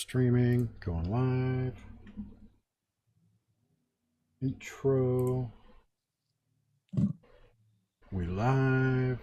streaming, going live. Intro. We live.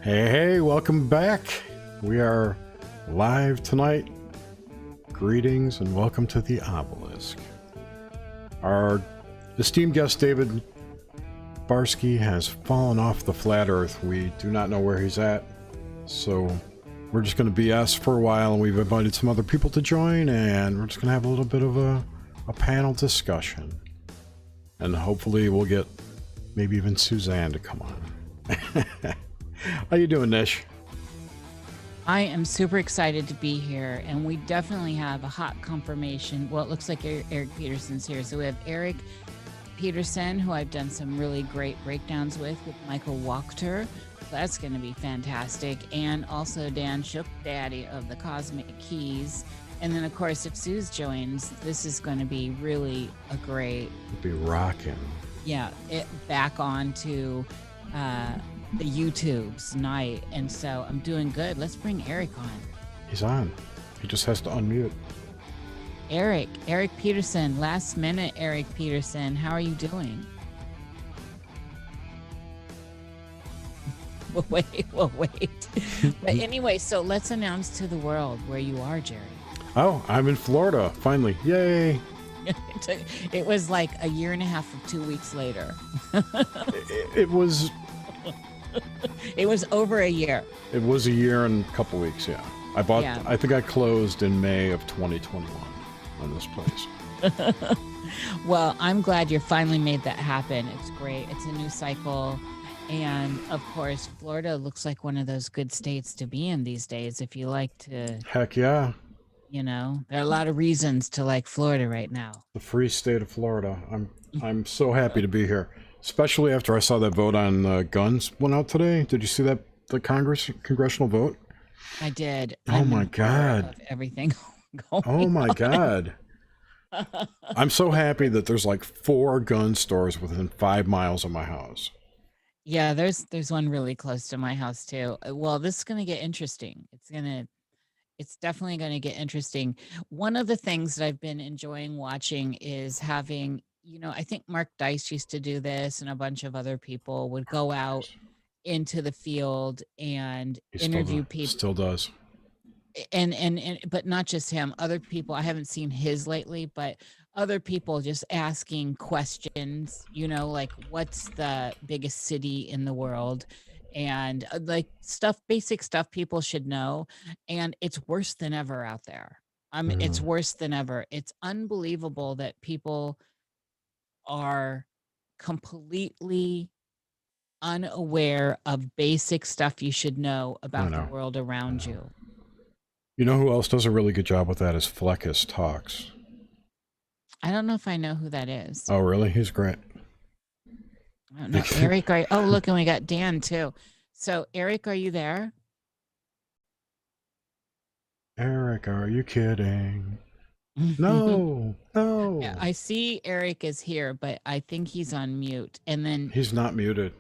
Hey, welcome back. We are live tonight. Greetings and welcome to the Obelisk. Our esteemed guest David Barsky has fallen off the flat earth. We do not know where he's at, so we're just going to BS for a while, and we've invited some other people to join, and we're just going to have a little bit of a panel discussion, and hopefully we'll get maybe even Suzanne to come on. How you doing, Nish? I am super excited to be here, and we definitely have a hot confirmation. Well, it looks like Erik Peterson's here. So we have Erik Peterson, who I've done some really great breakdowns with Michael Wachter. That's going to be fantastic. And also Dan Shook, Daddy of the Cosmic Keys. And then, of course, if Suze joins, this is going to be really a great... It'll be rocking. Yeah, back on to... the YouTube's night, and so I'm doing good. Let's bring Erik on. He's on. He just has to unmute. Erik Peterson, last minute Erik Peterson, how are you doing? We'll wait. But anyway, so let's announce to the world where you are, Jerry. Oh, I'm in Florida, finally. Yay! It was like a year and a half or 2 weeks later. It was... It was over a year. It was a year and a couple weeks, yeah. I think I closed in May of 2021 on this place. Well, I'm glad you finally made that happen. It's great. It's a new cycle. And of course, Florida looks like one of those good states to be in these days if you like to. Heck yeah. You know, there are a lot of reasons to like Florida right now. The free state of Florida. I'm so happy to be here. Especially after I saw that vote on guns went out today. Did you see that, the congressional vote? I did. Oh my God. Everything going Oh my God. I'm so happy that there's like 4 gun stores within 5 miles of my house. Yeah, there's one really close to my house too. Well, this is going to get interesting. It's definitely going to get interesting. One of the things that I've been enjoying watching is having, you know, I think Mark Dice used to do this, and a bunch of other people would go out into the field and interview people. Still does. And but not just him, other people. I haven't seen his lately, but other people just asking questions, you know, like what's the biggest city in the world? And like basic stuff people should know. And it's worse than ever out there. It's worse than ever. It's unbelievable that people are completely unaware of basic stuff you should know about the world around you. You know who else does a really good job with that is Fleckus Talks. I don't know if I know who that is. Oh, really? He's great. I don't know. Erik, oh, look, and we got Dan too. So, Erik, are you there? Erik, are you kidding? No. Yeah, I see Erik is here, but I think he's on mute. And then he's not muted.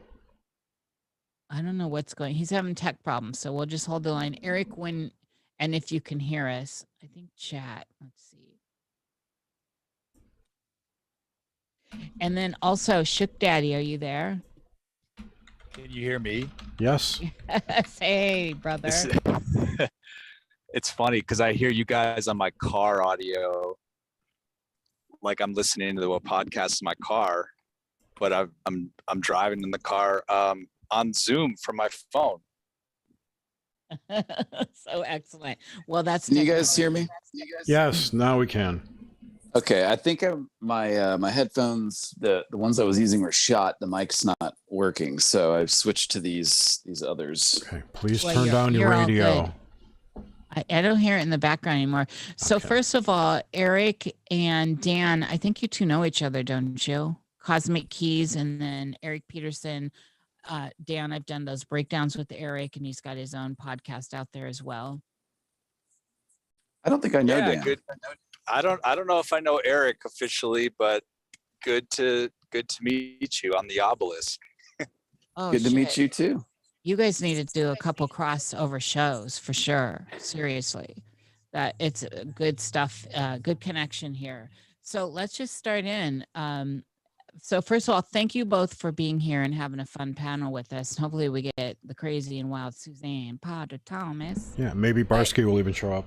I don't know what's going. He's having tech problems, so we'll just hold the line. Erik, and if you can hear us, I think chat. Let's see. And then also, Shook Daddy, are you there? Can you hear me? Yes. Hey, brother. It's funny because I hear you guys on my car audio, like I'm listening to a podcast in my car, but I'm driving in the car on Zoom from my phone. So excellent. Well, that's Can you guys hear me? Yes. Now we can. Okay, I think my headphones, the ones I was using were shot. The mic's not working, so I've switched to these others. Okay. Please Well, turn down your you're all radio. good. I don't hear it in the background anymore. So Okay. first of all, Erik and Dan, I think you two know each other, don't you? Cosmic Keys and then Erik Peterson. Dan, I've done those breakdowns with Erik, and he's got his own podcast out there as well. I don't think I know Yeah, Dan. good. I don't know if I know Erik officially, but good to meet you on the Obelisk. Oh, Good to meet shit. you too. You guys need to do a couple crossover shows for sure. Seriously, that it's good stuff, good connection here. So let's just start in. So first of all, thank you both for being here and having a fun panel with us. Hopefully we get the crazy and wild Suzanne, Potter Thomas. Yeah. Maybe Barsky will even show up.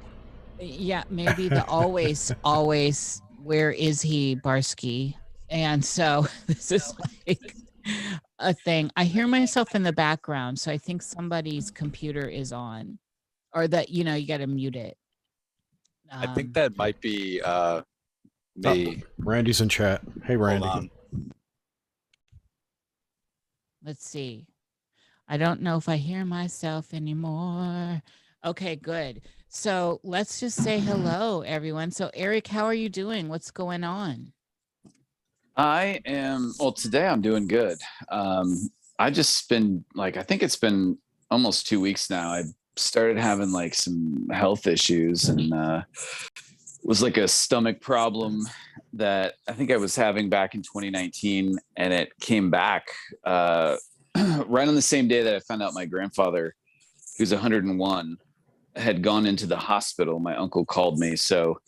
Yeah, maybe the always, where is he, Barsky? And so this is like a thing. I hear myself in the background, so I think somebody's computer is on, or that you got to mute it. I think that might be me. Randy's in chat. Hey, Randy. Hold on. Let's see. I don't know if I hear myself anymore. Okay, good. So let's just say hello, everyone. So Erik, how are you doing? What's going on? I am today I'm doing good. I just been I think it's been almost 2 weeks now. I started having like some health issues and was like a stomach problem that I think I was having back in 2019, and it came back right on the same day that I found out my grandfather, who's 101, had gone into the hospital. My uncle called me. So,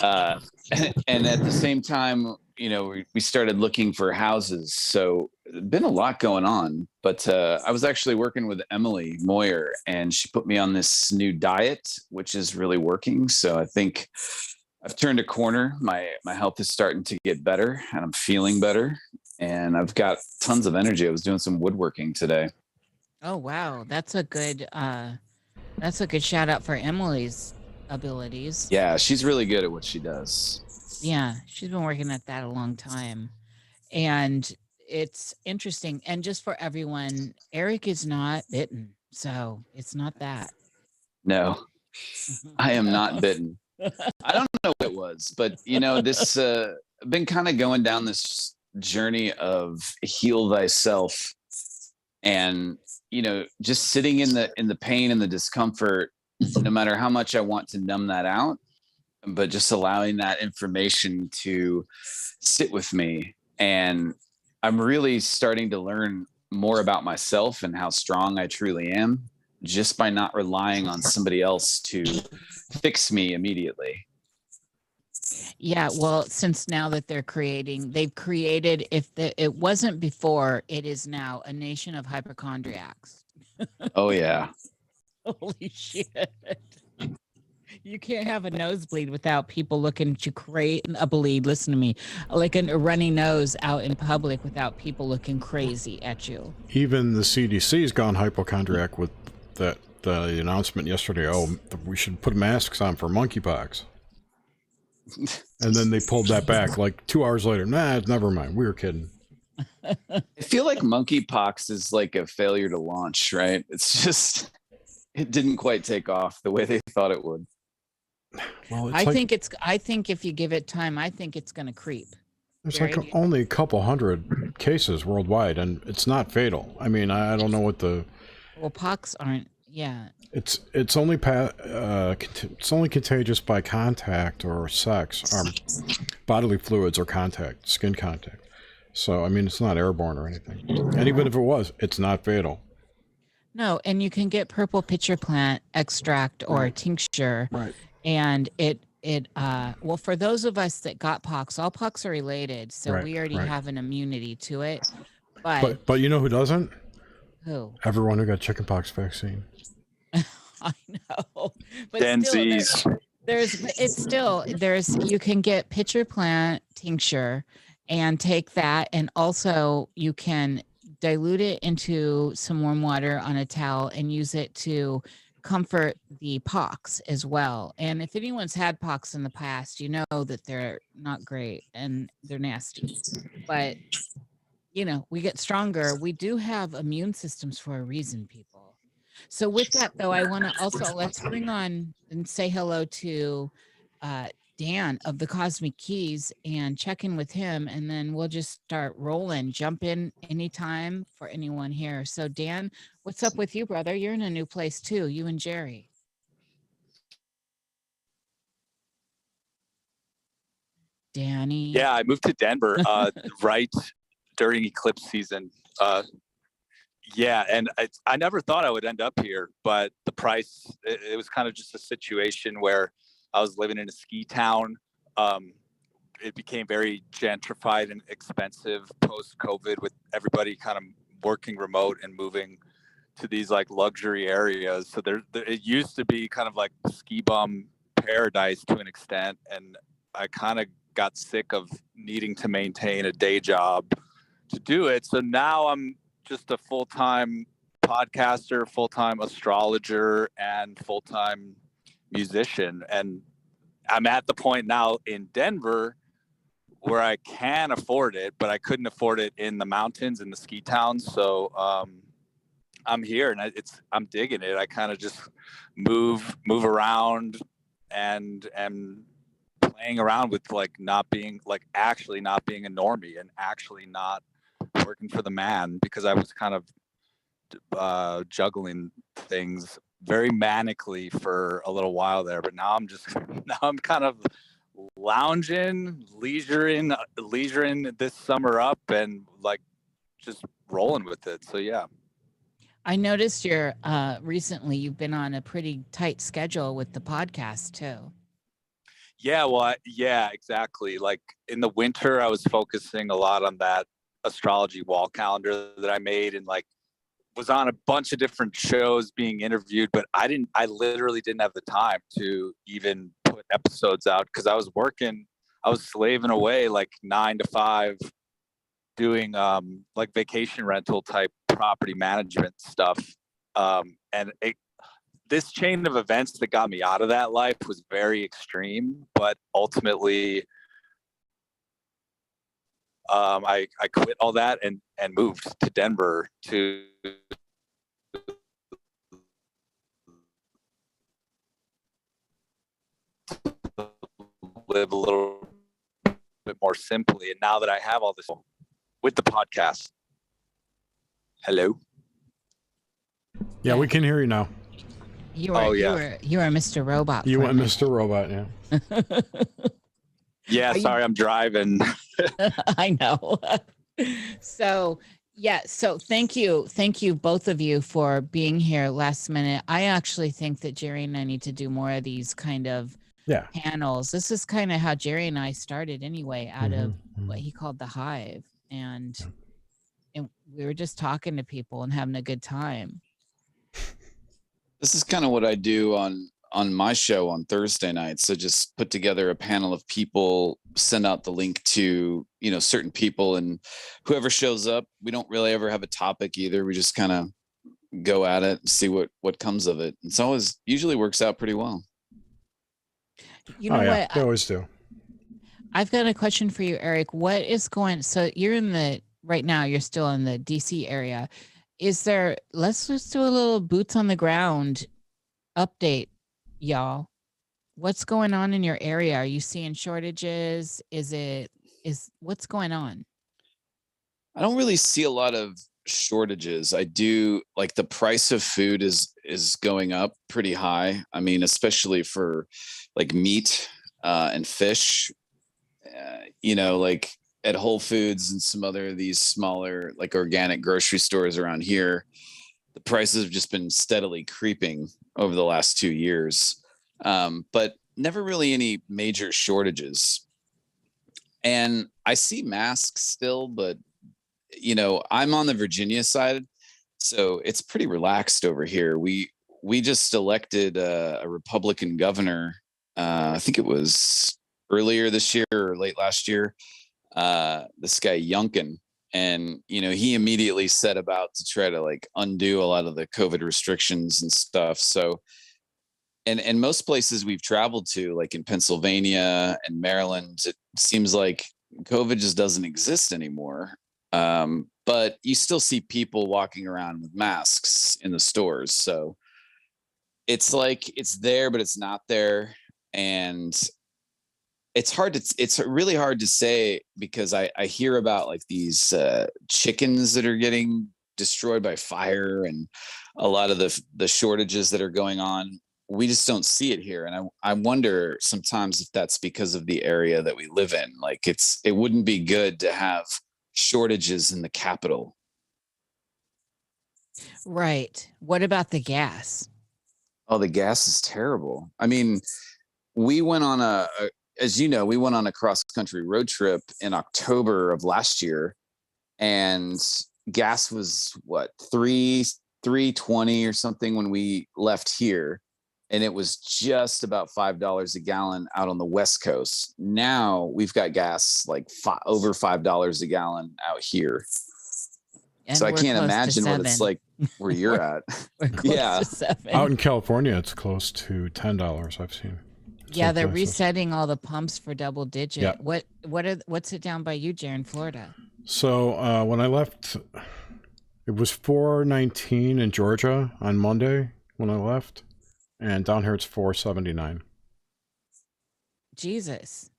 and at the same time, we started looking for houses. So been a lot going on, but I was actually working with Emily Moyer, and she put me on this new diet, which is really working. So I think I've turned a corner. My health is starting to get better, and I'm feeling better, and I've got tons of energy. I was doing some woodworking today. Oh, wow. That's a good shout out for Emily's abilities. Yeah, she's really good at what she does. Yeah, she's been working at that a long time. And it's interesting. And just for everyone, Erik is not bitten. So it's not that. No, I am not bitten. I don't know what it was, but this I've been kind of going down this journey of heal thyself, and just sitting in the pain and the discomfort, no matter how much I want to numb that out, but just allowing that information to sit with me. And I'm really starting to learn more about myself and how strong I truly am, just by not relying on somebody else to fix me immediately. Yeah, well, since now that they've created, it wasn't before, it is now a nation of hypochondriacs. Oh yeah. Holy shit. You can't have a nosebleed without people looking at you crazy. A bleed, listen to me, like a runny nose out in public without people looking crazy at you. Even the CDC's gone hypochondriac with the announcement yesterday. Oh, we should put masks on for monkeypox. And then they pulled that back like 2 hours later. Nah, never mind. We were kidding. I feel like monkeypox is like a failure to launch, right? It's just, it didn't quite take off the way they thought it would. Well, I think if you give it time, I think it's going to creep. There's like only a couple hundred cases worldwide, and it's not fatal. I mean, I don't know what well, pox aren't. Yeah. It's only it's only contagious by contact or sex, or bodily fluids or contact, skin contact. So I mean, it's not airborne or anything. And even if it was, it's not fatal. No, and you can get purple pitcher plant extract or tincture. Right. And well, for those of us that got pox, all pox are related, so we already have an immunity to it. But you know who doesn't? Who? Everyone who got chickenpox vaccine. I know, but Gen still, Zs. you can get pitcher plant tincture and take that, and also you can dilute it into some warm water on a towel and use it to comfort the pox as well. And if anyone's had pox in the past, you know that they're not great and they're nasty. But we get stronger. We do have immune systems for a reason, people. So with that, though, I want to also let's bring on and say hello to Dan of the Cosmic Keys and check in with him, and then we'll just start rolling. Jump in anytime for anyone here. So Dan, what's up with you, brother? You're in a new place too, you and Jerry. Danny. Yeah, I moved to Denver right during eclipse season. Yeah, and I never thought I would end up here, but the price, it was kind of just a situation where I was living in a ski town. It became very gentrified and expensive post-COVID with everybody kind of working remote and moving to these like luxury areas. So it used to be kind of like ski bum paradise to an extent, and I kind of got sick of needing to maintain a day job to do it. So now I'm just a full-time podcaster, full-time astrologer, and full-time musician. And I'm at the point now in Denver where I can afford it, but I couldn't afford it in the mountains and the ski towns. So I'm here and I'm digging it. I kind of just move around and playing around with actually not being a normie and actually not working for the man, because I was kind of juggling things very manically for a little while there, but now I'm kind of leisuring this summer up and like just rolling with it. So yeah. I noticed recently you've been on a pretty tight schedule with the podcast too. Yeah, well, yeah, exactly. Like in the winter, I was focusing a lot on that astrology wall calendar that I made, and like was on a bunch of different shows being interviewed, but I literally didn't have the time to even put episodes out because I was slaving away like 9 to 5 doing like vacation rental type property management stuff. And this chain of events that got me out of that life was very extreme, but ultimately I quit all that and moved to Denver to live a little bit more simply. And now that I have all this with the podcast. Hello? Yeah, we can hear you now. You are Mr. Robot. You went Mr. Robot, yeah. Yeah, sorry, I'm driving. I know. So thank you both of you for being here last minute. I actually think that Jerry and I need to do more of these kind of panels. This is kind of how Jerry and I started anyway, out of what he called the hive, and we were just talking to people and having a good time. This is kind of what I do on my show on Thursday nights. So just put together a panel of people, send out the link to, certain people, and whoever shows up. We don't really ever have a topic either. We just kind of go at it and see what comes of it. It's always usually works out pretty well. You know what? They always do. I've got a question for you, Erik. What is going, so you're right now you're still in the DC area. Let's just do a little boots on the ground update, y'all. What's going on in your area? Are you seeing shortages? What's going on? I don't really see a lot of shortages. I do, like, the price of food is going up pretty high. I mean, especially for like meat and fish, like at Whole Foods and some other of these smaller like organic grocery stores around here, the prices have just been steadily creeping over the last 2 years, but never really any major shortages. And I see masks still, but I'm on the Virginia side, So it's pretty relaxed over here. We just elected a Republican governor. I think it was earlier this year or late last year. This guy Youngkin, and he immediately set about to try to like undo a lot of the COVID restrictions and stuff. So, and most places we've traveled to, like in Pennsylvania and Maryland, it seems like COVID just doesn't exist anymore. But you still see people walking around with masks in the stores. So it's like it's there, but it's not there. And it's really hard to say, because I hear about like these chickens that are getting destroyed by fire and a lot of the shortages that are going on. We just don't see it here. And I wonder sometimes if that's because of the area that we live in. Like it wouldn't be good to have shortages in the capital. Right. What about the gas? Oh, the gas is terrible. I mean, we went on as you know, we went on a cross-country road trip in October of last year, and gas was what, $3.20 or something when we left here, and it was just about $5 a gallon out on the West Coast. Now we've got gas like over $5 a gallon out here. And so I can't imagine what it's like where you're at. We're close to 7. Out in California, it's close to $10. I've seen. Yeah, they're resetting all the pumps for double digit. Yeah. What's it down by you, Jer, in Florida? So when I left, it was $4.19 in Georgia on Monday when I left, and down here it's $4.79. Jesus,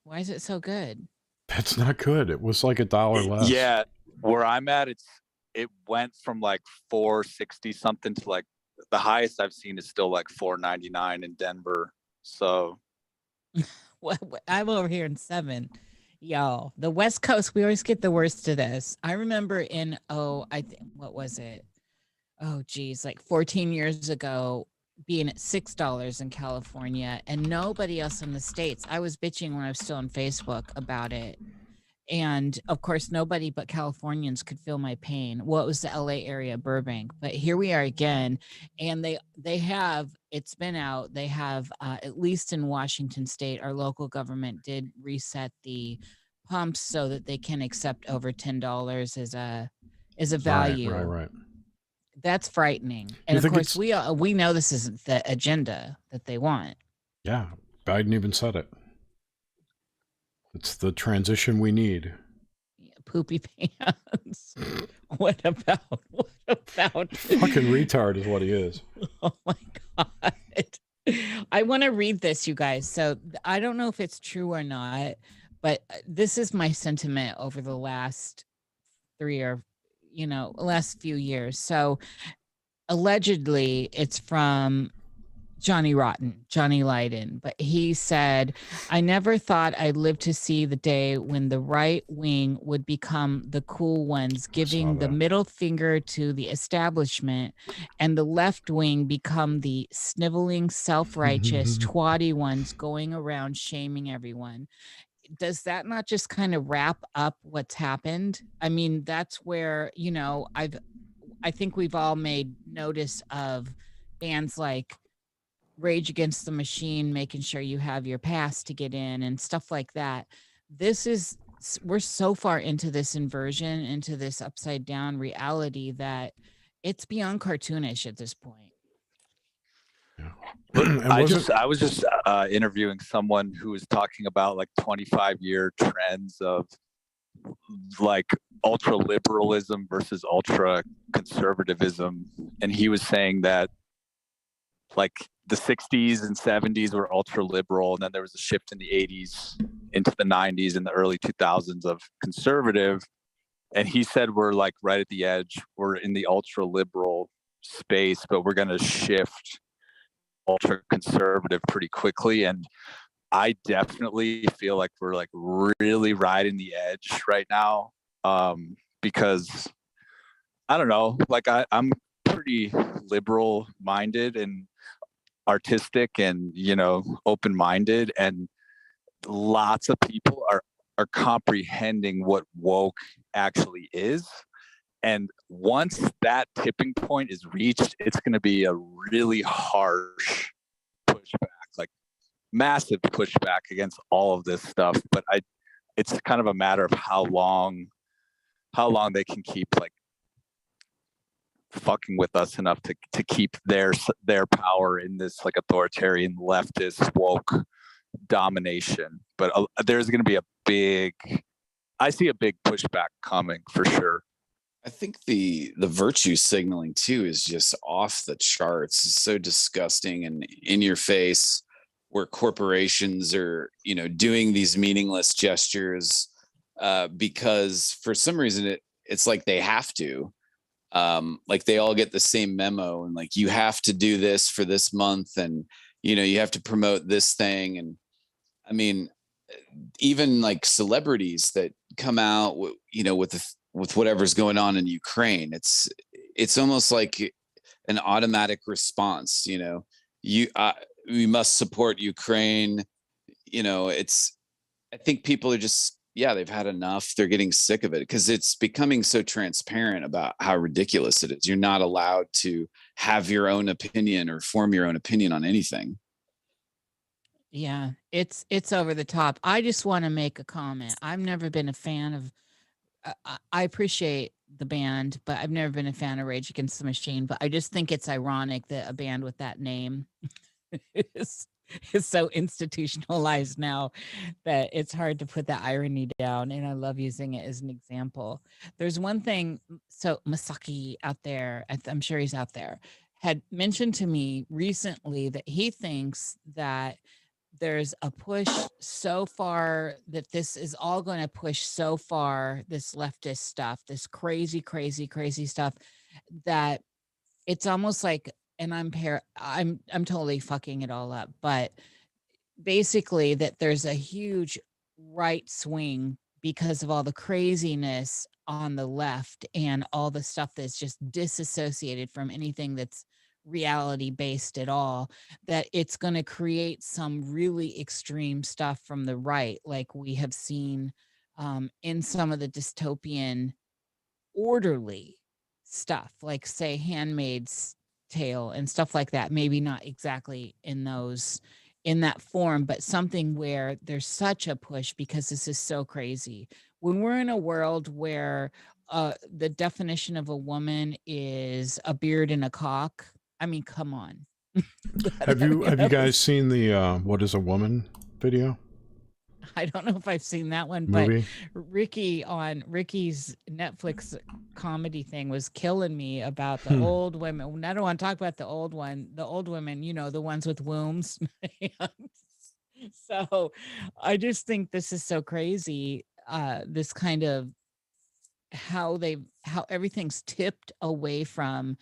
why is it so good? That's not good. It was like $1 less. Yeah, where I'm at, it went from like 460 something to like the highest I've seen is still like 499 in Denver. So I'm over here in 7. Y'all, the West Coast, we always get the worst of this. I remember what was it? Oh, geez, like 14 years ago, being at $6 in California, and nobody else in the States. I was bitching when I was still on Facebook about it. And of course, nobody but Californians could feel my pain. Well, it was the LA area, Burbank, but here we are again. And they have, it's been out. They have, at least in Washington state, our local government did reset the pumps so that they can accept over $10 as a value. Right. That's frightening. And of course, we know this isn't the agenda that they want. Yeah, Biden even said it. It's the transition we need. Poopy pants. What about? Fucking retard is what he is. Oh my God. I want to read this, you guys. So I don't know if it's true or not, but this is my sentiment over the last last few years. So allegedly it's from Johnny Lydon, but he said, I never thought I'd live to see the day when the right wing would become the cool ones, giving the middle finger to the establishment, and the left wing become the sniveling, self-righteous, twatty ones going around shaming everyone. Does that not just kind of wrap up what's happened? I mean, that's where, I think we've all made notice of bands like Rage Against the Machine, making sure you have your pass to get in and stuff like that. We're so far into this inversion, into this upside down reality that it's beyond cartoonish at this point. Yeah. I was just interviewing someone who was talking about like 25-year trends of like ultra liberalism versus ultra conservatism, and he was saying that like the 60s and 70s were ultra liberal, and then there was a shift in the 80s into the 90s and the early 2000s of conservative. And he said we're like right at the edge. We're in the ultra liberal space, but we're going to shift ultra conservative pretty quickly. And I definitely feel like we're like really riding the edge right now, because I don't know, like I'm pretty liberal minded and artistic and, open-minded, and lots of people are comprehending what woke actually is. And once that tipping point is reached, it's going to be a really harsh pushback, like massive pushback against all of this stuff. But it's kind of a matter of how long they can keep like fucking with us enough to keep their power in this like authoritarian leftist woke domination. But there's going to be I see a big pushback coming for sure. I think the virtue signaling too is just off the charts. It's so disgusting and in your face, where corporations are, doing these meaningless gestures because for some reason it's like they have to. Like they all get the same memo and like you have to do this for this month and you have to promote this thing. And I mean, even like celebrities that come out with whatever's going on in Ukraine, it's almost like an automatic response. We must support Ukraine. I think people are just, they've had enough. They're getting sick of it because it's becoming so transparent about how ridiculous it is. You're not allowed to have your own opinion or form your own opinion on anything. Yeah, it's over the top. I just want to make a comment. I've never been a fan of I appreciate the band, but I've never been a fan of Rage Against the Machine. But I just think it's ironic that a band with that name is so institutionalized now that it's hard to put that irony down. And I love using it as an example. There's one thing. So Masaki out there, I'm sure he's out there, had mentioned to me recently that he thinks that there's a push so far that this is all going to push so far, this leftist stuff, this crazy stuff, that it's almost like, and I'm totally fucking it all up, but basically that there's a huge right swing because of all the craziness on the left and all the stuff that's just disassociated from anything that's reality based at all, that it's going to create some really extreme stuff from the right, like we have seen in some of the dystopian orderly stuff, like say Handmaid's Tale and stuff like that. Maybe not exactly in that form, but something where there's such a push because this is so crazy. When we're in a world where the definition of a woman is a beard and a cock, I mean, come on. Have you guys seen the What is a Woman video? I don't know if I've seen that one, Movie? but Ricky's Netflix comedy thing was killing me about the old women. I don't want to talk about the old women, the ones with wombs. So I just think this is so crazy. This kind of how everything's tipped away from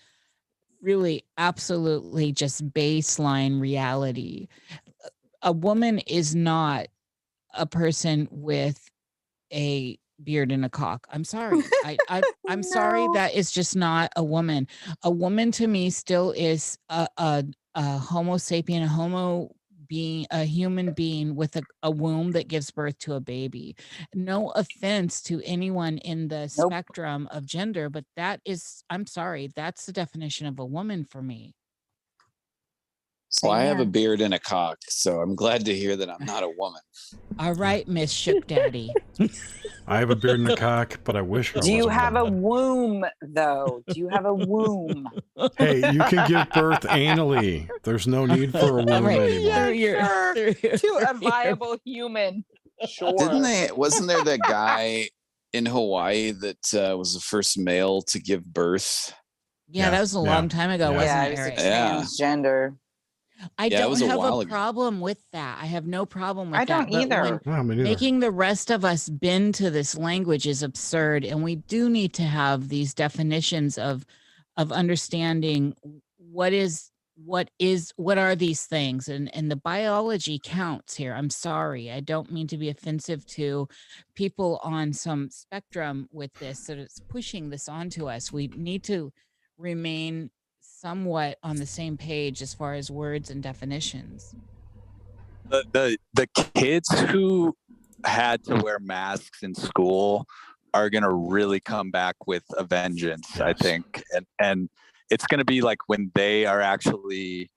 really absolutely just baseline reality. A woman is not a person with a beard and a cock. I'm sorry. I'm sorry. That is just not a woman. A woman to me still is a homo sapien, a human being with a womb that gives birth to a baby. No offense to anyone in the spectrum of gender, but I'm sorry, that's the definition of a woman for me. So I have a beard and a cock, so I'm glad to hear that I'm not a woman. All right, Miss Shook Daddy. I have a beard and a cock, but I wish I Do you have a womb, though? Do you have a womb? Hey, you can give birth anally. There's no need for a womb anymore. To a viable human. Sure. Wasn't there that guy in Hawaii that was the first male to give birth? Yeah, that was a long time ago, wasn't it, Erik? Transgender. I don't have a problem with that. I have no problem with that. I don't either. Making the rest of us bend to this language is absurd, and we do need to have these definitions of understanding what are these things, and the biology counts here. I'm sorry. I don't mean to be offensive to people on some spectrum with this, so it's pushing this onto us. We need to remain somewhat on the same page as far as words and definitions. The kids who had to wear masks in school are going to really come back with a vengeance, Yes. I think. And it's going to be like when they are actually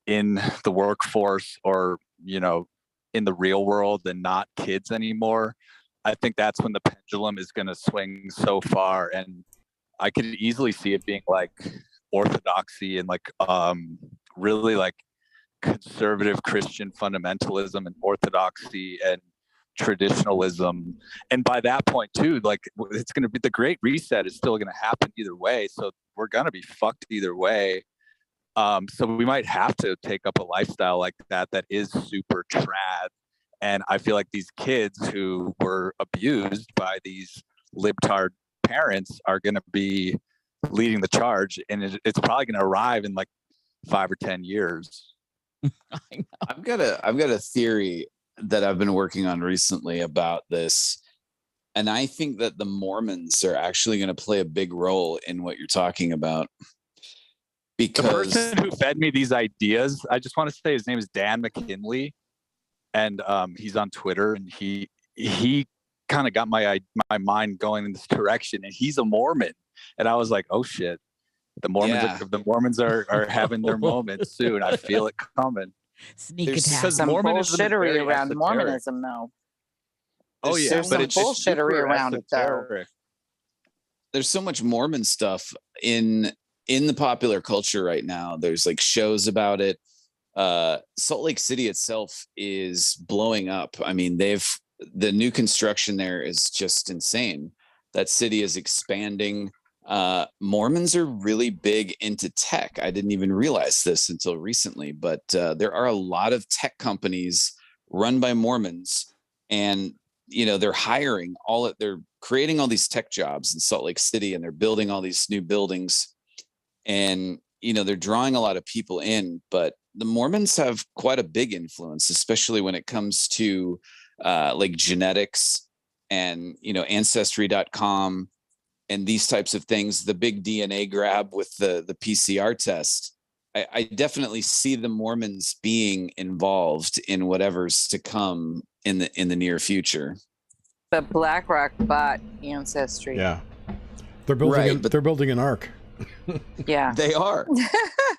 in the workforce or, you know, in the real world and not kids anymore. I think that's when the pendulum is going to swing so far. And I could easily see it being like orthodoxy and like really like conservative Christian fundamentalism and orthodoxy and traditionalism. And by that point too, like it's going to be, the great reset is still going to happen either way. So we're going to be fucked either way. So we might have to take up a lifestyle like that is super trad. And I feel like these kids who were abused by these libtard parents are going to be leading the charge, and it's probably going to arrive in like 5 or 10 years. I've got a theory that I've been working on recently about this, and I think that the Mormons are actually going to play a big role in what you're talking about. Because the person who fed me these ideas, I just want to say his name is Dan McKinley, and he's on Twitter, and he kind of got my mind going in this direction, and he's a Mormon, and I was like, oh shit, the Mormons are having their moment soon. I feel it coming. Sneak attack. Because Some Mormonism is very bullshittery around esoteric. Mormonism, though. Oh yeah, There's but some it's bullshittery super around it, though. esoteric. there's so much Mormon stuff in the popular culture right now. There's like shows about it. Salt Lake City itself is blowing up. I mean, the new construction there is just insane. That city is expanding. Mormons are really big into tech. I didn't even realize this until recently, but there are a lot of tech companies run by Mormons, and they're they're creating all these tech jobs in Salt Lake City, and they're building all these new buildings, and they're drawing a lot of people in. But the Mormons have quite a big influence, especially when it comes to like genetics and ancestry.com and these types of things. The big DNA grab with the PCR test. I definitely see the Mormons being involved in whatever's to come in the near future. But BlackRock bought Ancestry. Yeah, they're building an ark. Yeah, They are.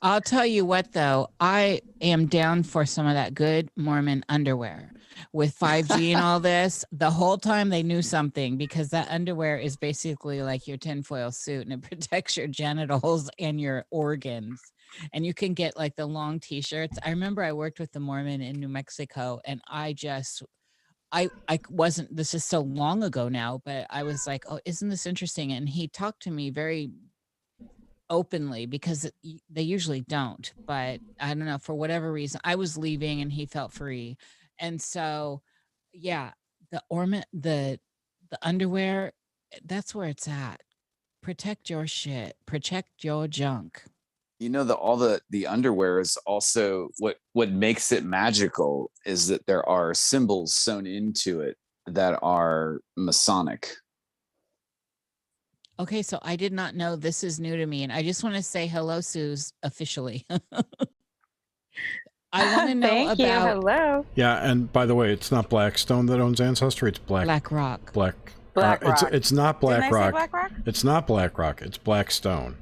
I'll tell you what, though, I am down for some of that good Mormon underwear. With 5G and all this, the whole time they knew something, because that underwear is basically like your tinfoil suit, and it protects your genitals and your organs. And you can get like the long t-shirts. I remember I worked with the Mormon in New Mexico, and I wasn't, this is so long ago now, but I was like, oh, isn't this interesting? And he talked to me very openly, because they usually don't, but I don't know, for whatever reason, I was leaving and he felt free. And so, yeah, the underwear, that's where it's at. Protect your shit, protect your junk. All the underwear is also what makes it magical, is that there are symbols sewn into it that are Masonic. Okay, so I did not know. This is new to me, and I just want to say hello, Suze, officially. I want to know Thank you. about Hello. Yeah, and by the way, it's not Blackstone that owns Ancestry. It's BlackRock. BlackRock. It's not Didn't I say BlackRock. BlackRock? It's not BlackRock. It's Blackstone.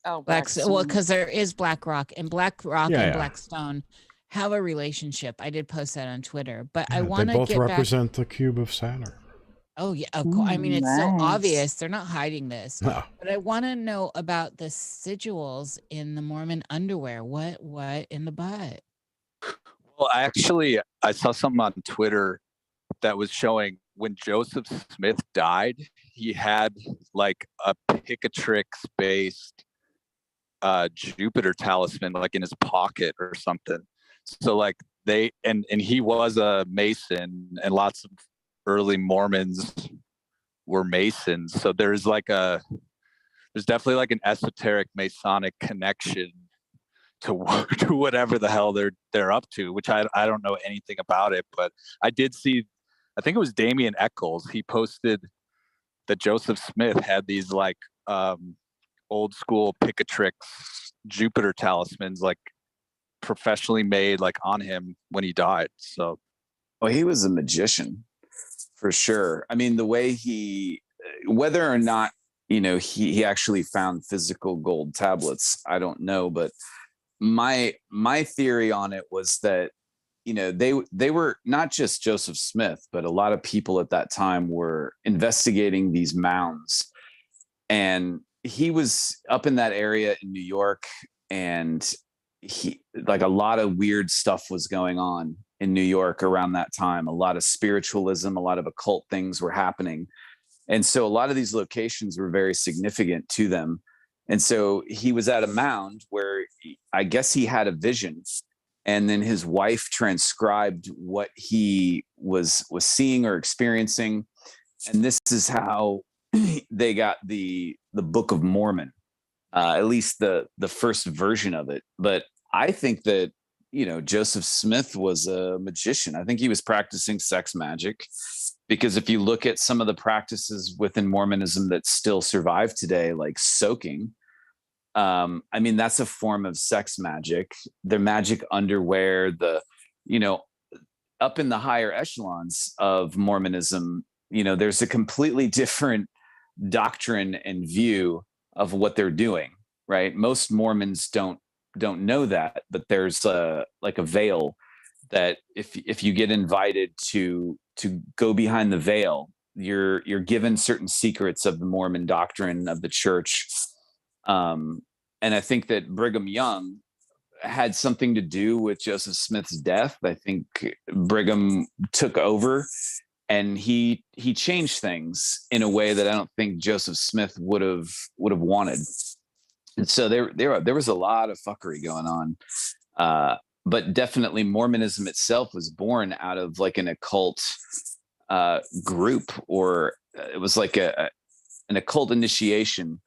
Oh, Well, because there is BlackRock, and BlackRock Yeah, and yeah. Blackstone have a relationship. I did post that on Twitter, but I Yeah, want they to both get back. represent the cube of Saturn. Oh yeah, of course. I mean, it's so Nice. obvious. They're not hiding this. No. But I want to know about the sigils in the Mormon underwear. What in the butt? Well, I saw something on Twitter that was showing when Joseph Smith died, he had like a Picatrix-based Jupiter talisman like in his pocket or something. So like and he was a Mason, and lots of early Mormons were Masons. So there's definitely like an esoteric Masonic connection to whatever the hell they're up to, which I don't know anything about it, but I did see, I think it was Damian Eccles, he posted that Joseph Smith had these like old school Picatrix Jupiter talismans, like professionally made, like on him when he died. So Well, he was a magician for sure. I mean, the way he whether or not, he actually found physical gold tablets, I don't know. But my theory on it was that, they were not just Joseph Smith, but a lot of people at that time were investigating these mounds. And he was up in that area in New York, and he, like, a lot of weird stuff was going on in New York around that time. A lot of spiritualism, a lot of occult things were happening. And so a lot of these locations were very significant to them. And so he was at a mound where I guess he had a vision, and then his wife transcribed what he was seeing or experiencing. And this is how they got the Book of Mormon, at least the first version of it. But I think that, Joseph Smith was a magician. I think he was practicing sex magic, because if you look at some of the practices within Mormonism that still survive today, like soaking, I mean, that's a form of sex magic. The magic underwear, up in the higher echelons of Mormonism, there's a completely different doctrine and view of what they're doing, right? Most Mormons don't know that, but there's a veil that if you get invited to go behind the veil, you're given certain secrets of the Mormon doctrine of the church. And I think that Brigham Young had something to do with Joseph Smith's death. I think Brigham took over, and he changed things in a way that I don't think Joseph Smith would have wanted. And so there was a lot of fuckery going on. But definitely Mormonism itself was born out of like an occult group, or it was like an occult initiation.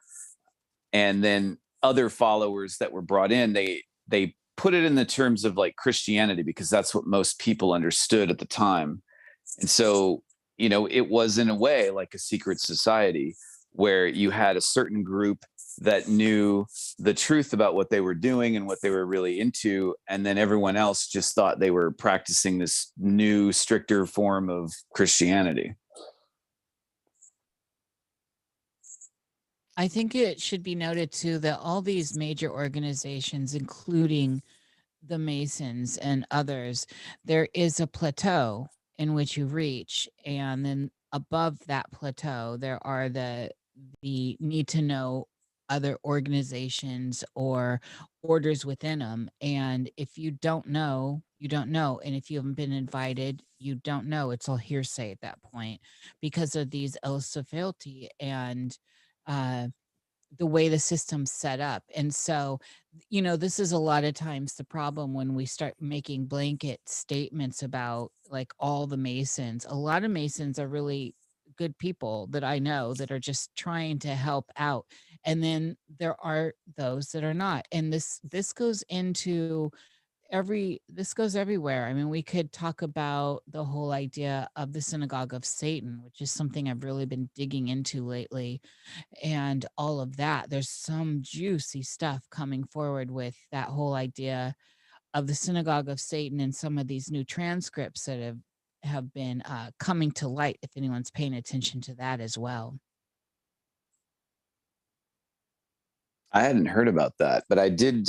And then other followers that were brought in, they put it in the terms of like Christianity, because that's what most people understood at the time. And so, it was in a way like a secret society where you had a certain group that knew the truth about what they were doing and what they were really into. And then everyone else just thought they were practicing this new, stricter form of Christianity. I think it should be noted too that all these major organizations, including the Masons and others, there is a plateau in which you reach, and then above that plateau, there are the need to know other organizations or orders within them. And if you don't know, you don't know. And if you haven't been invited, you don't know. It's all hearsay at that point because of these eligibility and the way the system's set up. And so, this is a lot of times the problem when we start making blanket statements about like all the Masons. A lot of Masons are really good people that I know that are just trying to help out. And then there are those that are not. And this goes into this goes everywhere. I mean, we could talk about the whole idea of the synagogue of Satan, which is something I've really been digging into lately, and all of that. There's some juicy stuff coming forward with that whole idea of the synagogue of Satan and some of these new transcripts that have been coming to light, if anyone's paying attention to that as well. I hadn't heard about that, but I did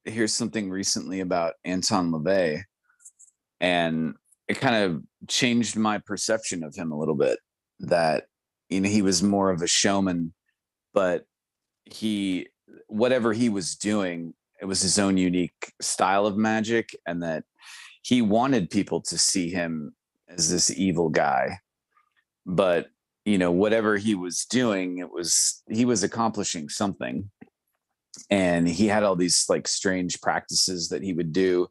hear something recently about Anton LaVey, and it kind of changed my perception of him a little bit. That he was more of a showman, but whatever he was doing, it was his own unique style of magic, and that he wanted people to see him as this evil guy. But whatever he was doing, he was accomplishing something. And he had all these like strange practices that he would do.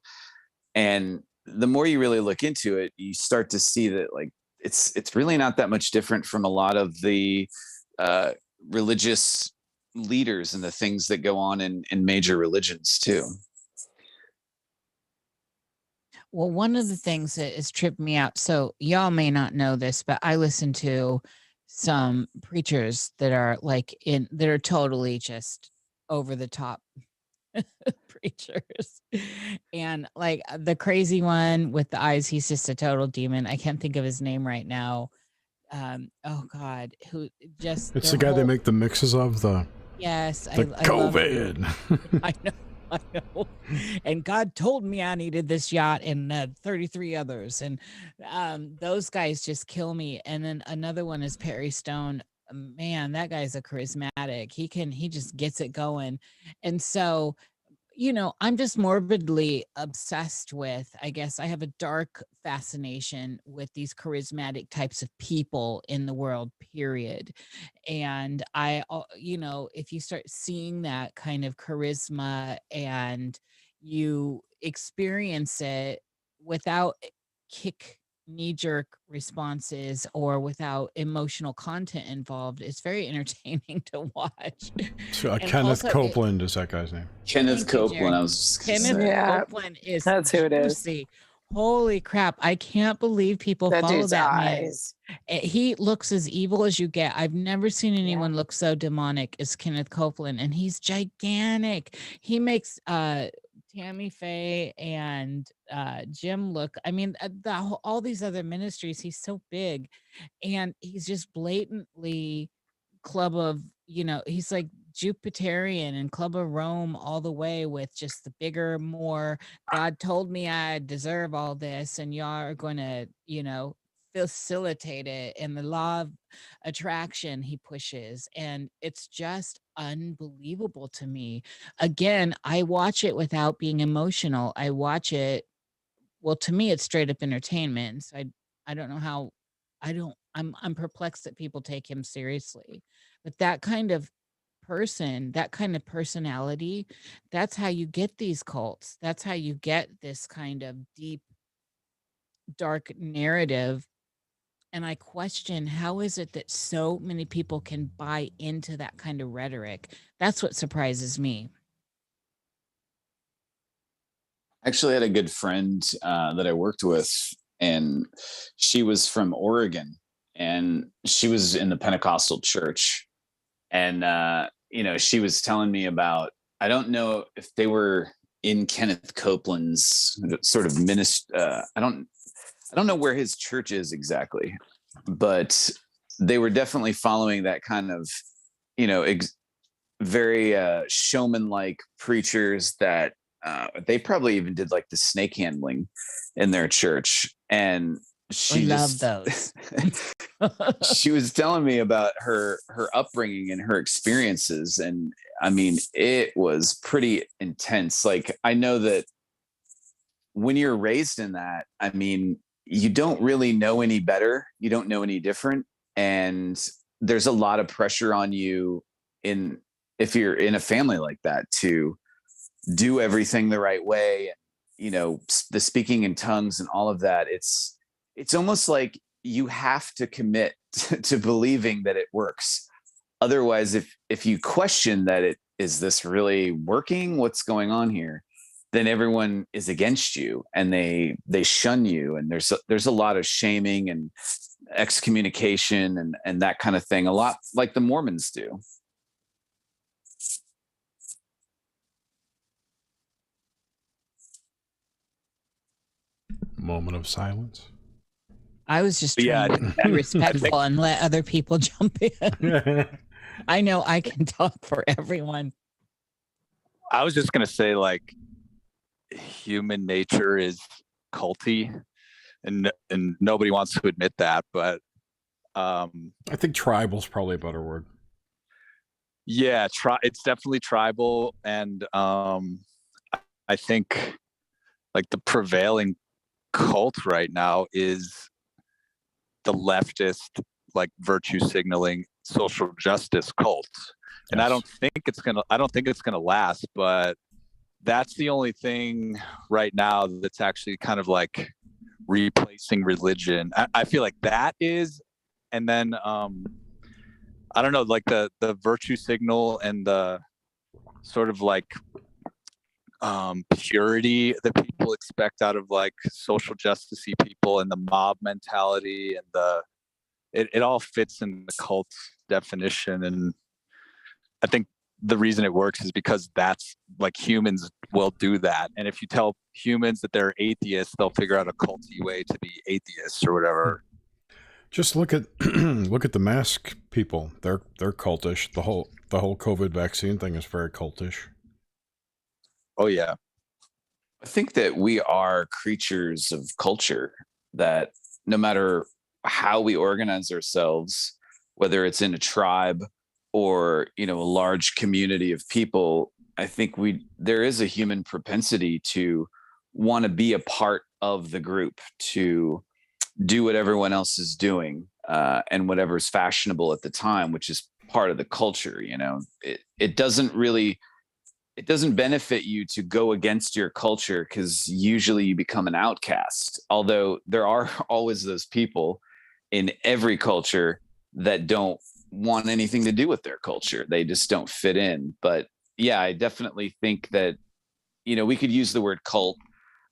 And the more you really look into it, you start to see that like it's really not that much different from a lot of the religious leaders and the things that go on in major religions too. Well, one of the things that has tripped me out, so y'all may not know this, but I listen to some preachers that are that are totally just over the top preachers. And like the crazy one with the eyes, he's just a total demon. I can't think of his name right now. oh God, who just It's their the guy they whole- make the mixes of, the Yes, I love COVID. I know, I know. And God told me I needed this yacht and 33 others. And those guys just kill me. And then another one is Perry Stone. Man, that guy's a charismatic. He just gets it going. And so, I'm just morbidly obsessed with, I guess I have a dark fascination with these charismatic types of people in the world, period. And if you start seeing that kind of charisma and you experience it without knee-jerk responses or without emotional content involved, it's very entertaining to watch. So, And Kenneth also Copeland is that guy's name. Kenneth Thank you, Copeland. Jared. I was just gonna Kenneth say. Yeah. Copeland is That's who it is. juicy. Holy crap. I can't believe people That follow dude's that man. eyes. He looks as evil as you get. I've never seen anyone look so demonic as Kenneth Copeland, and he's gigantic. He makes Tammy Faye and Jim look, I mean, all these other ministries, he's so big, and he's just blatantly Club of, he's like Jupiterian and Club of Rome all the way, with just the bigger, more God told me I deserve all this, and y'all are going to, facilitate it. And the law of attraction he pushes, and it's just unbelievable to me. Again, I watch it without being emotional. I watch it, well, to me it's straight up entertainment. So I don't know how, I'm perplexed that people take him seriously. But that kind of person, that kind of personality, that's how you get these cults. That's how you get this kind of deep, dark narrative. And I question, how is it that so many people can buy into that kind of rhetoric? That's what surprises me. I actually had a good friend that I worked with, and she was from Oregon, and she was in the Pentecostal church. And, she was telling me about, I don't know if they were in Kenneth Copeland's sort of ministry. I don't know where his church is exactly, but they were definitely following that kind of, very showman-like preachers that they probably even did like the snake handling in their church. And she love those. She was telling me about her upbringing and her experiences, and I mean, it was pretty intense. Like, I know that when you're raised in that, I mean, you don't really know any better, you don't know any different, and there's a lot of pressure on you if you're in a family like that to do everything the right way. The speaking in tongues and all of that, it's almost like you have to commit to believing that it works. Otherwise, if you question that, is this really working? What's going on here? Then everyone is against you, and they shun you. And there's a lot of shaming and excommunication and that kind of thing, a lot like the Mormons do. Moment of silence. I was just trying to be respectful and let other people jump in. I know I can talk for everyone. I was just going to say, like, human nature is culty, and nobody wants to admit that, but I think tribal is probably a better word. Yeah, it's definitely tribal, and I think like the prevailing cult right now is the leftist, like, virtue signaling social justice cult. And Yes. I don't think it's gonna last, but that's the only thing right now that's actually kind of like replacing religion. I feel like that is, and then I don't know, like the virtue signal and the sort of like purity that people expect out of like social justice-y people, and the mob mentality, and it all fits in the cult definition. And I think the reason it works is because that's like, humans will do that. And if you tell humans that they're atheists, they'll figure out a culty way to be atheists or whatever. Just look at look at the mask people. They're cultish. The whole COVID vaccine thing is very cultish. Oh yeah. I think that we are creatures of culture, that no matter how we organize ourselves, whether it's in a tribe or, a large community of people, I think there is a human propensity to want to be a part of the group, to do what everyone else is doing, and whatever's fashionable at the time, which is part of the culture. It doesn't benefit you to go against your culture, because usually you become an outcast. Although there are always those people in every culture that don't want anything to do with their culture. They just don't fit in. But yeah, I definitely think that, we could use the word cult,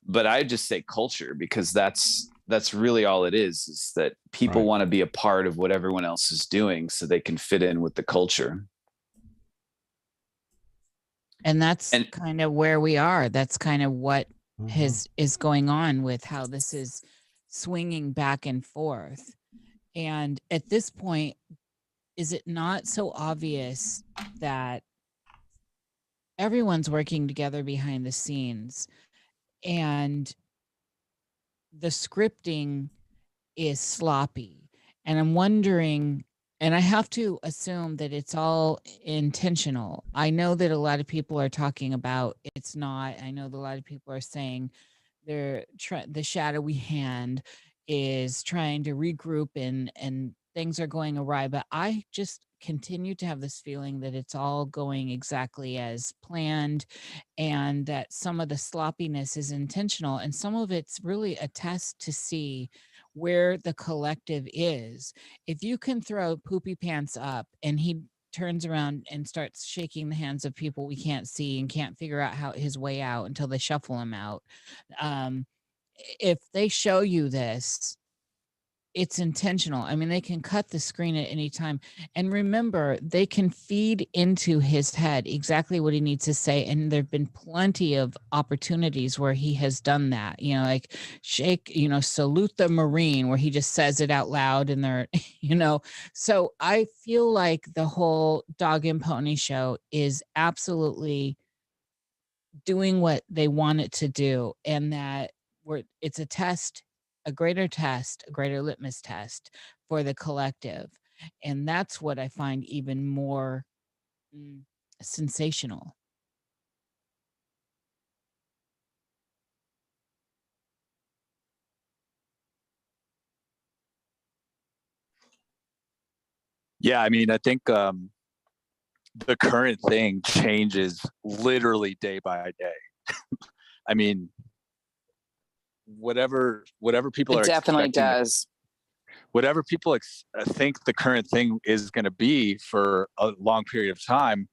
but I just say culture, because that's really all it is that people want to be a part of what everyone else is doing so they can fit in with the culture. And that's kind of where we are. That's kind of what is going on with how this is swinging back and forth. And at this point, is it not so obvious that everyone's working together behind the scenes, and the scripting is sloppy? And I'm wondering, and I have to assume that it's all intentional. I know that a lot of people are talking about it's not. I know that a lot of people are saying the shadowy hand is trying to regroup and things are going awry. But I just continue to have this feeling that it's all going exactly as planned, and that some of the sloppiness is intentional, and some of it's really a test to see where the collective is. If you can throw Poopy Pants up and he turns around and starts shaking the hands of people we can't see and can't figure out how his way out until they shuffle him out. If they show you this, it's intentional. I mean, they can cut the screen at any time. And remember, they can feed into his head exactly what he needs to say. And there've been plenty of opportunities where he has done that, like salute the Marine, where he just says it out loud and they're, so I feel like the whole dog and pony show is absolutely doing what they want it to do. And that it's a test, a greater litmus test for the collective. And that's what I find even more sensational. Yeah, I mean, I think the current thing changes literally day by day. I mean, whatever people It are definitely expecting, does. whatever people think the current thing is going to be for a long period of time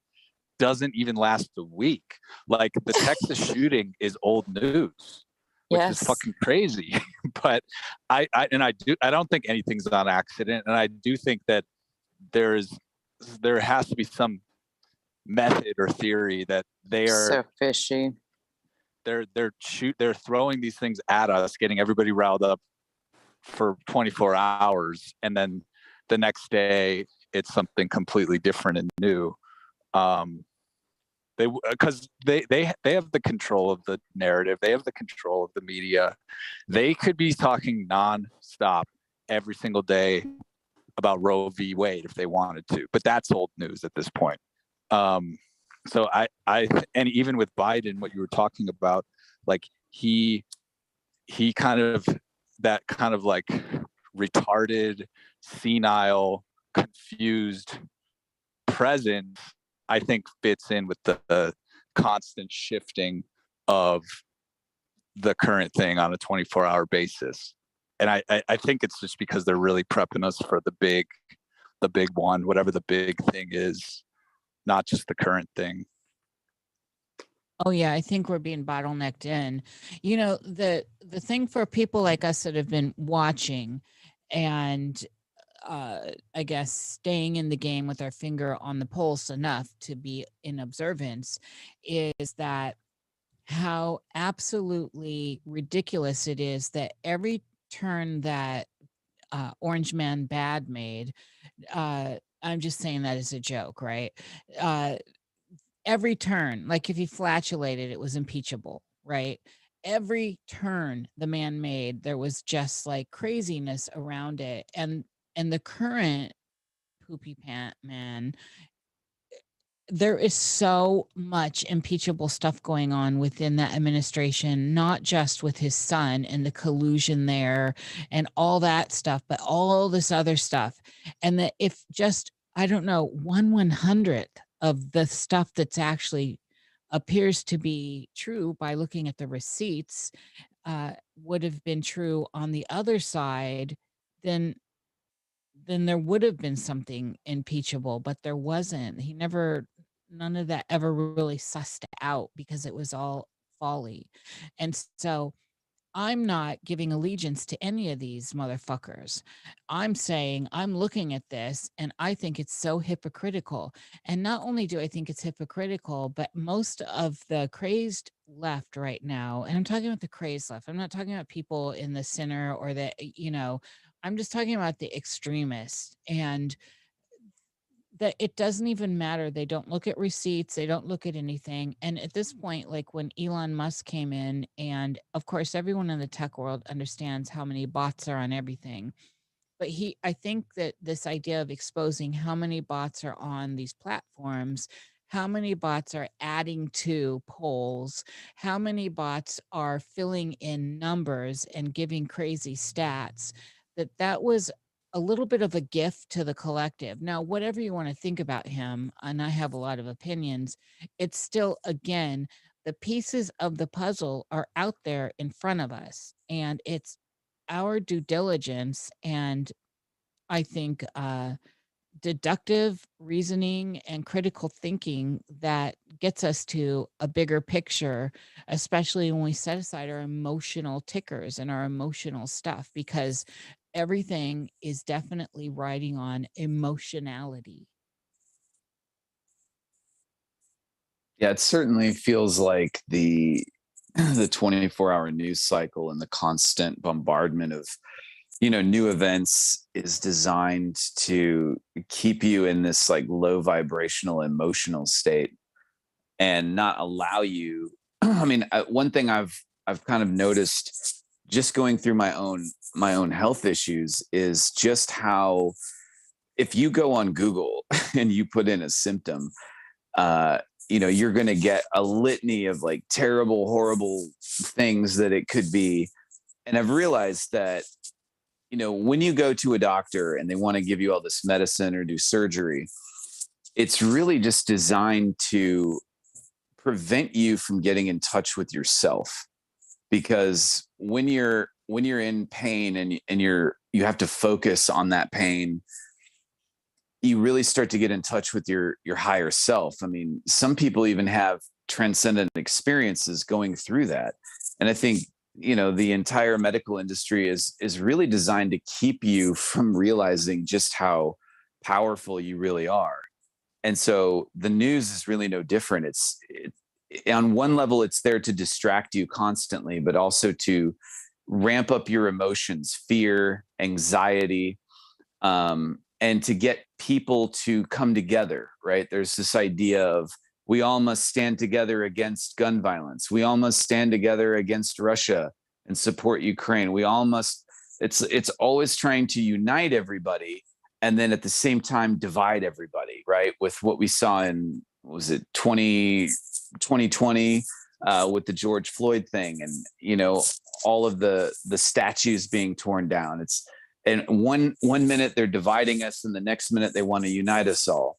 doesn't even last a week. Like the Texas shooting is old news, which is fucking crazy. But I don't think anything's on accident, and I do think that there has to be some method or theory that they are so fishy. They're throwing these things at us, getting everybody riled up for 24 hours, and then the next day it's something completely different and new. Because they have the control of the narrative, they have the control of the media. They could be talking nonstop every single day about Roe v. Wade if they wanted to, but that's old news at this point. So I and even with Biden, what you were talking about, like he kind of, that kind of like retarded, senile, confused presence, I think fits in with the constant shifting of the current thing on a 24-hour basis. And I think it's just because they're really prepping us for the big one, whatever the big thing is, not just the current thing. Oh yeah, I think we're being bottlenecked in. The thing for people like us that have been watching and I guess staying in the game with our finger on the pulse enough to be in observance, is that how absolutely ridiculous it is that every turn that Orange Man Bad made, I'm just saying that as a joke, right? Every turn, like if he flatulated, it was impeachable, right? Every turn the man made, there was just like craziness around it. And the current poopy pant man, there is so much impeachable stuff going on within that administration, not just with his son and the collusion there and all that stuff, but all this other stuff. And that if just, I don't know, 1/100th of the stuff that's actually appears to be true by looking at the receipts would have been true on the other side, then there would have been something impeachable, but there wasn't. None of that ever really sussed out because it was all folly. And so I'm not giving allegiance to any of these motherfuckers. I'm saying I'm looking at this and I think it's so hypocritical. And not only do I think it's hypocritical, but most of the crazed left right now, and I'm talking about the crazed left, I'm not talking about people in the center or the, I'm just talking about the extremists, and that it doesn't even matter. They don't look at receipts. They don't look at anything. And at this point, like when Elon Musk came in, and of course, everyone in the tech world understands how many bots are on everything. But I think that this idea of exposing how many bots are on these platforms, how many bots are adding to polls, how many bots are filling in numbers and giving crazy stats, that was a little bit of a gift to the collective. Now, whatever you want to think about him, and I have a lot of opinions, it's still, again, the pieces of the puzzle are out there in front of us, and it's our due diligence and I think deductive reasoning and critical thinking that gets us to a bigger picture, especially when we set aside our emotional tickers and our emotional stuff, because everything is definitely riding on emotionality. Yeah, it certainly feels like the 24-hour news cycle and the constant bombardment of new events is designed to keep you in this like low vibrational emotional state and not allow you I mean, one thing I've kind of noticed just going through my own health issues is just how if you go on Google and you put in a symptom, uh you're going to get a litany of like terrible, horrible things that it could be. And I've realized that when you go to a doctor and they want to give you all this medicine or do surgery, it's really just designed to prevent you from getting in touch with yourself. Because when you're in pain and you have to focus on that pain, you really start to get in touch with your higher self. I mean, some people even have transcendent experiences going through that. And I think the entire medical industry is really designed to keep you from realizing just how powerful you really are. And so the news is really no different. On one level, it's there to distract you constantly, but also to ramp up your emotions, fear, anxiety, and to get people to come together, right? There's this idea of we all must stand together against gun violence. We all must stand together against Russia and support Ukraine. We all must, it's always trying to unite everybody and then at the same time divide everybody, right? With what we saw in, was it 2020 with the George Floyd thing and, all of the statues being torn down. And one minute they're dividing us and the next minute they want to unite us all.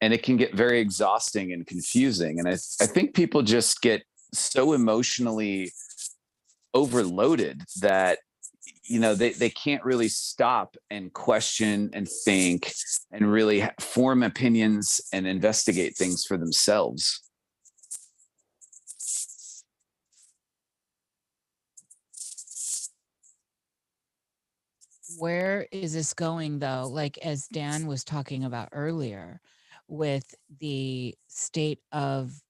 And it can get very exhausting and confusing. And I think people just get so emotionally overloaded that, they can't really stop and question and think and really form opinions and investigate things for themselves. Where is this going though? Like as Dan was talking about earlier with the state of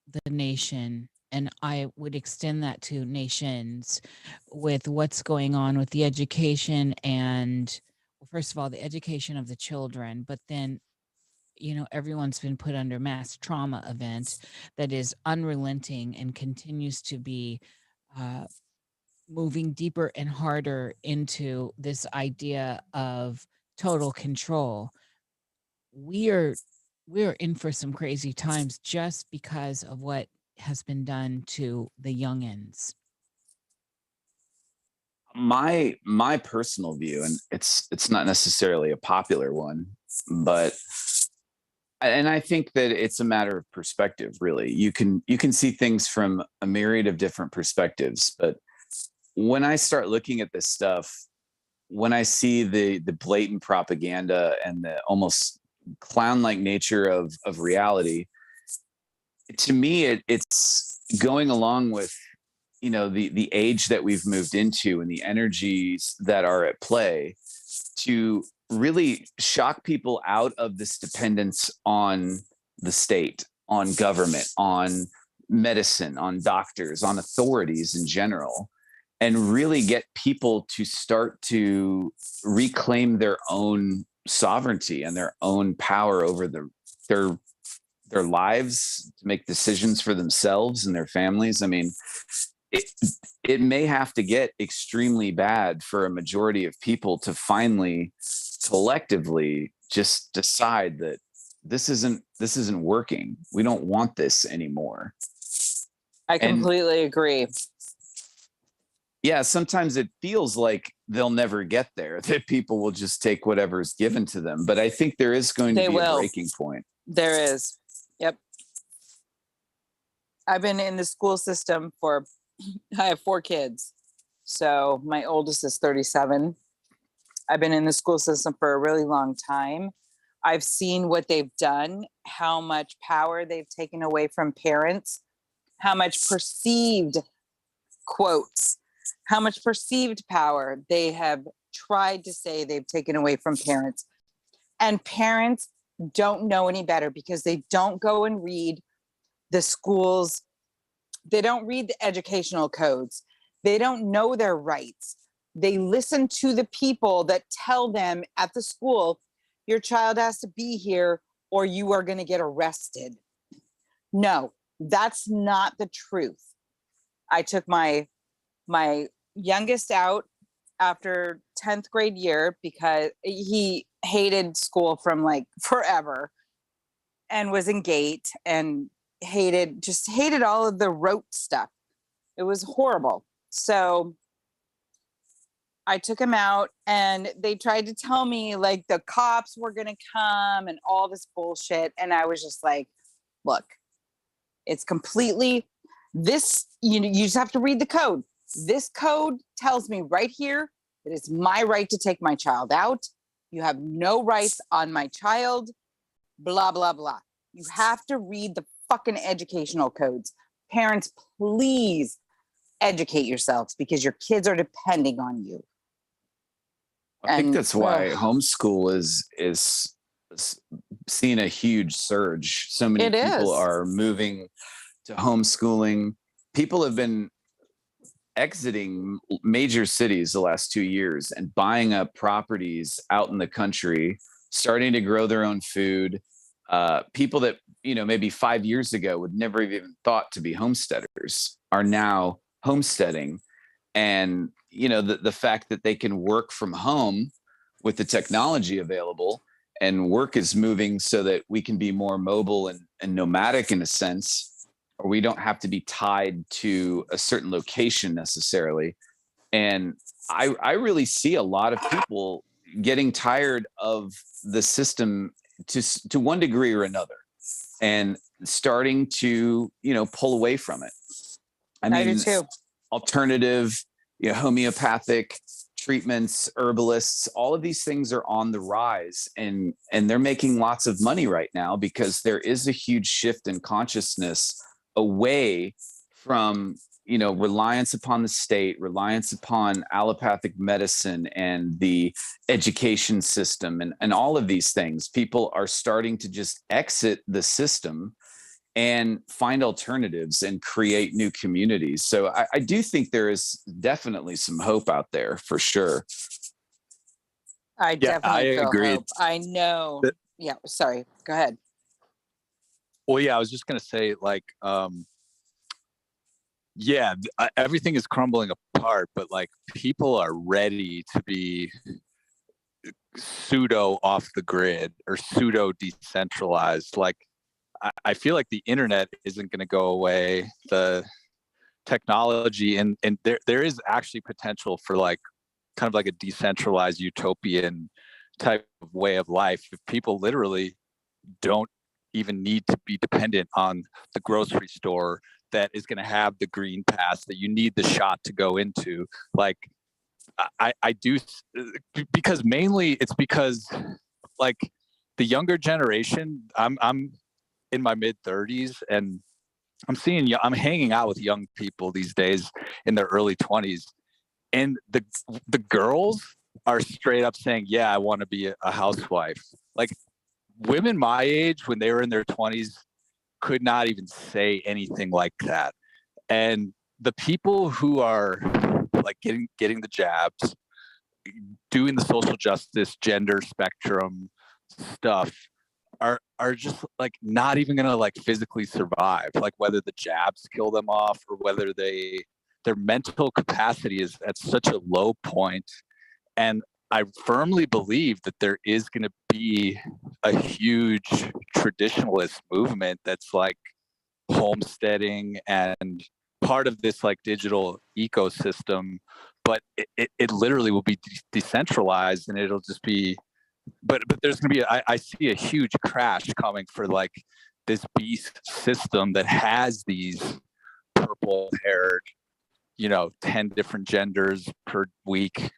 the nation and I would extend that to nations with what's going on with the education and, well, first of all, the education of the children, but then, you know, everyone's been put under mass trauma event that is unrelenting and continues to be moving deeper and harder into this idea of total control. We're in for some crazy times just because of what has been done to the youngins. My personal view, and it's not necessarily a popular one, but and I think that it's a matter of perspective, really. You can see things from a myriad of different perspectives, but when I start looking at this stuff, when I see the blatant propaganda and the almost clown-like nature of reality, to me it's going along with, you know, the age that we've moved into and the energies that are at play to really shock people out of this dependence on the state, on government, on medicine, on doctors, on authorities in general, and really get people to start to reclaim their own sovereignty and their own power over their lives, to make decisions for themselves and their families. I mean, it may have to get extremely bad for a majority of people to finally collectively just decide that this isn't working. We don't want this anymore. I completely agree. Yeah, sometimes it feels like they'll never get there, that people will just take whatever's given to them. But I think there is going to be a breaking point. There is. Yep. I've been in the school system I have 4 kids. So my oldest is 37. I've been in the school system for a really long time. I've seen what they've done, how much power they've taken away from parents, how much perceived quotes, how much perceived power they have tried to say they've taken away from parents. And parents don't know any better because they don't go and read the schools. They don't read the educational codes. They don't know their rights. They listen to the people that tell them at the school, your child has to be here or you are going to get arrested. No, that's not the truth. I took my youngest out after 10th grade year because he hated school from like forever and was in gate and hated all of the rote stuff. It was horrible. So I took him out and they tried to tell me like the cops were going to come and all this bullshit. And I was just like, look, it's completely this, you just have to read the code. This code tells me right here that it's my right to take my child out. You have no rights on my child, blah, blah, blah. You have to read the fucking educational codes. Parents, please educate yourselves because your kids are depending on you. I think that's why homeschool is seeing a huge surge. So many people are moving to homeschooling. People have been exiting major cities the last 2 years and buying up properties out in the country, starting to grow their own food. People that, maybe 5 years ago would never have even thought to be homesteaders are now homesteading. And, the fact that they can work from home with the technology available, and work is moving so that we can be more mobile and nomadic in a sense, or we don't have to be tied to a certain location necessarily. And I really see a lot of people getting tired of the system to one degree or another and starting to, pull away from it. I do too. Alternative, homeopathic treatments, herbalists, all of these things are on the rise, and they're making lots of money right now because there is a huge shift in consciousness away from, reliance upon the state, reliance upon allopathic medicine and the education system and all of these things. People are starting to just exit the system and find alternatives and create new communities. So I do think there is definitely some hope out there for sure. I definitely feel agree. hope. I know. Yeah, sorry. Go ahead. Well, yeah, I was just gonna say, like, everything is crumbling apart, but like people are ready to be pseudo off the grid or pseudo decentralized. Like, I feel like the internet isn't going to go away. The technology and there is actually potential for like kind of like a decentralized utopian type of way of life if people literally don't even need to be dependent on the grocery store that is going to have the green pass that you need the shot to go into. Like I do, because mainly it's because like the younger generation, I'm in my mid 30s and I'm hanging out with young people these days in their early 20s, and the girls are straight up saying, yeah, I want to be a housewife. Like women my age when they were in their 20s could not even say anything like that. And the people who are like getting the jabs, doing the social justice, gender spectrum stuff are just like not even gonna like physically survive, like whether the jabs kill them off or whether their mental capacity is at such a low point. And I firmly believe that there is going to be a huge traditionalist movement that's like homesteading and part of this like digital ecosystem, but it literally will be decentralized, and it'll just be, but there's going to be, I see a huge crash coming for like this beast system that has these purple haired, 10 different genders per week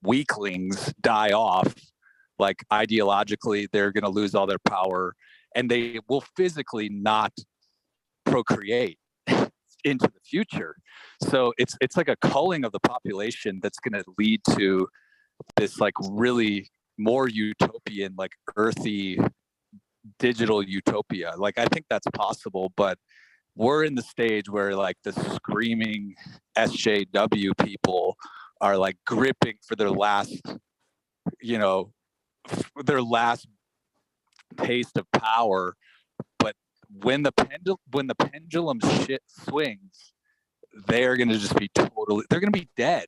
weaklings die off. Like ideologically they're going to lose all their power and they will physically not procreate into the future. So it's like a culling of the population that's going to lead to this like really more utopian, like earthy digital utopia. Like I think that's possible, but we're in the stage where like the screaming SJW people are like gripping for their last, their last taste of power. But when the pendulum shit swings, they're going to just be they're going to be dead.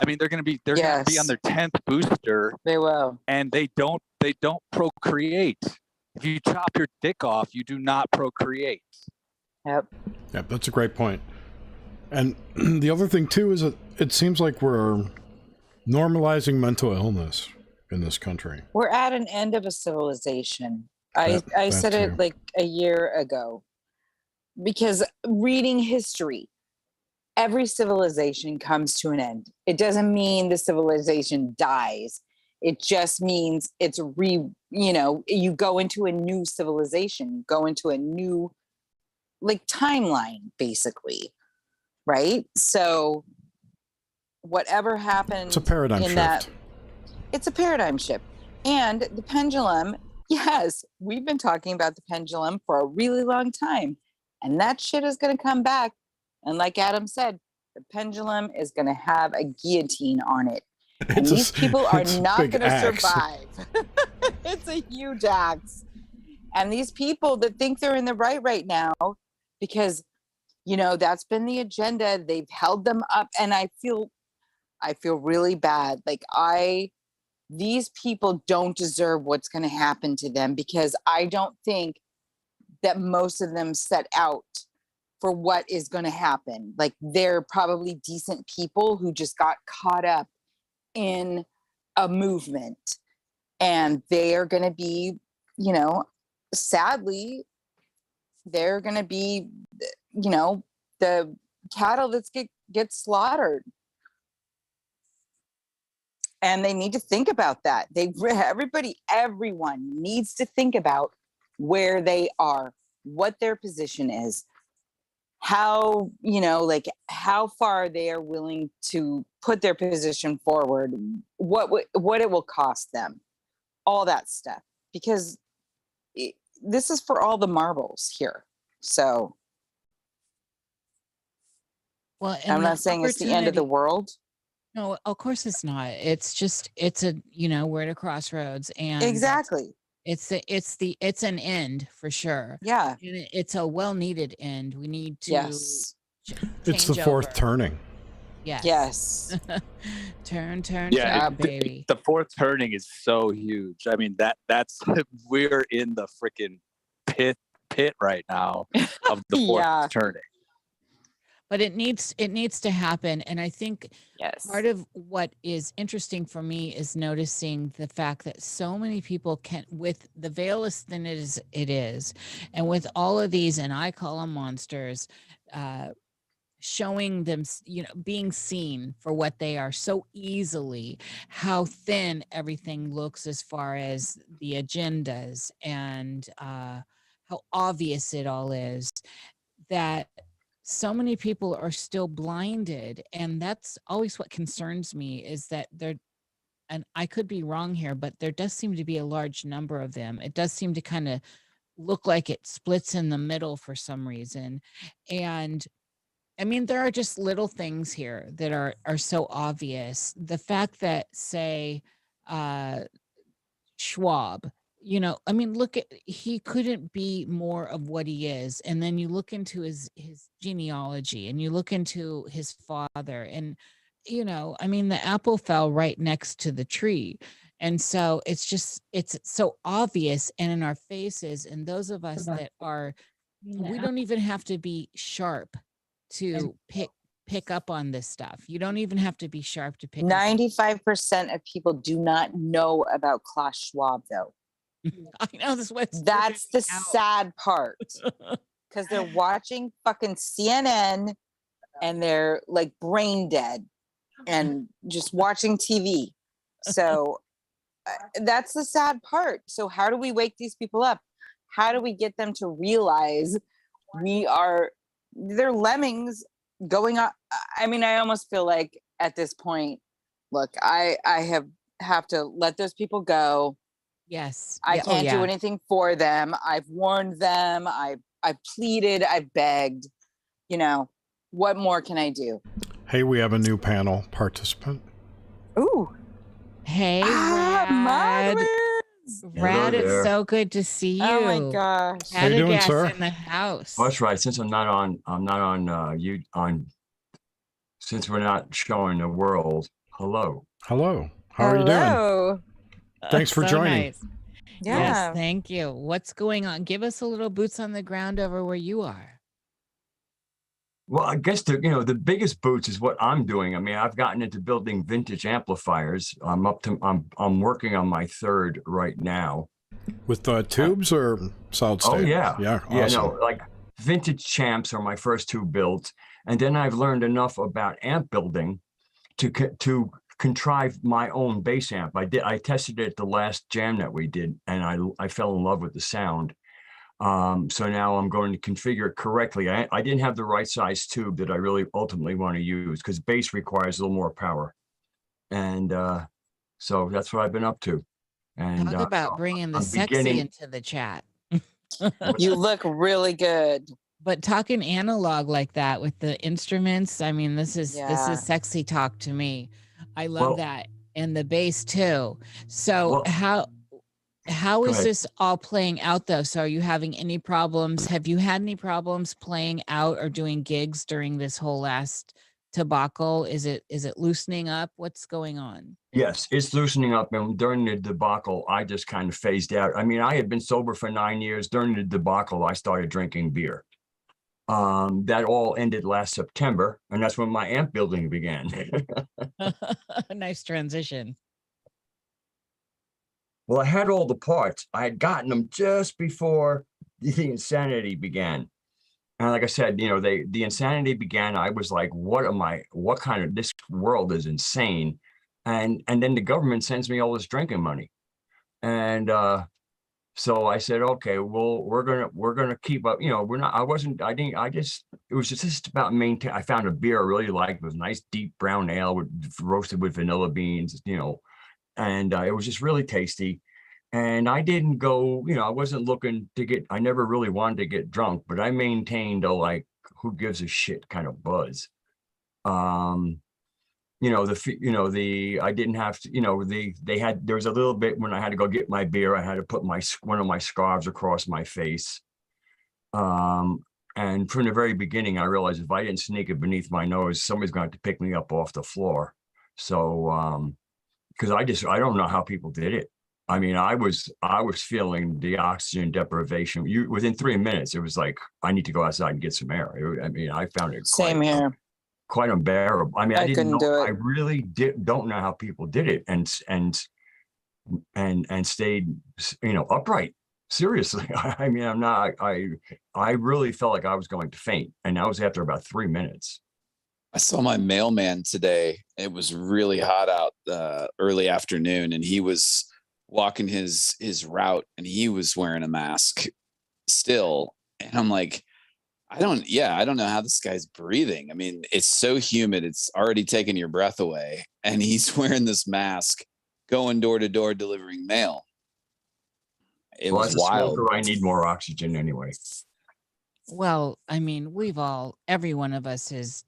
I mean, they're going to be on their 10th booster. They will. And they don't procreate. If you chop your dick off, you do not procreate. Yep, that's a great point. And the other thing too is that it seems like we're normalizing mental illness in this country. We're at an end of a civilization. I said too. it like a year ago, because reading history, every civilization comes to an end. It doesn't mean the civilization dies. It just means it's you go into a new civilization, go into a new like timeline, basically. Right? So whatever happened, it's a paradigm shift. It's a paradigm shift. And the pendulum, yes, we've been talking about the pendulum for a really long time. And that shit is going to come back. And like Adam said, the pendulum is going to have a guillotine on it. And these people are not going to survive. It's a huge axe. And these people that think they're in the right now, because, that's been the agenda. They've held them up. And I feel really bad. Like these people don't deserve what's going to happen to them, because I don't think that most of them set out for what is going to happen. Like they're probably decent people who just got caught up in a movement, and they are going to be, sadly, they're going to be, the cattle that gets slaughtered. And they need to think about that. Everyone needs to think about where they are, what their position is, how, how far they are willing to put their position forward, what it will cost them, all that stuff. Because this is for all the marbles here. So Well, I'm and not the saying it's the end of the opportunity. world. No, of course it's not. It's just it's a we're at a crossroads, and Exactly. it's an end for sure. Yeah. And it's a well needed end. We need to Yes. It's the change fourth over. turning. Yes. Yes. turn, Yeah, turn, baby. the fourth turning is so huge. I mean, that's we're in the freaking pit right now of the fourth Yeah. turning. But it needs to happen, and I think Yes. part of what is interesting for me is noticing the fact that so many people can, with the veil as thin as it is, and with all of these, and I call them monsters, showing them, being seen for what they are so easily, how thin everything looks as far as the agendas, and how obvious it all is, that so many people are still blinded. And that's always what concerns me, is that there, and I could be wrong here, but there does seem to be a large number of them. It does seem to kind of look like it splits in the middle for some reason. And I mean, there are just little things here that are so obvious. The fact that, say, Schwab, I mean, look at, he couldn't be more of what he is. And then you look into his genealogy, and you look into his father, and I mean, the apple fell right next to the tree. And so it's so obvious and in our faces. And those of us that are, we don't even have to be sharp to pick up on this stuff. You don't even have to be sharp to pick up. 95% of people do not know about Klaus Schwab, though. I know that's the sad part, because they're watching fucking CNN and they're like brain dead and just watching TV. So that's the sad part. So how do we wake these people up? How do we get them to realize they're lemmings going on? I mean, I almost feel like at this point, look, I have to let those people go. Yes. I can't do anything for them. I've warned them. I've pleaded. I've begged. What more can I do? Hey, we have a new panel participant. Ooh. Hey, Rad. ModWiz. Rad, it's so good to see you. Oh my gosh. How you doing, sir? In the house. Oh, that's right. Since I'm not on since we're not showing the world. Hello. Hello. How are you doing? Thanks for joining. Nice. Yeah. Yes, thank you. What's going on? Give us a little boots on the ground over where you are. Well, I guess the biggest boots is what I'm doing. I mean, I've gotten into building vintage amplifiers. I'm working on my third right now. With tubes or solid state? Oh yeah. Yeah. Awesome. Yeah, no, like vintage champs are my first two builds. And then I've learned enough about amp building to contrive my own bass amp. I tested it at the last jam that we did, and I fell in love with the sound. So now I'm going to configure it correctly. I didn't have the right size tube that I really ultimately want to use, because bass requires a little more power. And so that's what I've been up to. And talk about bringing the sexy into the chat. You look really good. But talking analog like that with the instruments, I mean, this is sexy talk to me. I love that. And the bass too. So how is this all playing out though? So are you having any problems? Have you had any problems playing out or doing gigs during this whole last debacle? Is it loosening up? What's going on? Yes, it's loosening up. And during the debacle, I just kind of phased out. I mean, I had been sober for 9 years. During the debacle, I started drinking beer. That all ended last September, and that's when my amp building began. Nice transition. Well, I had all the parts. I had gotten them just before the insanity began. And like I said, the insanity began. I was like, what kind of, this world is insane. And then the government sends me all this drinking money. And so I said, okay, well, we're gonna keep up. It was just about maintain. I found a beer I really liked. It was nice deep brown ale roasted with vanilla beans, and it was just really tasty. And I didn't go, I wasn't looking to get, I never really wanted to get drunk, but I maintained a like, who gives a shit kind of buzz. I didn't have to, there was a little bit when I had to go get my beer, I had to put one of my scarves across my face. And from the very beginning, I realized if I didn't sneak it beneath my nose, somebody's going to have to pick me up off the floor. So, because I don't know how people did it. I mean, I was feeling the oxygen deprivation. Within 3 minutes, it was like, I need to go outside and get some air. I found it Same here. Quite unbearable. I mean, I didn't know. Do it. I really don't know how people did it and stayed, upright. Seriously. I mean, I really felt like I was going to faint, and that was after about 3 minutes. I saw my mailman today. It was really hot out early afternoon, and he was walking his route, and he was wearing a mask still. And I'm like, I don't know how this guy's breathing. I mean, it's so humid. It's already taking your breath away. And he's wearing this mask going door to door delivering mail. It was wild. Smoker, I need more oxygen anyway. Well, I mean, every one of us has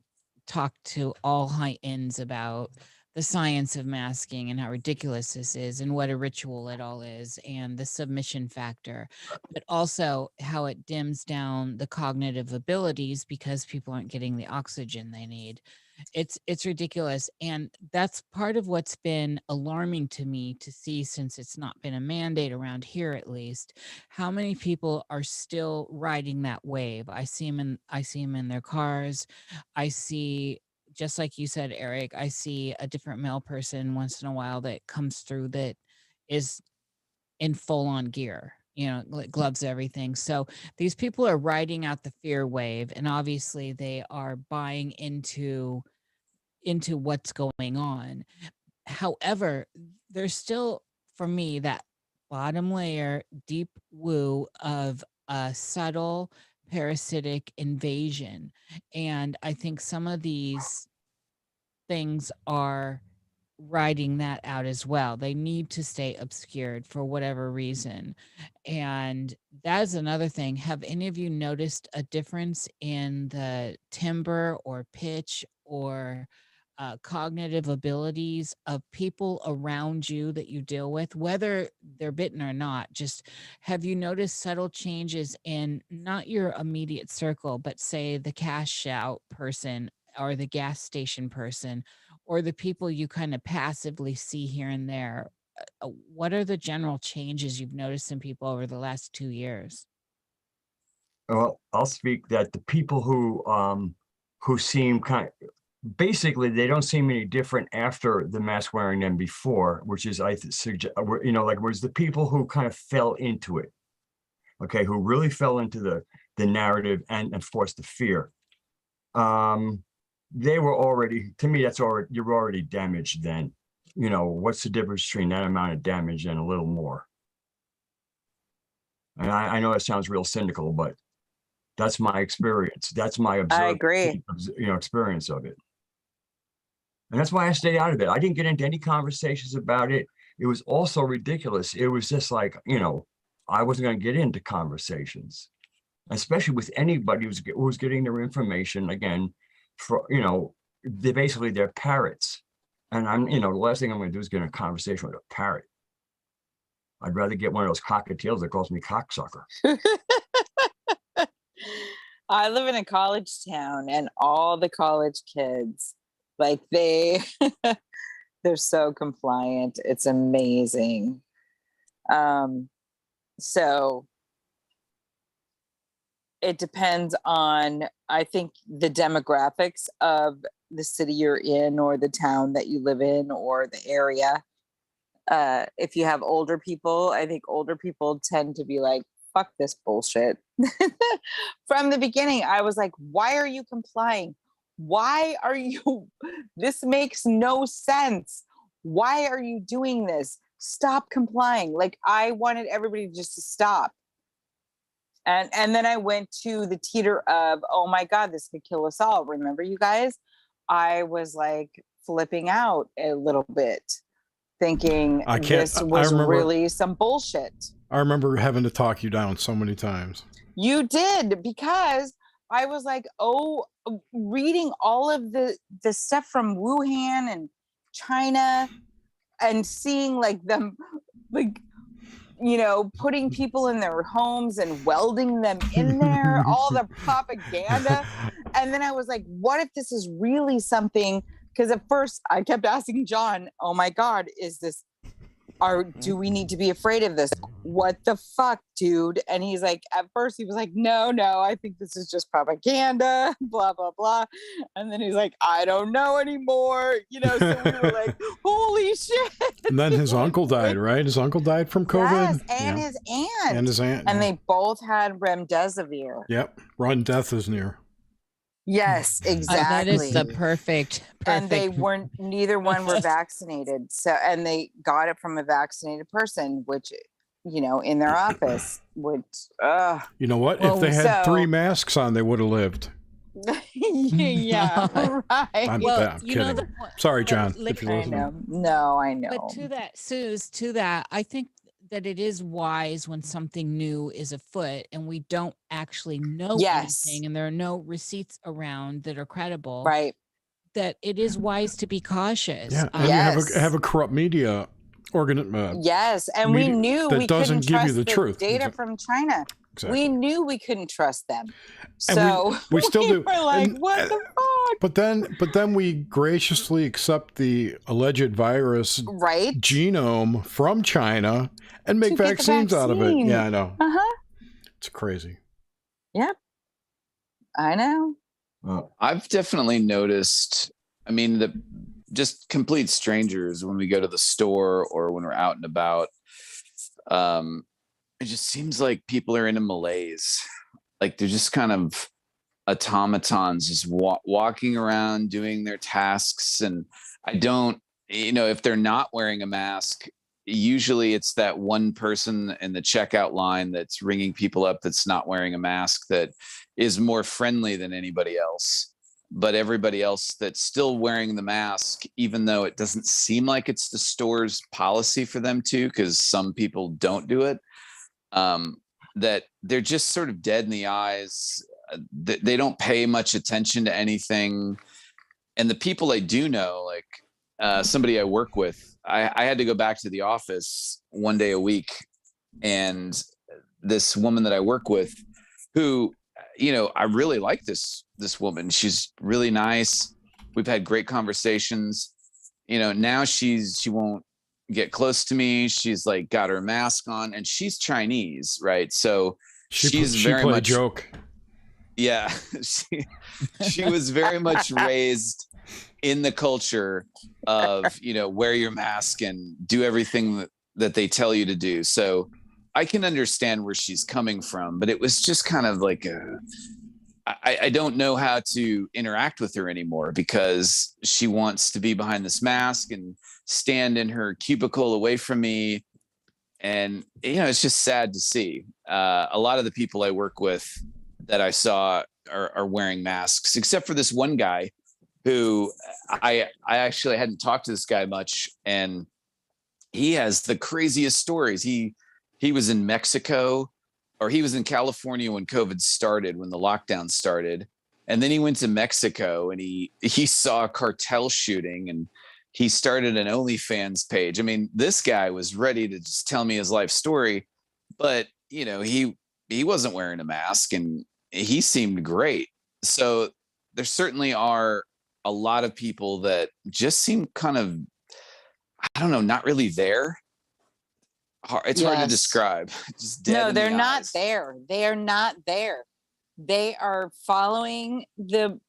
talked to all high ends about the science of masking and how ridiculous this is and what a ritual it all is and the submission factor, but also how it dims down the cognitive abilities because people aren't getting the oxygen they need. It's ridiculous. And that's part of what's been alarming to me to see, since it's not been a mandate around here, at least, how many people are still riding that wave. I see them in their cars. I see, just like you said, Erik, I see a different male person once in a while that comes through that is in full on gear, gloves, everything. So these people are riding out the fear wave, and obviously they are buying into what's going on. However, there's still, for me, that bottom layer, deep woo of a subtle parasitic invasion. And I think some of these things are riding that out as well. They need to stay obscured for whatever reason. And that's another thing. Have any of you noticed a difference in the timbre or pitch or cognitive abilities of people around you that you deal with, whether they're bitten or not? Just, have you noticed subtle changes in not your immediate circle, but say the cash out person or the gas station person or the people you kind of passively see here and there? What are the general changes you've noticed in people over the last 2 years? Well, I'll speak that the people who seem basically, they don't seem any different after the mask wearing than before, which is, I suggest, was the people who kind of fell into it, okay, who really fell into the narrative and enforced the fear. They were already, to me, you're already damaged then. What's the difference between that amount of damage and a little more? And I know it sounds real cynical, but that's my experience. That's my experience of it. And that's why I stayed out of it. I didn't get into any conversations about it. It was also ridiculous. It was just like, I wasn't going to get into conversations, especially with anybody who was getting their information, again, they're parrots. And the last thing I'm going to do is get in a conversation with a parrot. I'd rather get one of those cockatiels that calls me cocksucker. I live in a college town, and all the college kids, like they're so compliant. It's amazing. So it depends on, I think, the demographics of the city you're in or the town that you live in or the area. If you have older people, I think older people tend to be like, fuck this bullshit. From the beginning, I was like, why are you complying? Why are you, this makes no sense. Why are you doing this? Stop complying. Like, I wanted everybody just to stop. And then I went to the teeter of, oh my God, this could kill us all. Remember, you guys? I was like flipping out a little bit. thinking I can't- this I was remember- really some bullshit. I remember having to talk you down so many times. You did, because I was like, oh, reading all of the stuff from Wuhan and China and seeing like them, like, you know, putting people in their homes and welding them in there, all the propaganda. And then I was like, what if this is really something? Because at first I kept asking John, oh my God, is this, do we need to be afraid of this? What the fuck, dude? And he's like, at first he was like, no, I think this is just propaganda, blah, blah, blah. And then he's like, I don't know anymore. You know, so we were like, holy shit. And then his uncle died, right? His uncle died from COVID. Yes, and his aunt. And his aunt. And yeah. they both had remdesivir. Yep. Run, death is near. Yes, exactly. That is the perfect. And they weren't, neither one were vaccinated. So, and they got it from a vaccinated person, which, you know, in their office, which, You know what? Well, if they had so- 3 masks on, they would have lived. yeah, right. I'm you know, kidding. Sorry, John, if you're I listening. know. No, I know. But to that, Suze, to that, I think that it is wise when something new is afoot and we don't actually know Yes. anything and there are no receipts around that are credible, Right. that it is wise to be cautious. Yeah, and Yes. you have a corrupt media Yes, and we media knew that we doesn't couldn't give you trust the truth. data Exactly. from China. Exactly. We knew we couldn't trust them. And So we still do. We're like, And- what the fuck? But then we graciously accept the alleged virus Right? genome from China and make To get the vaccines out of it. vaccine. Yeah, I know. Uh-huh. It's crazy. Yep. I know. I've definitely noticed, I mean, the just complete strangers when we go to the store or when we're out and about. It just seems like people are in a malaise. Like they're just kind of automatons just walking around doing their tasks. And I don't, you know, if they're not wearing a mask, usually it's that one person in the checkout line that's ringing people up that's not wearing a mask that is more friendly than anybody else. But everybody else that's still wearing the mask, even though it doesn't seem like it's the store's policy for them to, because some people don't do it, that they're just sort of dead in the eyes. They don't pay much attention to anything. And the people I do know, like somebody I work with, I had to go back to the office one day a week. And this woman that I work with, who, you know, I really like this woman. She's really nice. We've had great conversations. You know, now she won't get close to me. She's like got her mask on, and she's Chinese, right? So she's very played much joke. Yeah, she was very much raised in the culture of, you know, wear your mask and do everything that they tell you to do. So I can understand where she's coming from, but it was just kind of like I don't know how to interact with her anymore because she wants to be behind this mask and stand in her cubicle away from me. And, you know, it's just sad to see. A lot of the people I work with that I saw are wearing masks, except for this one guy who I actually hadn't talked to this guy much. And he has the craziest stories. He was in Mexico, or he was in California when COVID started, when the lockdown started. And then he went to Mexico and he saw a cartel shooting and he started an OnlyFans page. I mean, this guy was ready to just tell me his life story, but you know, he wasn't wearing a mask and he seemed great. So there certainly are a lot of people that just seem kind of, I don't know, not really there. It's hard to Yes. describe. Just dead No, in they're the not eyes. there. They are not there. They are following the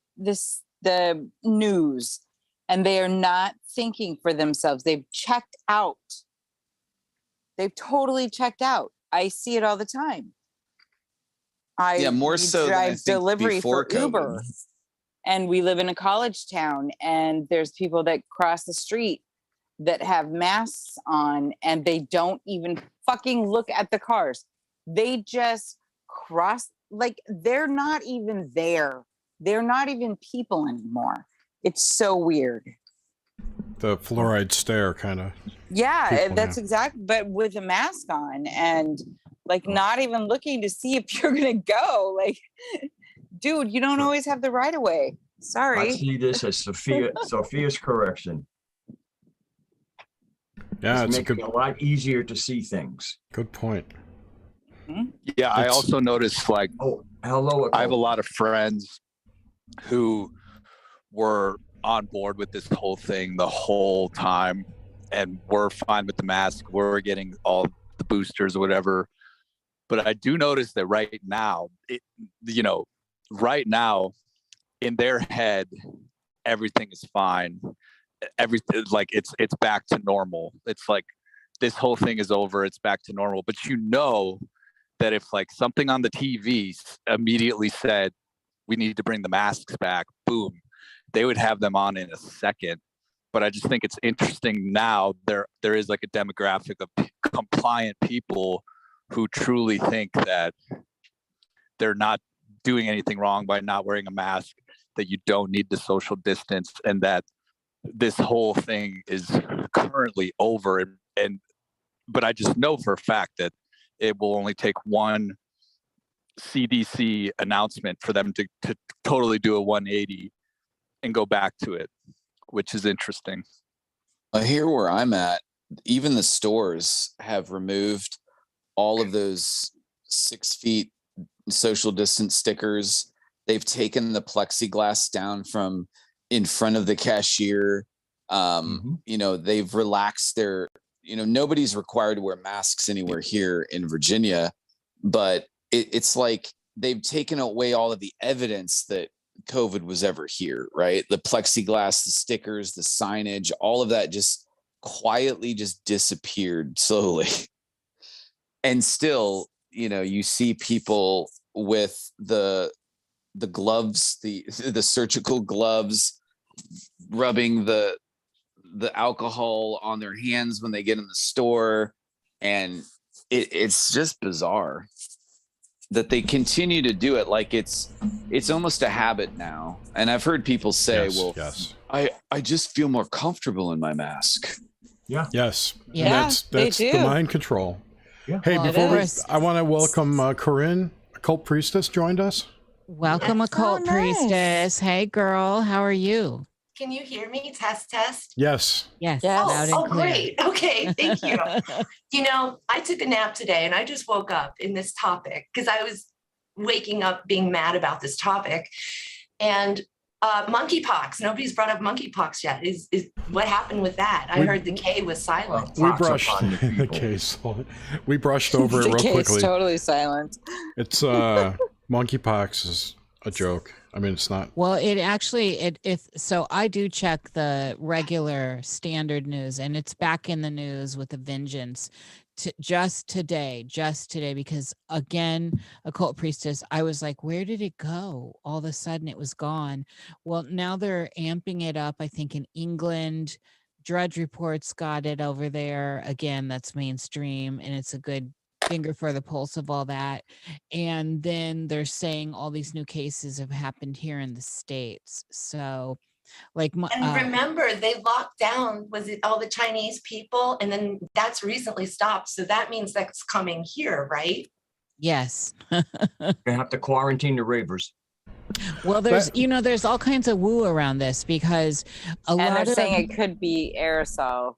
news, and they are not thinking for themselves. They've checked out. They've totally checked out. I see it all the time. More we so than I drive think delivery before for Uber, COVID. and we live in a college town, and there's people that cross the street that have masks on, and they don't even fucking look at the cars. They just cross, like they're not even there. They're not even people anymore. It's so weird. the fluoride stare kind of. Yeah, People, that's exactly. But with a mask on and like not even looking to see if you're gonna go. Like, dude, you don't always have the right of way. I Sorry. see this as Sophia's correction. Yeah, It's it's a making good, a lot easier to see things. good point. Yeah, I It's- also noticed like Oh, hello. I have a Occult. lot of friends who were on board with this whole thing the whole time and were fine with the mask. We're getting all the boosters or whatever. But I do notice that right now, right now in their head, everything is fine. Everything like it's back to normal. It's like this whole thing is over. It's back to normal. But you know that if like something on the TV immediately said, we need to bring the masks back, boom, they would have them on in a second. But I just think it's interesting now there is like a demographic of compliant people who truly think that they're not doing anything wrong by not wearing a mask, that you don't need the social distance, and that this whole thing is currently over. But I just know for a fact that it will only take one CDC announcement for them to totally do a 180 and go back to it, which is interesting. Here where I'm at, even the stores have removed all of those 6 feet social distance stickers. They've taken the plexiglass down from in front of the cashier. They've relaxed their, nobody's required to wear masks anywhere here in Virginia, but it's like they've taken away all of the evidence that COVID was ever here, right? The plexiglass, the stickers, the signage, all of that just quietly just disappeared slowly. And still, you see people with the gloves, the surgical gloves, rubbing the alcohol on their hands when they get in the store. And it's just bizarre that they continue to do it. Like it's almost a habit now. And I've heard people say, yes. I just feel more comfortable in my mask. Yeah. Yes. Yeah, And that's they the do. mind control. Yeah. Hey, Well, before it is. I want to welcome Corinne, Occult Priestess, joined us. Welcome, Occult nice. Priestess. Hey, girl, how are you? Can you hear me? Test, test. Yes. Yes, Yes. loud and Oh, clear. great. Okay, thank you. I took a nap today and I just woke up in this topic because I was waking up being mad about this topic. And monkeypox, nobody's brought up monkeypox yet. Is what happened with that? I heard the K was silent. We Pox brushed upon the the people. case. We brushed over it The real case quickly. totally silent. It's monkeypox is a joke. I mean, it's not. Well, it actually so I do check the regular standard news, and it's back in the news with a vengeance. Just today, because again, Occult Priestess, I was like, where did it go? All of a sudden, it was gone. Well, now they're amping it up. I think in England, Drudge Report's got it over there. Again, that's mainstream, and it's a good finger for the pulse of all that. And then they're saying all these new cases have happened here in the States. So like And remember, they locked down, was it all the Chinese people? And then that's recently stopped. So that means that's coming here, right? yes. They have to quarantine the ravers. Well, there's all kinds of woo around this because And they're lot of saying it could be aerosol.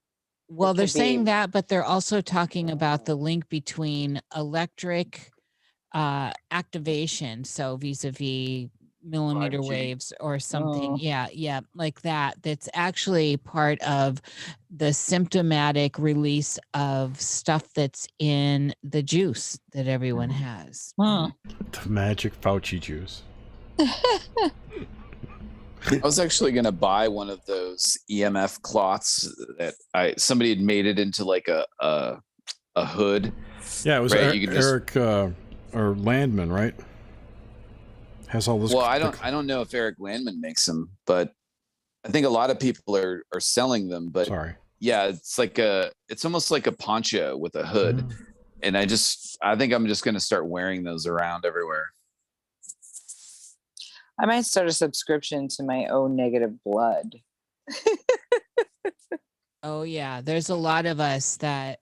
well, it they're could saying be- that, but they're also talking about the link between electric activation, so vis-a-vis millimeter 5G. waves or something. Oh. Yeah, like that. That's actually part of the symptomatic release of stuff that's in the juice that everyone has. Hmm. The magic Fauci juice. I was actually going to buy one of those EMF cloths that somebody had made it into like a hood. Yeah, it was Right, you can just- Erik or Landman, right? Has all this. Well, I don't know if Erik Landman makes them, but I think a lot of people are selling them. But Sorry. yeah, it's almost like a poncho with a hood. Mm. And I think I'm just going to start wearing those around everywhere. I might start a subscription to my own negative blood. Oh yeah, there's a lot of us that,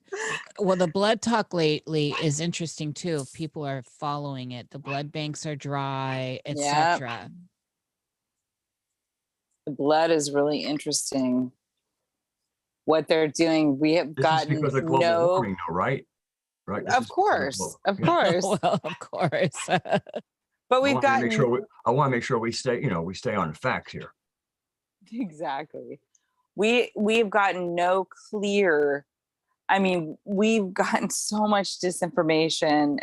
well, the blood talk lately is interesting too. People are following it. The blood banks are dry, Yeah. etc. The blood is really interesting. What they're doing, we have This is gotten because of global warming, though, right? Right. This Of is because course, of yeah. course. Well, of course. But I we've want to make gotten sure I want to make sure we stay, we stay on the facts here. exactly. We've gotten no clear. I mean, we've gotten so much disinformation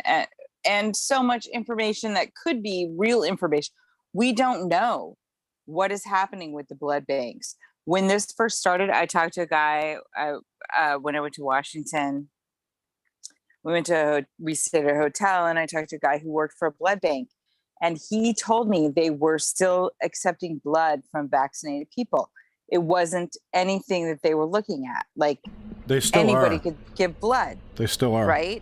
and so much information that could be real information. We don't know what is happening with the blood banks. When this first started, I talked to a guy when I went to Washington. We stayed at a hotel, and I talked to a guy who worked for a blood bank, and he told me they were still accepting blood from vaccinated people. It wasn't anything that they were looking at. Like, They still anybody are. could give blood, They still are. right?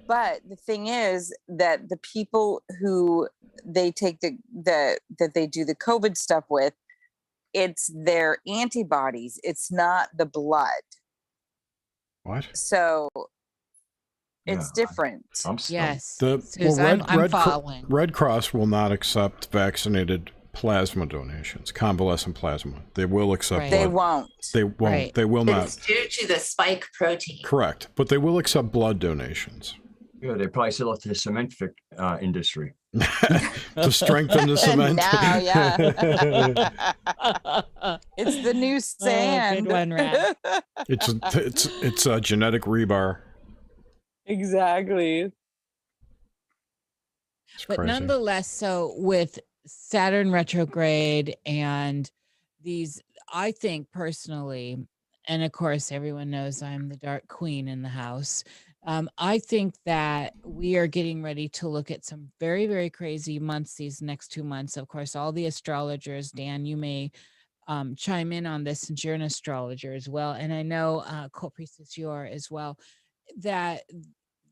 But the thing is that the people who they take that they do the COVID stuff with, it's their antibodies. It's not the blood. What? So it's Yeah, different. I'm stumped. Yes. The Susan, I'm following. Red Cross will not accept vaccinated plasma donations, convalescent plasma. They will accept Right. blood. They won't. They won't. Right. They will not. It's due to the spike protein. Correct. But they will accept blood donations. Yeah, they probably sell it to the cement industry. To strengthen the cement. Now, yeah. It's the new sand. good one, Rad. It's a genetic rebar. Exactly. It's But crazy. nonetheless, so with Saturn retrograde and these, I think personally, and of course everyone knows I'm the dark queen in the house. I think that we are getting ready to look at some very, very crazy months these next 2 months. Of course, all the astrologers, Dan, you may chime in on this since you're an astrologer as well. And I know Occult Priestess, you are as well, that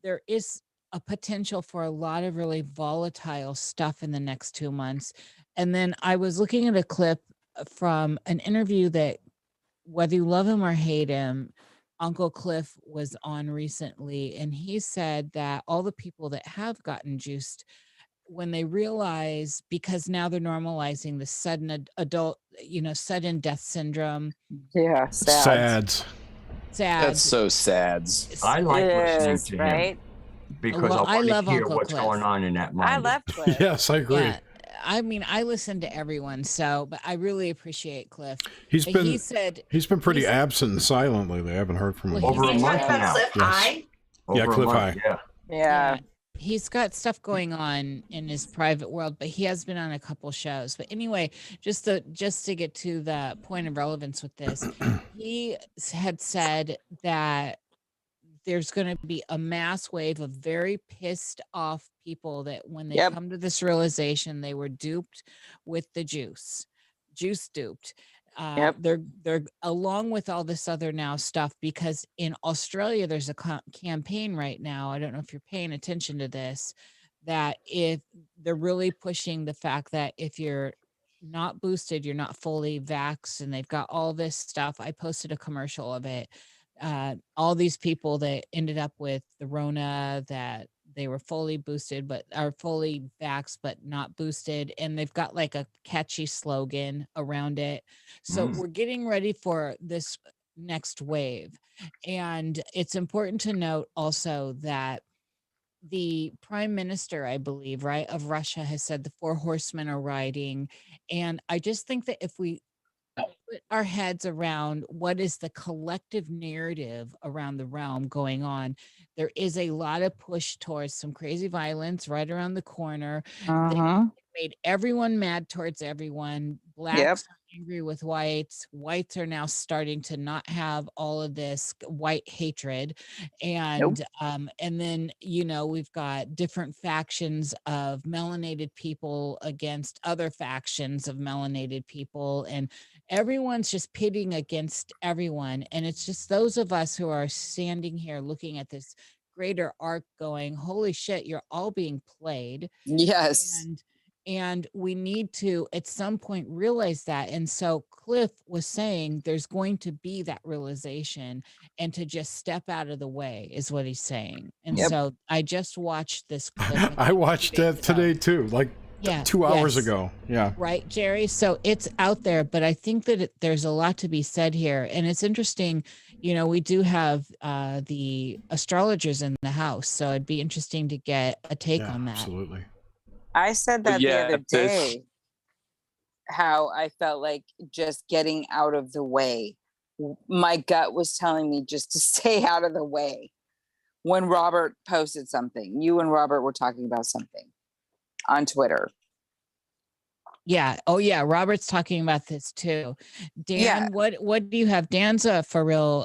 there is a potential for a lot of really volatile stuff in the next 2 months. And then I was looking at a clip from an interview that, whether you love him or hate him, Uncle Cliff was on recently, and he said that all the people that have gotten juiced, when they realize, because now they're normalizing the sudden sudden death syndrome, Yeah. Sads. That's so sad. I like It listening is, to him right? because Well, I I want love to hear Uncle what's Cliff. going on in that mind. I love Cliff. Yes, I agree. yeah, I mean, I listen to everyone, but I really appreciate Cliff. He's But been he said, pretty he's- absent and silent lately. I haven't heard from him. Well, Over Are a you month talking about now. Cliff Yes. High? Yeah, Over a Cliff month, High. Yeah. Yeah. he's got stuff going on in his private world, but he has been on a couple shows. But anyway, just to get to the point of relevance with this, he had said that there's going to be a mass wave of very pissed off people that when they Yep. come to this realization, they were duped with the juice duped. Yep. They're along with all this other now stuff, because in Australia there's a campaign right now. I don't know if you're paying attention to this, that if they're really pushing the fact that if you're not boosted, you're not fully vaxxed, and they've got all this stuff. I posted a commercial of it. All these people that ended up with the Rona, that they were fully boosted but are fully vaxxed but not boosted, and they've got like a catchy slogan around it. So we're getting ready for this next wave. And it's important to note also that the prime minister, I believe, right, of Russia has said the 4 horsemen are riding. And I just think that if we put our heads around what is the collective narrative around the realm going on, there is a lot of push towards some crazy violence right around the corner. They Uh-huh. made everyone mad towards everyone. Blacks are angry with whites. Whites are now starting to not have all of this white hatred. And and then, we've got different factions of melanated people against other factions of melanated people, and everyone's just pitting against everyone. And it's just those of us who are standing here looking at this greater arc going, holy shit, you're all being played. Yes. And And we need to at some point realize that. And so Cliff was saying there's going to be that realization, and to just step out of the way is what he's saying. And Yep. so I just watched this clip. I watched that today too, like Yeah, 2 hours yes. ago. Yeah. Right, Jerry? So it's out there, but I think that there's a lot to be said here. And it's interesting, you know, we do have the astrologers in the house. So it'd be interesting to get a take Yeah, on that. absolutely. I said that Yeah, the other day, how I felt like just getting out of the way. My gut was telling me just to stay out of the way. When Robert posted something, you and Robert were talking about something on Twitter. Yeah. Oh, yeah. Robert's talking about this too. Dan, Yeah. what do you have? Dan's a for real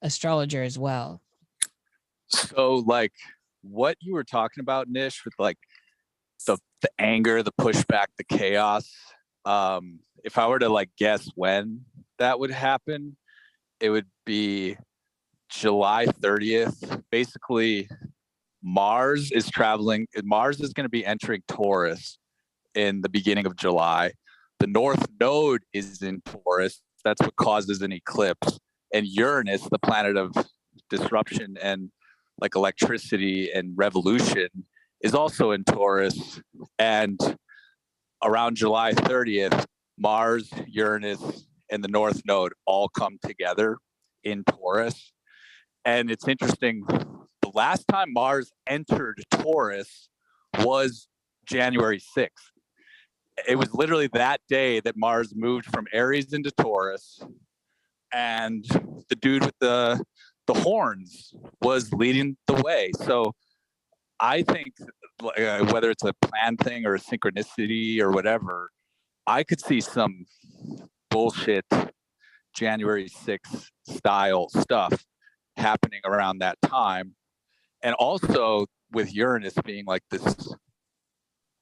astrologer as well. So like what you were talking about, Nish, with like the anger, the pushback, the chaos. If I were to like guess when that would happen, it would be July 30th. Basically, Mars is going to be entering Taurus in the beginning of July. The North Node is in Taurus. That's what causes an eclipse. And Uranus, the planet of disruption and like electricity and revolution, is also in Taurus. And around July 30th, Mars, Uranus, and the North Node all come together in Taurus. And it's interesting, the last time Mars entered Taurus was January 6th. It was literally that day that Mars moved from Aries into Taurus, and the dude with the horns was leading the way. So I think whether it's a planned thing or a synchronicity or whatever, I could see some bullshit January 6th style stuff happening around that time. And also with Uranus being like this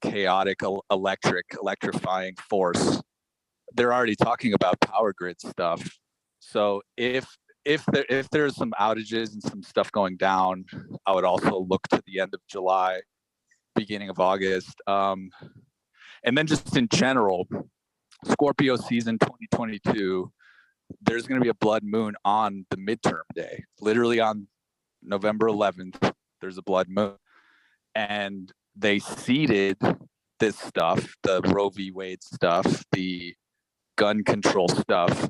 chaotic, electrifying force, they're already talking about power grid stuff. So if there's some outages and some stuff going down, I would also look to the end of July, beginning of August. And then just in general, Scorpio season 2022, there's going to be a blood moon on the midterm day. Literally on November 11th, there's a blood moon. And they seeded this stuff, the Roe v. Wade stuff, the gun control stuff,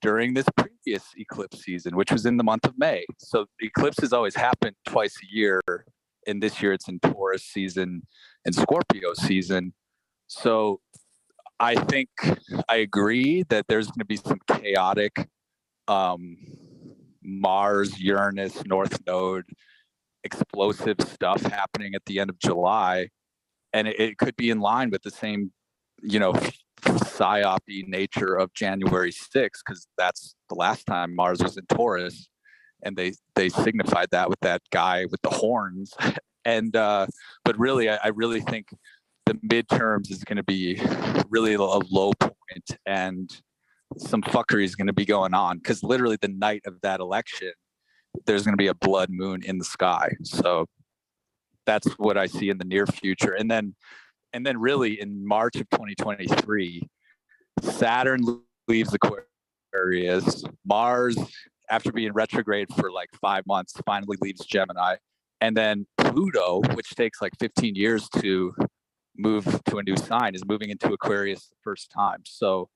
during this previous eclipse season, which was in the month of May. So eclipses always happen twice a year. And this year it's in Taurus season and Scorpio season. So I think I agree that there's going to be some chaotic Mars, Uranus, North Node, explosive stuff happening at the end of July. And it could be in line with the same, psyop-y nature of January 6th, because that's the last time Mars was in Taurus. And they signified that with that guy with the horns. And but really, I really think the midterms is going to be really a low point, and some fuckery is going to be going on, because literally the night of that election, there's going to be a blood moon in the sky. So that's what I see in the near future. And then really in March of 2023, Saturn leaves Aquarius. Mars, after being retrograde for like 5 months, finally leaves Gemini. And then Pluto, which takes like 15 years to move to a new sign, is moving into Aquarius the first time. So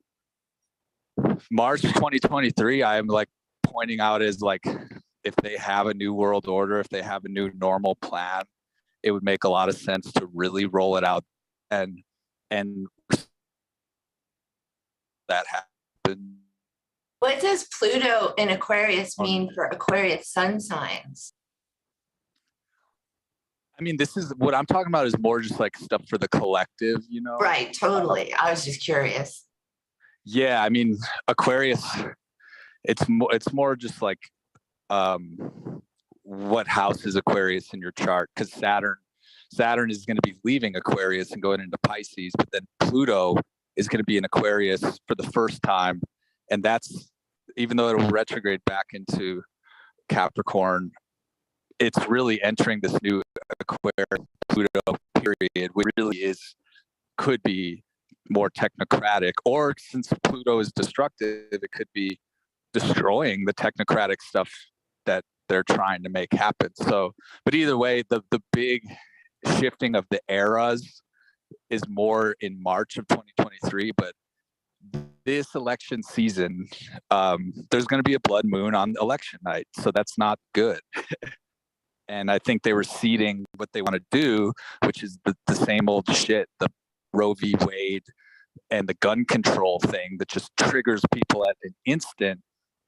March 2023, I am like pointing out as like, if they have a new world order, if they have a new normal plan, it would make a lot of sense to really roll it out and that happen. What does Pluto in Aquarius mean for Aquarius sun signs? I mean, this is what I'm talking about, is more just like stuff for the collective, Right, totally. I was just curious. Yeah, I mean, Aquarius, it's more just like what house is Aquarius in your chart, because Saturn is going to be leaving Aquarius and going into Pisces, but then Pluto is going to be in Aquarius for the first time, and that's, even though it'll retrograde back into Capricorn, it's really entering this new Aquarius Pluto period, which really is could be more technocratic, or since Pluto is destructive, it could be destroying the technocratic stuff that they're trying to make happen. So, but either way, the big shifting of the eras is more in March of 2023. But this election season, there's going to be a blood moon on election night, so that's not good. And I think they were seeding what they want to do, which is the same old shit, the Roe v. Wade and the gun control thing that just triggers people at an instant.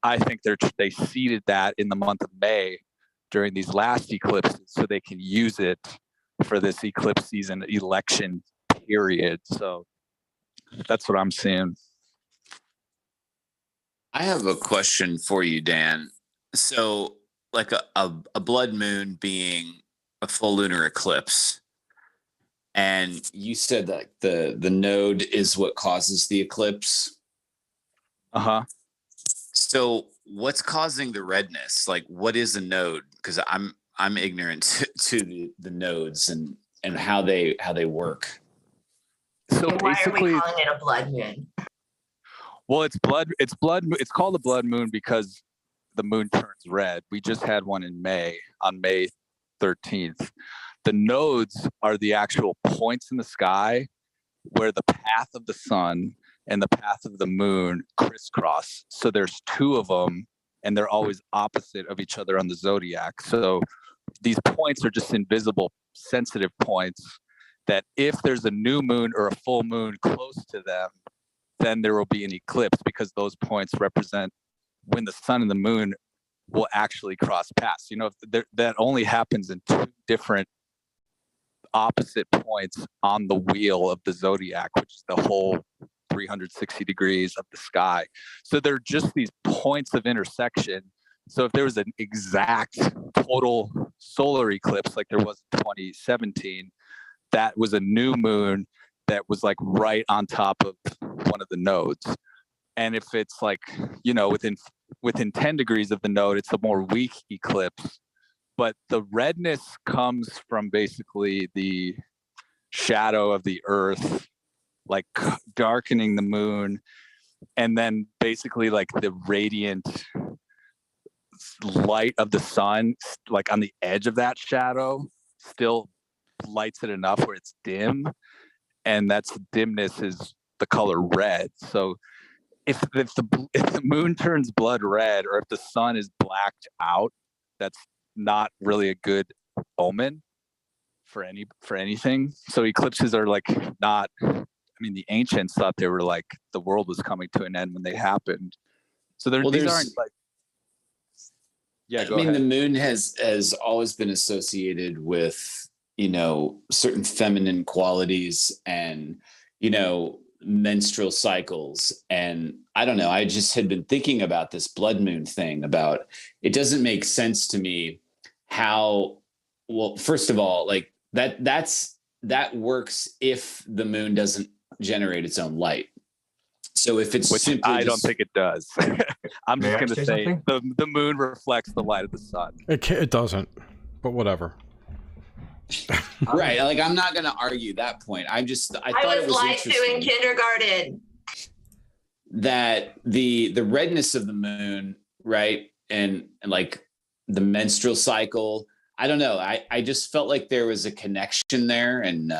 I think they seeded that in the month of May during these last eclipses so they can use it for this eclipse season election period. So that's what I'm seeing. I have a question for you, Dan. So like a blood moon being a full lunar eclipse, and you said that the node is what causes the eclipse. Uh-huh. So what's causing the redness? Like, what is a node? Because I'm ignorant to the nodes and how they work. So And why are basically, we calling it a blood moon? well, it's called a blood moon because the moon turns red. We just had one in May, on May 13th. The nodes are the actual points in the sky where the path of the sun and the path of the moon crisscross. So there's two of them, and they're always opposite of each other on the zodiac. So these points are just invisible, sensitive points that if there's a new moon or a full moon close to them, then there will be an eclipse, because those points represent when the sun and the moon will actually cross paths. You know, that only happens in two different opposite points on the wheel of the zodiac, which is the whole 360 degrees of the sky. So they're just these points of intersection. So if there was an exact total solar eclipse like there was in 2017, that was a new moon that was like right on top of one of the nodes. And if it's like, you know, within 10 degrees of the node, it's a more weak eclipse. But the redness comes from basically the shadow of the earth, like darkening the moon, and then basically like the radiant light of the sun, like on the edge of that shadow, still lights it enough where it's dim, and that's dimness is the color red. So if the moon turns blood red, or if the sun is blacked out, that's not really a good omen for anything. So eclipses are like not. I mean, the ancients thought they were like the world was coming to an end when they happened. So these aren't like. Yeah, go ahead. The moon has always been associated with, you know, certain feminine qualities and, you know, menstrual cycles. And I don't know, I just had been thinking about this blood moon thing. About it doesn't make sense to me how, well, first of all, like that works if the moon doesn't generate its own light. So if it's which I don't think it does. I'm just going to say the moon reflects the light of the sun. It doesn't, but whatever. Right. Like, I'm not going to argue that point. I thought it was lied to in kindergarten. That the redness of the moon, right, and like the menstrual cycle. I don't know. I just felt like there was a connection there, and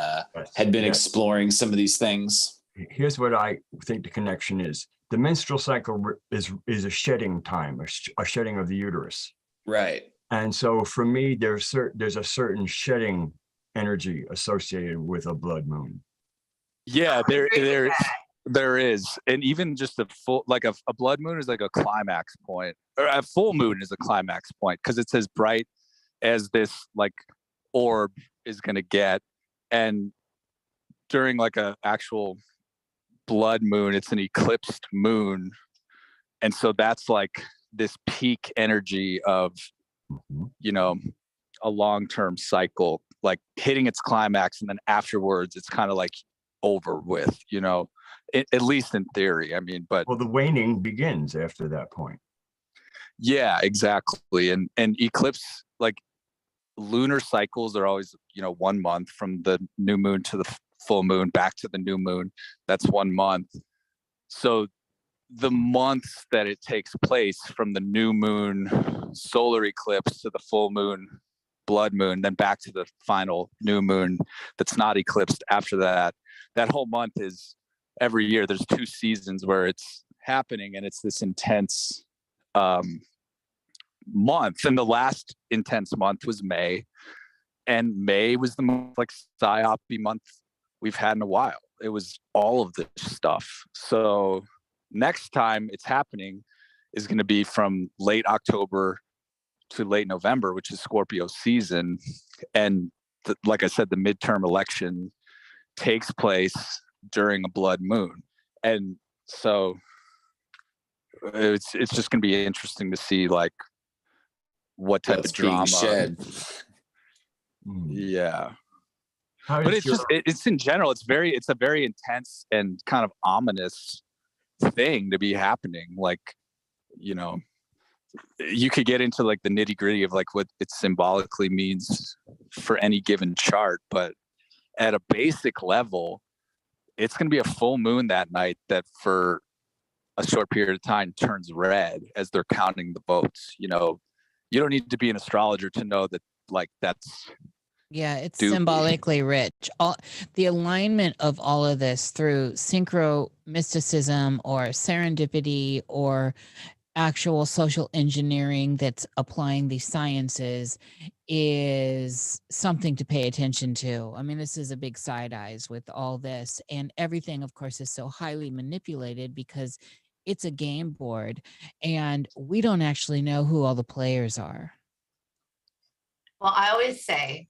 had been exploring some of these things. Here's what I think the connection is. The menstrual cycle is a shedding time, a shedding of the uterus. Right. And so for me, there's a certain shedding energy associated with a blood moon. Yeah, there is. And even just a full, like a blood moon is like a climax point, or a full moon is a climax point, because it's as bright as this like orb is going to get. And during like a actual blood moon, it's an eclipsed moon, and so that's like this peak energy of, you know, a long-term cycle, like hitting its climax, and then afterwards it's kind of like over with, you know, at least in theory. I mean, but well, the waning begins after that point. Yeah, exactly. And eclipse, like lunar cycles are always, you know, 1 month from the new moon to the full moon back to the new moon. That's 1 month. So the months that it takes place from the new moon solar eclipse to the full moon blood moon, then back to the final new moon that's not eclipsed after that, that whole month is every year. There's 2 seasons where it's happening, and it's this intense month. And the last intense month was May, and May was the most like psyopy month we've had in a while. It was all of this stuff. So next time it's happening is going to be from late October to late November, which is Scorpio season. And like I said, the midterm election takes place during a blood moon. And so it's just going to be interesting to see like what type of drama. Shed. Yeah. How But is it's just, it's in general, it's a very intense and kind of ominous thing to be happening. Like, you know, you could get into like the nitty gritty of like what it symbolically means for any given chart, but at a basic level, it's going to be a full moon that night that for a short period of time turns red as they're counting the votes. You know, you don't need to be an astrologer to know that like that's Yeah, it's symbolically rich. All the alignment of all of this through synchro mysticism or serendipity or actual social engineering that's applying these sciences is something to pay attention to. I mean, this is a big side eyes with all this, and everything, of course, is so highly manipulated because it's a game board and we don't actually know who all the players are. Well, I always say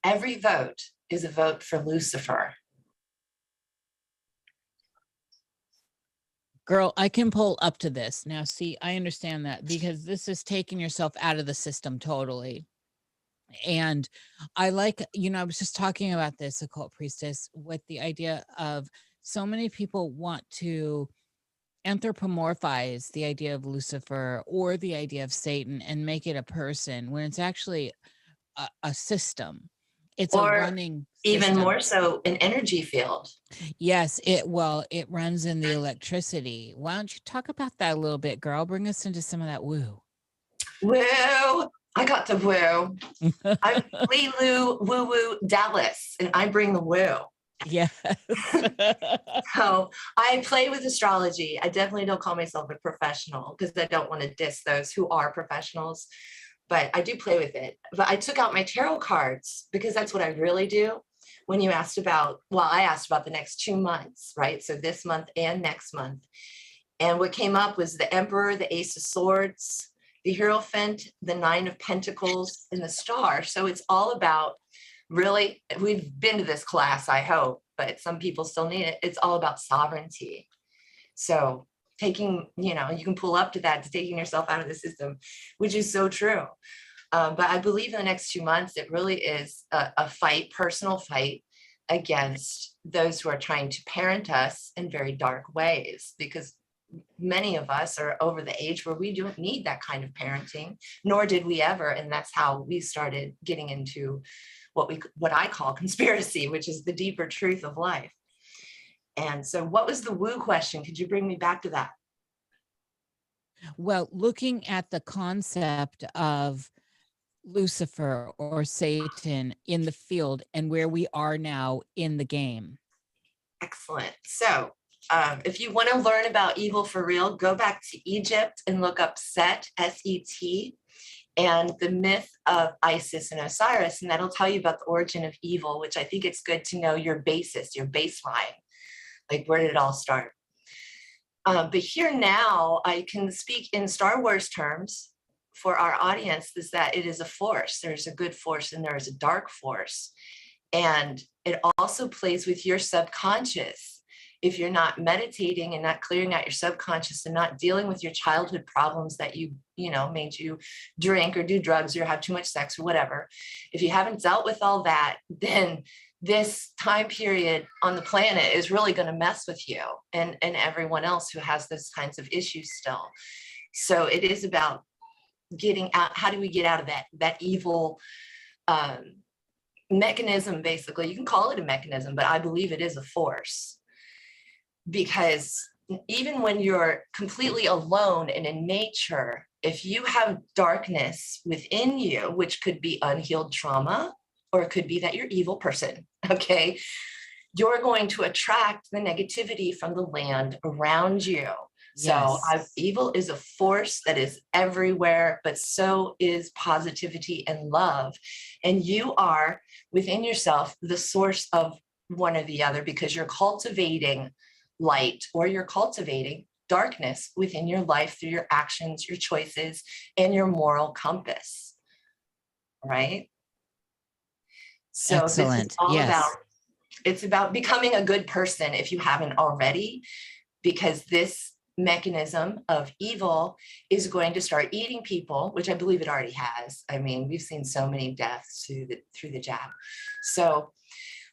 every vote is a vote for Lucifer. Girl, I can pull up to this. Now, see, I understand that because this is taking yourself out of the system totally. And I like, you know, I was just talking about this, Occult Priestess, with the idea of so many people want to anthropomorphize the idea of Lucifer or the idea of Satan and make it a person when it's actually a system. It's or a running even system. more so an energy field. Yes, it runs in the electricity. Why don't you talk about that a little bit, girl? Bring us into some of that woo. Woo! I got the woo. I'm Lulu Woo Woo Dallas, and I bring the woo. Yes. So I play with astrology. I definitely don't call myself a professional because I don't want to diss those who are professionals, but I do play with it. But I took out my tarot cards because that's what I really do. When you asked about, well, I asked about the next 2 months, right? So this month and next month. And what came up was the Emperor, the Ace of Swords, the Hierophant, the Nine of Pentacles, and the Star. So it's all about really, we've been to this class, I hope, but some people still need it. It's all about sovereignty. So taking, you know, you can pull up to that, to taking yourself out of the system, which is so true. But I believe in the next 2 months, it really is a fight, personal fight against those who are trying to parent us in very dark ways, because many of us are over the age where we don't need that kind of parenting, nor did we ever. And that's how we started getting into what I call conspiracy, which is the deeper truth of life. And so what was the woo question? Could you bring me back to that? Well, looking at the concept of Lucifer or Satan in the field and where we are now in the game. Excellent. So if you want to learn about evil for real, go back to Egypt and look up Set, S-E-T, and the myth of Isis and Osiris, and that'll tell you about the origin of evil, which I think it's good to know your basis, your baseline, like where did it all start? But here now, I can speak in Star Wars terms for our audience, is that it is a force. There's a good force and there is a dark force. And it also plays with your subconscious. If you're not meditating and not clearing out your subconscious and not dealing with your childhood problems that you know, made you drink or do drugs or have too much sex or whatever, if you haven't dealt with all that, then this time period on the planet is really going to mess with you and everyone else who has those kinds of issues still. So it is about getting out. How do we get out of that evil mechanism, basically. You can call it a mechanism, but I believe it is a force, because even when you're completely alone and in nature, if you have darkness within you, which could be unhealed trauma, or it could be that you're an evil person, okay, you're going to attract the negativity from the land around you. So evil is a force that is everywhere, but so is positivity and love. And you are within yourself the source of one or the other, because you're cultivating light or you're cultivating darkness within your life through your actions, your choices, and your moral compass. Right? So Excellent. This is all Yes. about, it's about becoming a good person if you haven't already, because this mechanism of evil is going to start eating people, which I believe it already has. I mean, we've seen so many deaths through the jab. So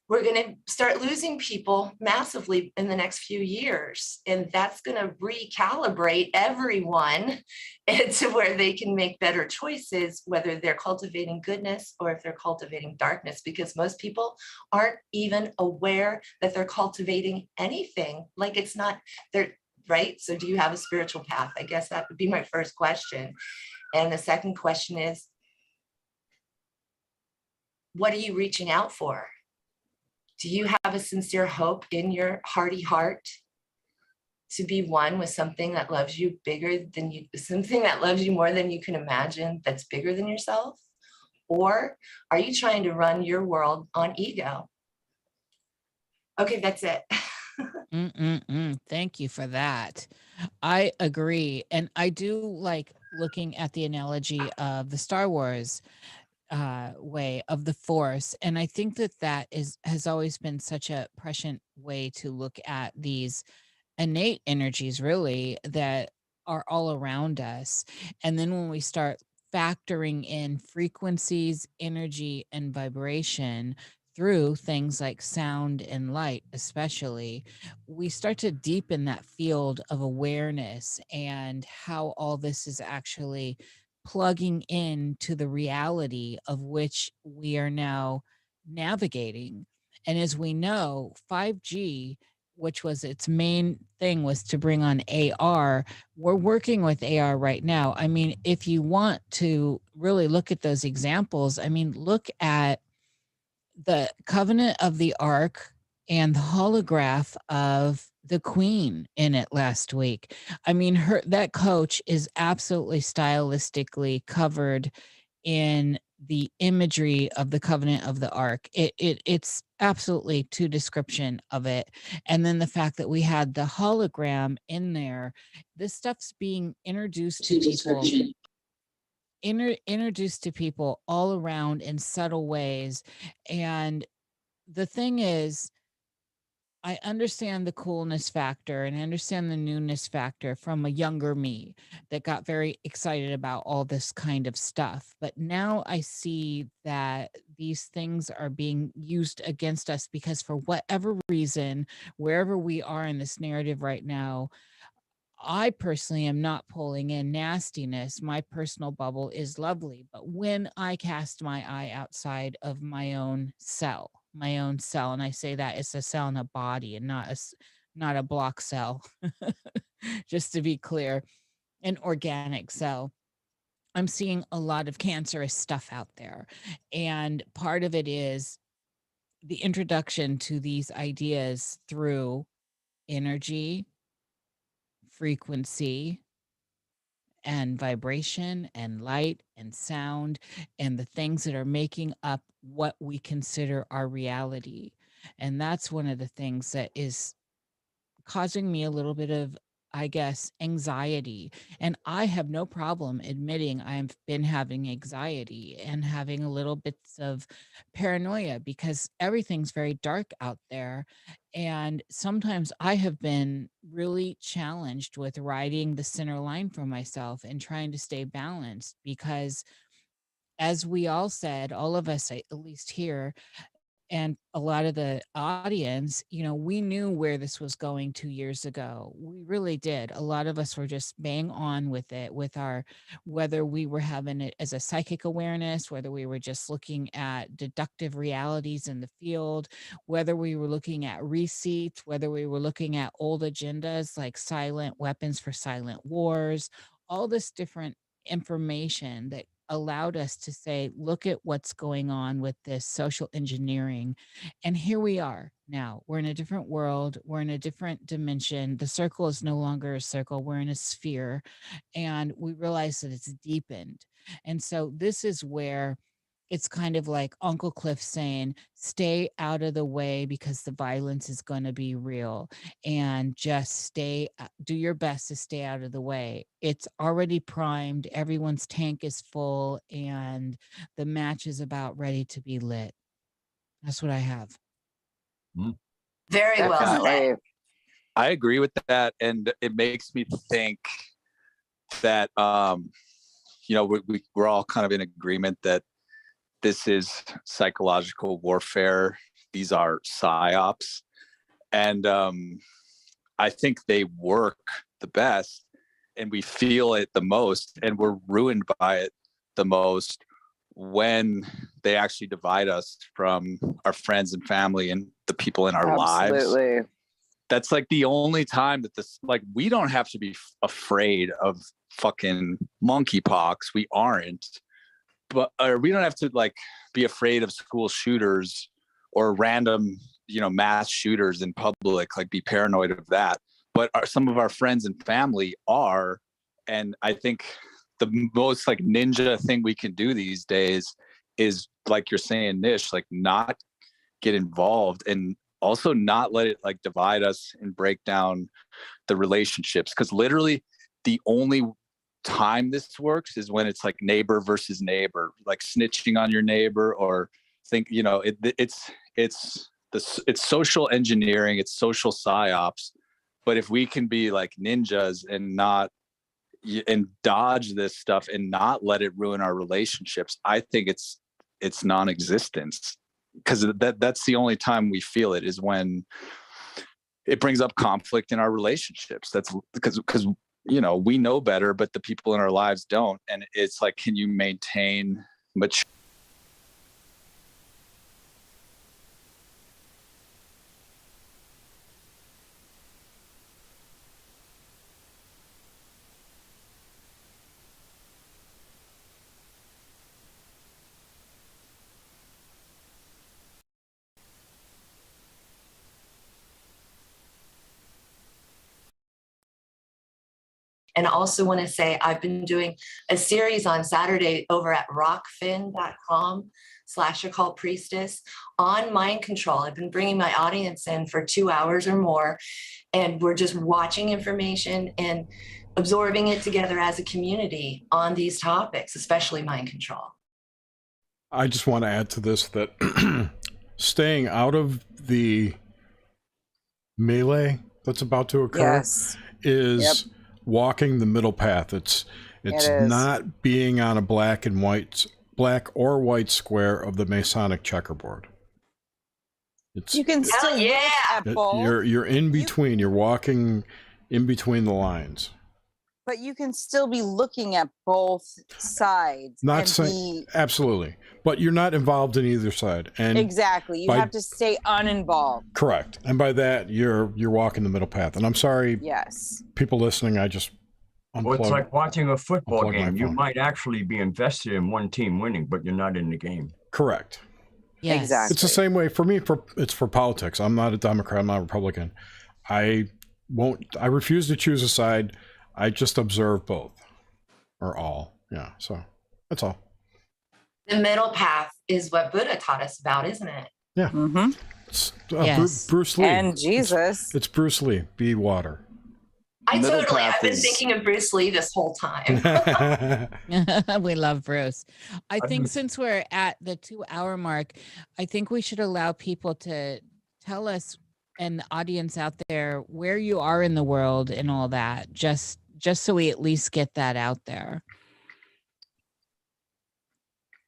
we're going to start losing people massively in the next few years. And that's going to recalibrate everyone into where they can make better choices, whether they're cultivating goodness or if they're cultivating darkness, because most people aren't even aware that they're cultivating anything. Like, it's not, they're right. So do you have a spiritual path? I guess that would be my first question. And the second question is, what are you reaching out for? Do you have a sincere hope in your hearty heart to be one with something that loves you bigger than you, something that loves you more than you can imagine, that's bigger than yourself? Or are you trying to run your world on ego? Okay, that's it. Thank you for that. I agree. And I do like looking at the analogy of the Star Wars way of the Force. And I think that has always been such a prescient way to look at these innate energies, really, that are all around us. And then when we start factoring in frequencies, energy, and vibration through things like sound and light, especially, we start to deepen that field of awareness and how all this is actually plugging into the reality of which we are now navigating. And as we know, 5G, which was its main thing, was to bring on AR. We're working with AR right now. I mean, if you want to really look at those examples, I mean, look at the Covenant of the Ark and the holograph of the Queen in it last week. I mean, that coach is absolutely stylistically covered in the imagery of the Covenant of the Ark. It's absolutely to description of it. And then the fact that we had the hologram in there, this stuff's being introduced to people, introduced to people all around in subtle ways. And the thing is, I understand the coolness factor and I understand the newness factor from a younger me that got very excited about all this kind of stuff. But now I see that these things are being used against us because, for whatever reason, wherever we are in this narrative right now, I personally am not pulling in nastiness. My personal bubble is lovely. But when I cast my eye outside of my own cell, and I say that it's a cell in a body and not a block cell, just to be clear, an organic cell, I'm seeing a lot of cancerous stuff out there. And part of it is the introduction to these ideas through energy, frequency, and vibration and light and sound, and the things that are making up what we consider our reality. And that's one of the things that is causing me a little bit of, I guess, anxiety. And I have no problem admitting I've been having anxiety and having a little bits of paranoia, because everything's very dark out there. And sometimes I have been really challenged with riding the center line for myself and trying to stay balanced, because, as we all said, all of us, at least here, and a lot of the audience, we knew where this was going 2 years ago. We really did. A lot of us were just bang on with it, with our, whether we were having it as a psychic awareness, whether we were just looking at deductive realities in the field, whether we were looking at receipts, whether we were looking at old agendas like silent weapons for silent wars, all this different information that allowed us to say, look at what's going on with this social engineering. And here we are now. We're in a different world. We're in a different dimension. The circle is no longer a circle. We're in a sphere. And we realize that it's deepened. And so this is where it's kind of like Uncle Cliff saying, stay out of the way because the violence is going to be real, and just do your best to stay out of the way. It's already primed. Everyone's tank is full and the match is about ready to be lit. That's what I have. Very well said. Definitely. I agree with that. And it makes me think that, we're all kind of in agreement that this is psychological warfare. These are psyops. And I think they work the best, and we feel it the most, and we're ruined by it the most when they actually divide us from our friends and family and the people in our lives. Absolutely. That's like the only time that we don't have to be afraid of fucking monkeypox. We aren't. Or we don't have to be afraid of school shooters or random, mass shooters in public, be paranoid of that. But some of our friends and family are. And I think the most ninja thing we can do these days is, like you're saying, Nish, not get involved, and also not let it divide us and break down the relationships. Because literally the only time this works is when it's neighbor versus neighbor, snitching on your neighbor, or it's social engineering, it's social psyops. But if we can be like ninjas and dodge this stuff and not let it ruin our relationships, I think it's non-existence, because that's the only time we feel it, is when it brings up conflict in our relationships. That's because we know better, but the people in our lives don't. And it's can you maintain mature? And also want to say I've been doing a series on Saturday over at rockfin.com/occult priestess on mind control. I've been bringing my audience in for 2 hours or more, and we're just watching information and absorbing it together as a community on these topics, especially mind control. I just want to add to this that staying out of the melee that's about to occur is walking the middle path. It's not being on a black or white square of the Masonic checkerboard. You can still look at both. You're in between. You're walking in between the lines. But you can still be looking at both sides. Absolutely. But you're not involved in either side. And exactly. You have to stay uninvolved. Correct. And by that, you're walking the middle path. And I'm sorry, people listening, I just unplugged. Well, it's like watching a football game. You might actually be invested in one team winning, but you're not in the game. Correct. Yes. Exactly. It's the same way for me. It's for politics. I'm not a Democrat. I'm not a Republican. I refuse to choose a side. I just observe both, or all. Yeah, so that's all. The middle path is what Buddha taught us about, isn't it? Yeah. Mm-hmm. It's, Bruce Lee. And Jesus. It's Bruce Lee. Be water. I've been thinking of Bruce Lee this whole time. We love Bruce. I think since we're at the 2-hour mark, I think we should allow people to tell us, and the audience out there, where you are in the world and all that, just so we at least get that out there.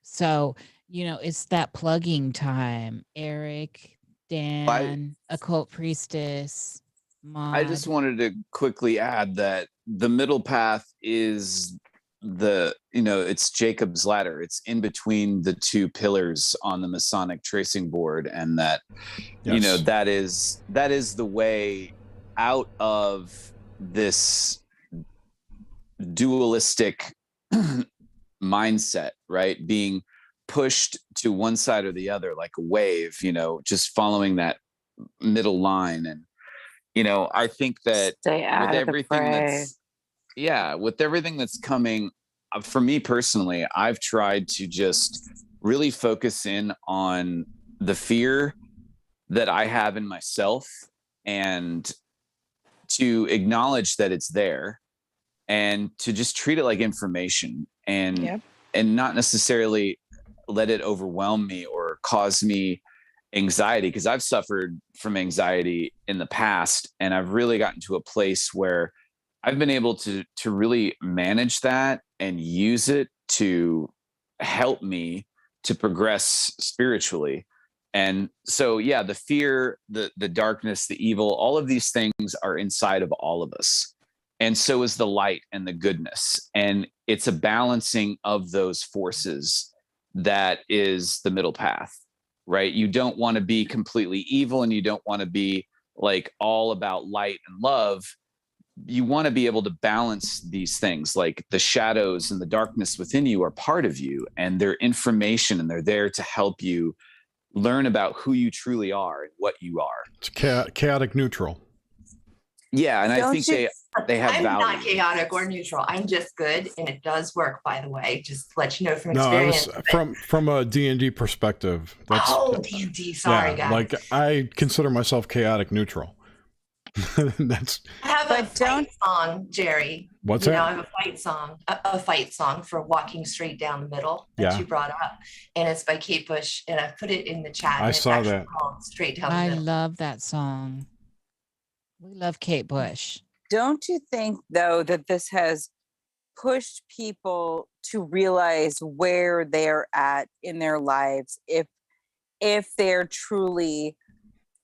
So it's that plugging time. Eric, Dan, Occult Priestess, I just Mod. wanted to quickly add that the middle path is it's Jacob's ladder. It's in between the two pillars on the Masonic tracing board, and that Yes. that is the way out of this dualistic mindset, right? Being pushed to one side or the other like a wave, just following that middle line. And I think that with everything that's coming, for me personally, I've tried to just really focus in on the fear that I have in myself, and to acknowledge that it's there, and to just treat it like information, and not necessarily let it overwhelm me or cause me anxiety, because I've suffered from anxiety in the past, and I've really gotten to a place where I've been able to really manage that and use it to help me to progress spiritually. And so, the fear, the darkness, the evil, all of these things are inside of all of us. And so is the light and the goodness. And it's a balancing of those forces that is the middle path, right? You don't want to be completely evil, and you don't want to be like all about light and love. You want to be able to balance these things. Like the shadows and the darkness within you are part of you, and they're information, and they're there to help you learn about who you truly are and what you are. It's chaotic neutral. Yeah, and I think they have I'm value. not chaotic or neutral. I'm just good, and it does work, by the way. Just to let you know from No, experience. from a D&D perspective. D&D. Sorry, guys. Like I consider myself chaotic neutral. I have a fight song, Jerry. What's that? I have a fight song for walking straight down the middle that you brought up, and it's by Kate Bush, and I put it in the chat. I saw that. Straight down the middle. I love that song. We love Kate Bush. Don't you think, though, that this has pushed people to realize where they're at in their lives, if they're truly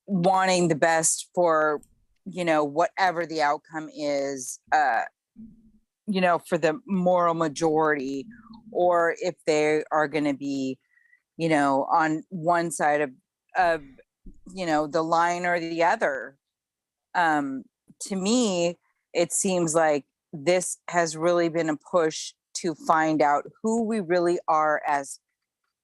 wanting the best for, whatever the outcome is, for the moral majority, or if they are going to be, on one side of the line or the other. To me, it seems like this has really been a push to find out who we really are as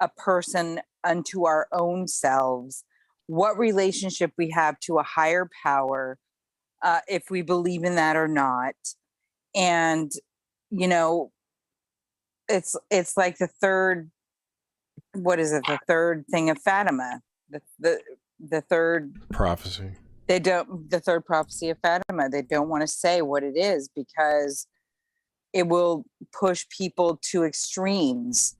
a person unto our own selves, what relationship we have to a higher power, if we believe in that or not. And, it's like the third, the third thing of Fatima, the third prophecy. The third prophecy of Fatima. They don't want to say what it is because it will push people to extremes.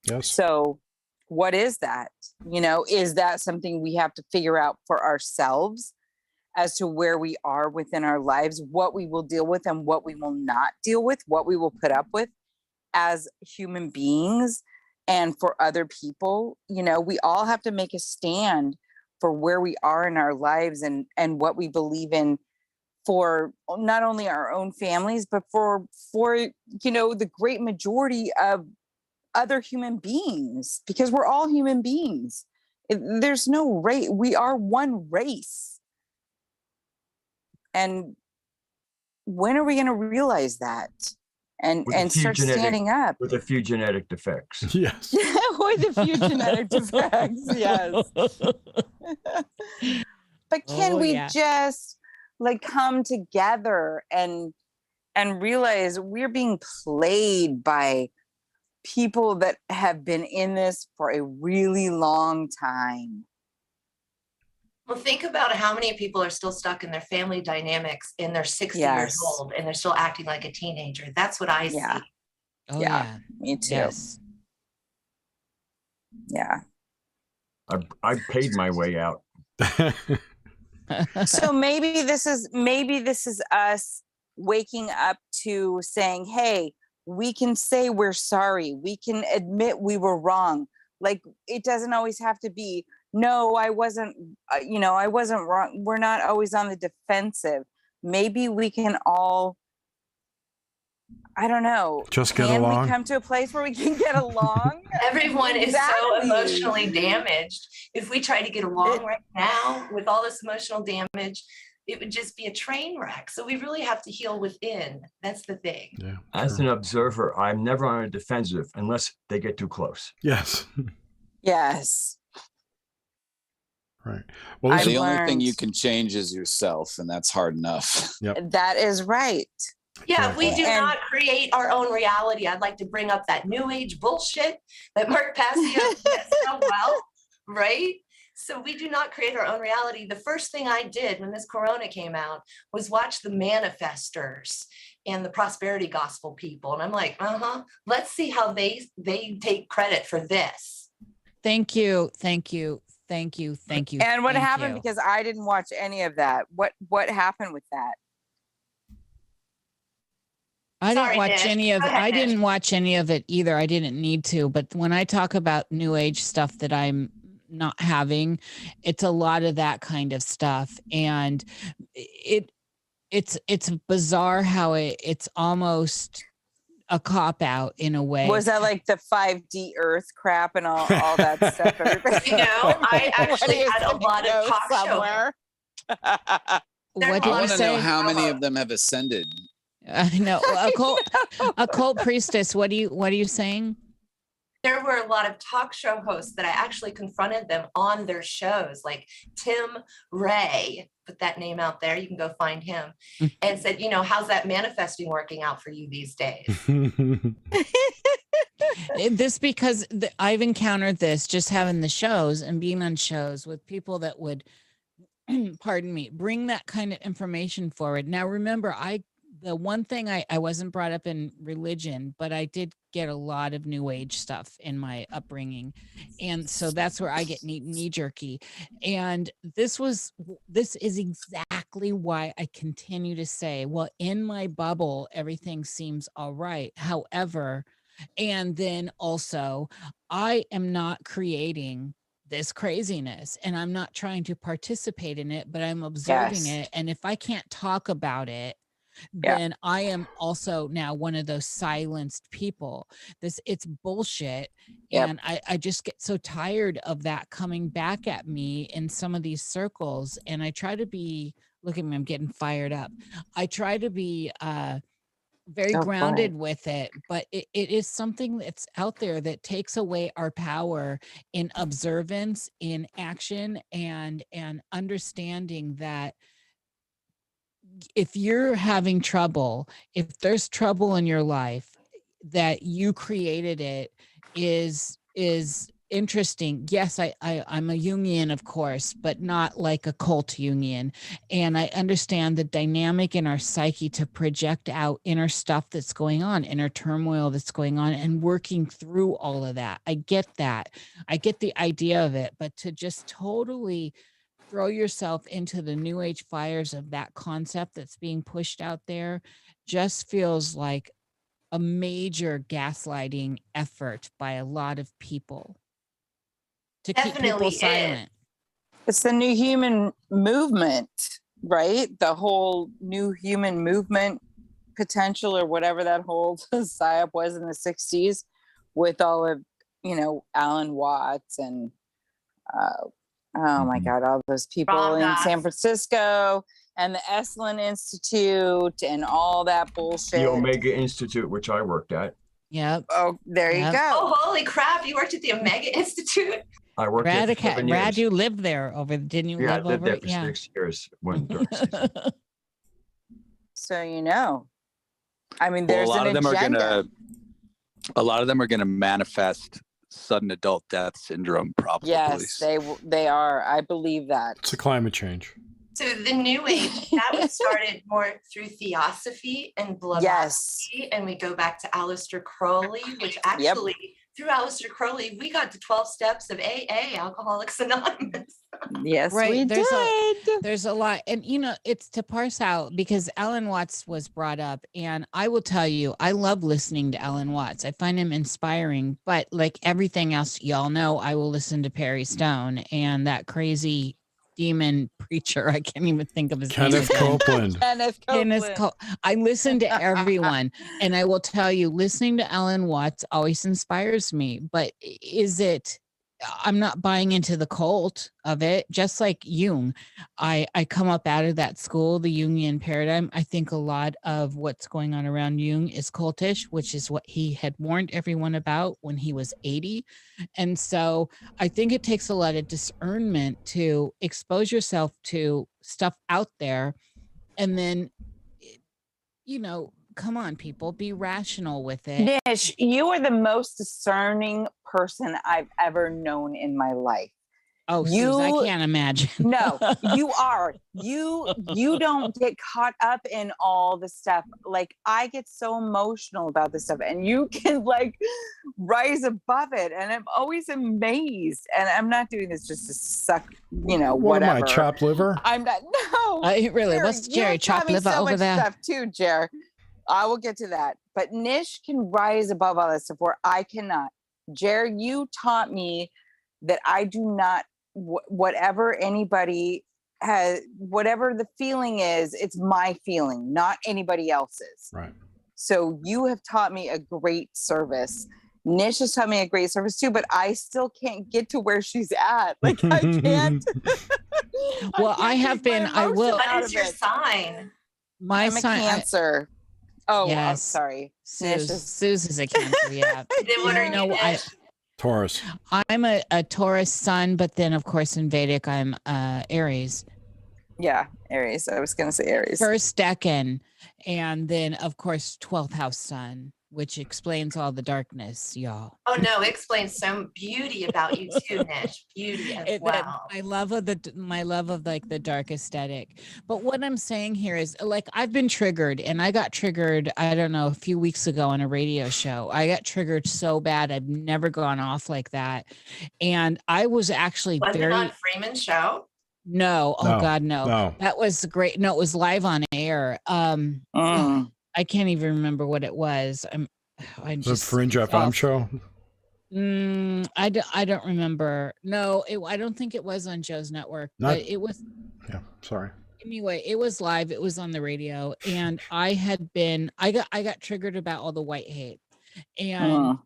Yes. So what is that? Is that something we have to figure out for ourselves as to where we are within our lives, what we will deal with and what we will not deal with, what we will put up with as human beings and for other people? We all have to make a stand for where we are in our lives and what we believe in for not only our own families, but for the great majority of other human beings, because we're all human beings. There's no race. We are one race. And when are we going to realize that and start standing up? With a few genetic defects. Yes. With a few genetic defects, yes. But can we just come together and realize we're being played by people that have been in this for a really long time? Well, think about how many people are still stuck in their family dynamics and they're 60 years old and they're still acting like a teenager. That's what I see. Oh, yeah. Me too. Yes. Yeah. I paid my way out. So maybe this is us waking up to saying, hey, we can say we're sorry. We can admit we were wrong. Like, it doesn't always have to be, no, I wasn't, I wasn't wrong. We're not always on the defensive. Maybe we can all, I don't know. Just get Can along. we come to a place where we can get along? Everyone is so Exactly. emotionally damaged. If we try to get along right now with all this emotional damage, it would just be a train wreck. So we really have to heal within. That's the thing. Yeah. As Sure. an observer, I'm never on a defensive unless they get too close. Yes. Yes. Right. Well, I've The only thing learned- you can change is yourself, and that's hard enough. That is right. Yeah, we do And- not create our own reality. I'd like to bring up that new age bullshit that Mark Passio says so well, right? So we do not create our own reality. The first thing I did when this corona came out was watch the manifestors and the prosperity gospel people. And I'm like, let's see how they take credit for this. Thank you. Thank you. Thank you. Thank you. And what thank happened, you. because I didn't watch any of that. What happened with that? I didn't Sorry, watch Nick. any of Go ahead, I Nick. didn't watch any of it either. I didn't need to, but when I talk about new age stuff that I'm not having, it's a lot of that kind of stuff. And it's bizarre how it's almost a cop out in a way. Was that like the 5D Earth crap and all that stuff? You know, I actually What had a is lot of it? talk show. Somewhere. There What are did I a you want to say? know how many of them have ascended. I know. Occult priestess. What are you saying? There were a lot of talk show hosts that I actually confronted them on their shows, like Tim Ray, put that name out there, you can go find him, and said, how's that manifesting working out for you these days? This because I've encountered this just having the shows and being on shows with people that would, pardon me, bring that kind of information forward. Now, remember, the one thing I wasn't brought up in religion, but I did get a lot of new age stuff in my upbringing. And so that's where I get knee jerky. And this is exactly why I continue to say, well, in my bubble, everything seems all right. However, and then also I am not creating this craziness and I'm not trying to participate in it, but I'm observing Yes. it. And if I can't talk about it, Yeah. then I am also now one of those silenced people. It's bullshit. Yep. And I just get so tired of that coming back at me in some of these circles. And I try to be, look at me, I'm getting fired up. I try to be very Oh, boy. grounded with it, but it is something that's out there that takes away our power in observance, in action, and understanding that if you're having trouble, if there's trouble in your life, that you created it is interesting. Yes, I'm a Jungian, of course, but not like a cult Jungian. And I understand the dynamic in our psyche to project out inner stuff that's going on, inner turmoil that's going on, and working through all of that. I get that. I get the idea of it, but to just totally throw yourself into the new age fires of that concept that's being pushed out there just feels like a major gaslighting effort by a lot of people to keep Definitely people is. silent. It's the new human movement, right? The whole new human movement potential, or whatever that whole psyop was in the 60s, with all of, Alan Watts and oh my God, all those people in Radagast. San Francisco and the Esalen Institute and all that bullshit. The Omega Institute, which I worked at. Yep. Oh, there you Yep. go. Oh, holy crap, you worked at the Omega Institute? I worked there for 7 years. Rad, you lived there over, didn't you Yeah, I live lived over? there for 6 years. When during season. So I mean, Well, there's a lot an of them agenda. are gonna manifest sudden adult death syndrome, probably. Yes, they are. I believe that. It's a climate change. So the New Age, that was started more through theosophy and blabosophy, Yes. and we go back to Aleister Crowley, which actually, through Aleister Crowley, we got to 12 steps of AA, Alcoholics Anonymous. Yes, Right, we there's did. There's a lot. And, it's to parse out because Alan Watts was brought up. And I will tell you, I love listening to Alan Watts. I find him inspiring. But like everything else, y'all know, I will listen to Perry Stone and that crazy demon preacher. I can't even think of his Kenneth name. Copeland. I listen to everyone. And I will tell you, listening to Alan Watts always inspires me. But I'm not buying into the cult of it, just like Jung. I come up out of that school, the Jungian paradigm. I think a lot of what's going on around Jung is cultish, which is what he had warned everyone about when he was 80. And so I think it takes a lot of discernment to expose yourself to stuff out there. And then, come on, people, be rational with it. Nish, you are the most discerning person I've ever known in my life. Oh, Suze, I can't imagine. No, you are. You don't get caught up in all the stuff. Like, I get so emotional about this stuff, and you can like rise above it. And I'm always amazed. And I'm not doing this just to suck, What whatever. am I, chopped liver? I'm not. No. Really, what's Jerry chopped liver so over much there? Stuff too, Jer. I will get to that. But Nish can rise above all that stuff where I cannot. Jer, you taught me that I do not, whatever anybody has, whatever the feeling is, it's my feeling, not anybody else's. Right. So you have taught me a great service. Nish has taught me a great service too, but I still can't get to where she's at. Like, I can't. Well, I have been, I will. What is your sign? My I'm sign, a Cancer. Oh, yes. I'm sorry. Suze is a Cancer, yeah. Then what are you? Nish? Taurus. I'm a Taurus sun, but then of course in Vedic I'm Aries. Yeah, Aries. I was going to say Aries. First decan, and then of course 12th house sun, which explains all the darkness, y'all. Oh no, it explains some beauty about you too, Nish. Beauty as well. My love of like the dark aesthetic. But what I'm saying here is, like, I've been triggered, and I got triggered, I don't know, a few weeks ago on a radio show. I got triggered so bad. I've never gone off like that. And I was actually Was it on Freeman's show? No. Oh God, no. No. That was great. No, it was live on air. I can't even remember what it was. The Fringe FM show? I don't remember. No, I don't think it was on Joe's network, but it was. Yeah, sorry. Anyway, it was live. It was on the radio, and I got triggered about all the white hate and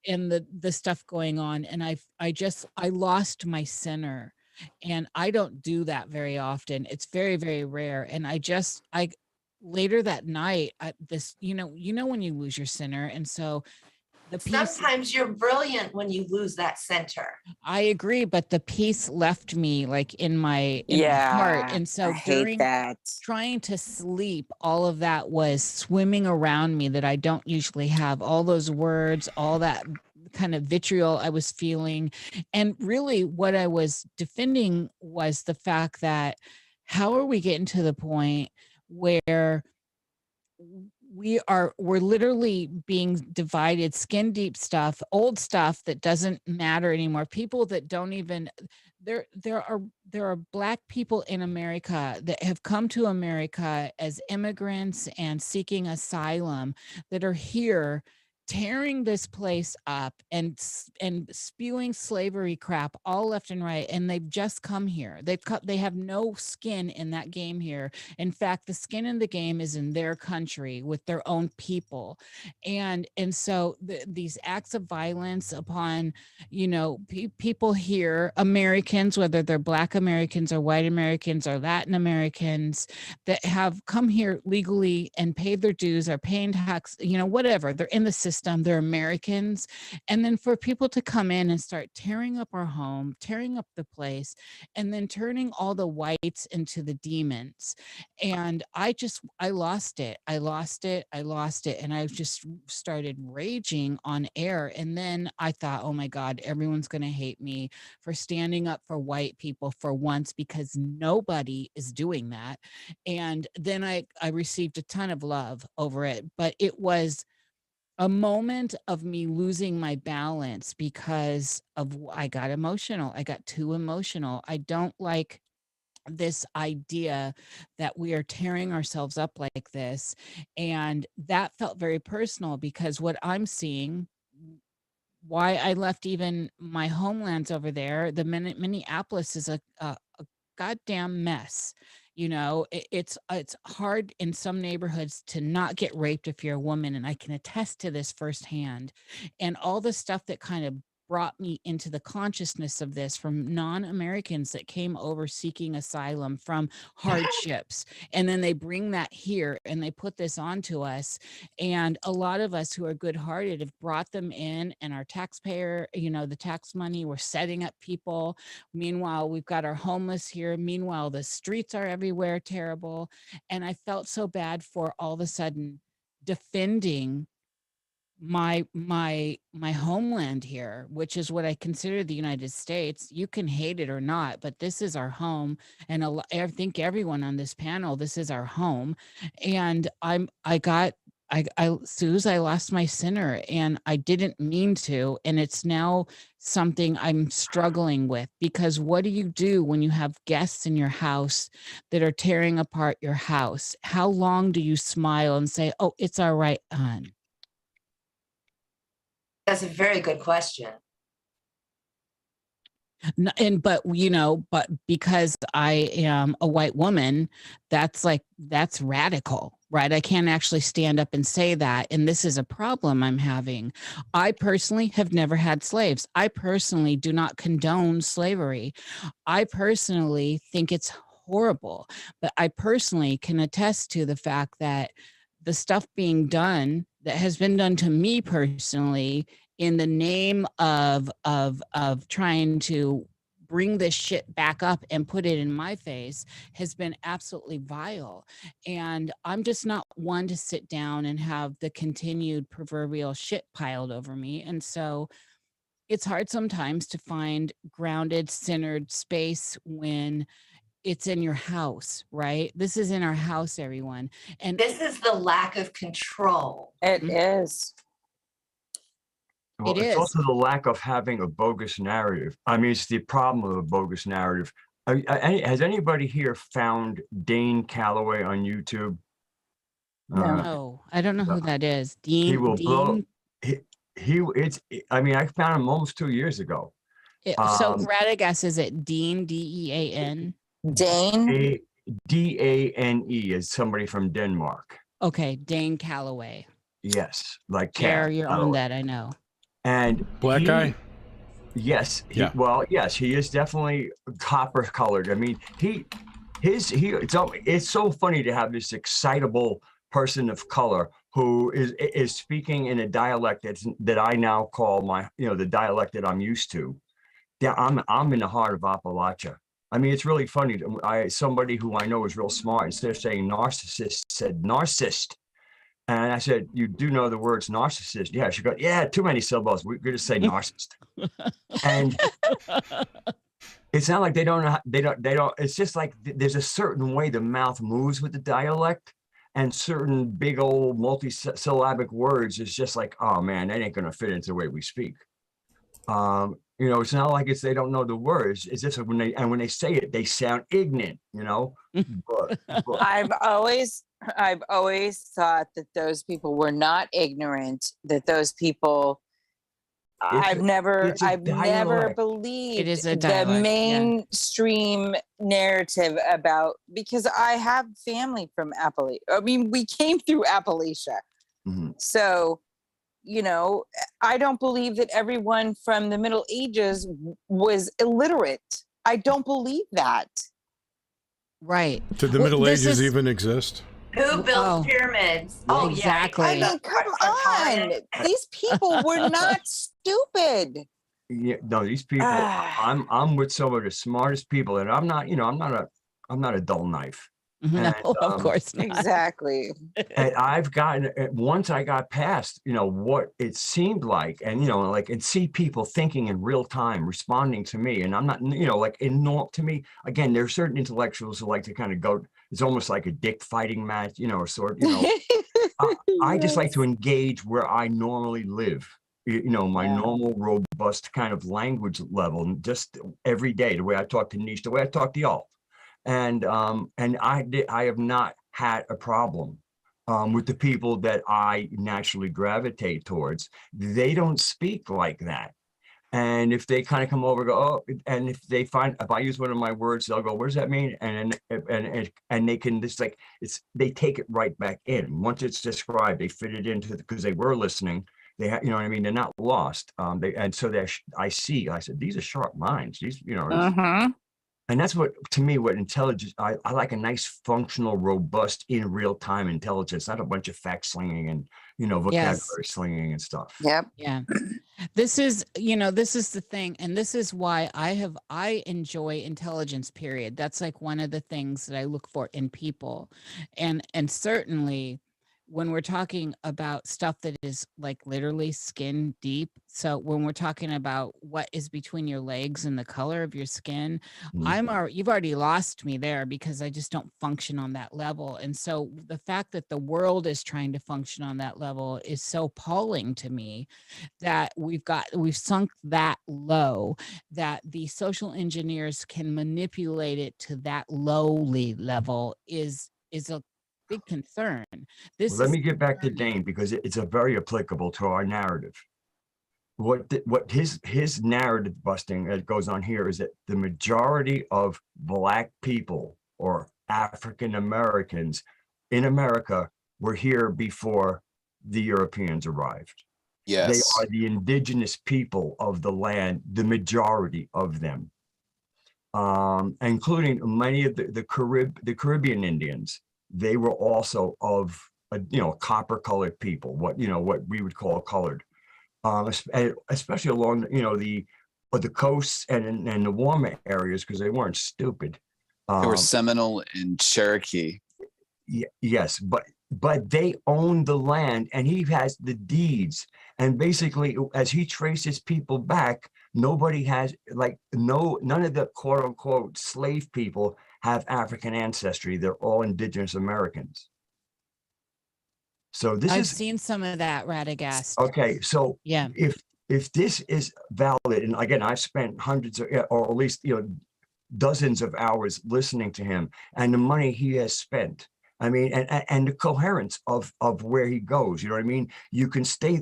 the stuff going on, and I lost my center, and I don't do that very often. It's very, very rare, and later that night, when you lose your center, and so sometimes you're brilliant when you lose that center. I agree, but the peace left me like in my heart, and so during trying to sleep, all of that was swimming around me that I don't usually have. All those words, all that kind of vitriol I was feeling, and really what I was defending was the fact that how are we getting to the point where we're literally being divided, skin deep stuff, old stuff that doesn't matter anymore. People that don't even, there are Black people in America that have come to America as immigrants and seeking asylum that are here tearing this place up and spewing slavery crap all left and right, and they've just come here. They have no skin in that game here. In fact, the skin in the game is in their country with their own people, and so these acts of violence upon people here, Americans, whether they're Black Americans or white Americans or Latin Americans that have come here legally and paid their dues, are paying tax, whatever, they're in the system. They're Americans. And then for people to come in and start tearing up our home, tearing up the place, and then turning all the whites into the demons. And I lost it. I lost it. And I just started raging on air. And then I thought, oh my God, everyone's going to hate me for standing up for white people for once, because nobody is doing that. And then I received a ton of love over it, but it was a moment of me losing my balance because of I got emotional. I got too emotional. I don't like this idea that we are tearing ourselves up like this. And that felt very personal because what I'm seeing, why I left even my homelands over there, the Minneapolis is a goddamn mess. You know, it's hard in some neighborhoods to not get raped if you're a woman, and I can attest to this firsthand. And all the stuff that kind of brought me into the consciousness of this from non-Americans that came over seeking asylum from hardships, and then they bring that here and they put this onto us. And a lot of us who are good-hearted have brought them in, and our taxpayer, you know, the tax money, we're setting up people. Meanwhile, we've got our homeless here. Meanwhile, the streets are everywhere terrible. And I felt so bad for all of a sudden defending my homeland here, which is what I consider the United States. You can hate it or not, but this is our home. And I think everyone on this panel, this is our home. And Suze, I lost my center, and I didn't mean to. And it's now something I'm struggling with, because what do you do when you have guests in your house that are tearing apart your house? How long do you smile and say, oh, it's all right, hon? That's a very good question. But because I am a white woman, that's radical, right? I can't actually stand up and say that. And this is a problem I'm having. I personally have never had slaves. I personally do not condone slavery. I personally think it's horrible, but I personally can attest to the fact that the stuff being done that has been done to me personally in the name of trying to bring this shit back up and put it in my face has been absolutely vile. And I'm just not one to sit down and have the continued proverbial shit piled over me. And so it's hard sometimes to find grounded, centered space when it's in your house, right? This is in our house, everyone. And this is the lack of control. It is. Well, it's also the lack of having a bogus narrative. I mean, it's the problem of a bogus narrative. Has anybody here found Dane Calloway on YouTube? No, I don't know who that is. Dean. He will Dean? I mean, I found him almost 2 years ago. So Radagast, is it Dean, D-E-A-N? Dane? D-A-N-E is somebody from Denmark. Okay, Dane Calloway. Yes, like Jerry, you're on that, I know. And black guy? Yes. Yeah. Well, yes, he is definitely copper colored. I mean, it's so funny to have this excitable person of color who is speaking in a dialect that I now call the dialect that I'm used to. Yeah, I'm in the heart of Appalachia. I mean, it's really funny. Somebody who I know is real smart, instead of saying narcissist, said narcissist. And I said, you do know the words narcissist? Yeah. She goes, yeah, too many syllables. We're going to say narcissist. And it's not like they don't, it's just like there's a certain way the mouth moves with the dialect, and certain big old multisyllabic words is just like, oh man, that ain't going to fit into the way we speak. It's not like they don't know the words. It's just when they say it, they sound ignorant, but I've always thought that those people were not ignorant, that those people, I've never believed it is a the dialect, mainstream narrative about, because I have family from Appalachia. I mean, we came through Appalachia. Mm-hmm. So, I don't believe that everyone from the Middle Ages was illiterate. I don't believe that. Right. Did the Middle Ages even exist? Who built pyramids? Oh, exactly. I mean, come on. These people were not stupid. Yeah, no, these people. I'm with some of the smartest people, and I'm not a dull knife. No, of course not. Exactly. And I've gotten, once I got past, what it seemed like, and, and see people thinking in real time, responding to me. And I'm not, to me, again, there are certain intellectuals who like to kind of go, it's almost like a dick fighting match, I just like to engage where I normally live. My Yeah. normal, robust kind of language level, and just every day, the way I talk to Niche, the way I talk to y'all. And I have not had a problem with the people that I naturally gravitate towards. They don't speak like that. And if they kind of come over, go, oh, and if I use one of my words, they'll go, what does that mean? And they can just they take it right back in. Once it's described, they fit it into because they were listening. They you know what I mean? They're not lost. I said, these are sharp minds. These, and that's what, to me, what intelligence, I like a nice, functional, robust, in real time intelligence, not a bunch of fact slinging and, vocabulary slinging and stuff. Yep. Yeah. This is the thing. And this is why I enjoy intelligence, period. That's like one of the things that I look for in people. And certainly when we're talking about stuff that is like literally skin deep. So when we're talking about what is between your legs and the color of your skin, you've already lost me there, because I just don't function on that level. And so the fact that the world is trying to function on that level is so appalling to me, that we've sunk that low, that the social engineers can manipulate it to that lowly level is a big concern. Let me get back to Dane, because it's a very applicable to our narrative. What his narrative busting that goes on here is that the majority of Black people or African Americans in America were here before the Europeans arrived. Yes. They are the indigenous people of the land, the majority of them, including many of the Caribbean Indians. They were also of copper colored people, what we would call colored, especially along the coasts and the warmer areas, because they weren't stupid. They were Seminole and Cherokee. Yes, but they own the land, and he has the deeds. And basically, as he traces people back, nobody has none of the quote unquote slave people have African ancestry. They're all indigenous Americans. So I've seen some of that, Radagast. Okay, so yeah, if this is valid, and again, I've spent hundreds of, or at least dozens of hours listening to him, and the money he has spent. I mean, and the coherence of where he goes. You know what I mean? You can stay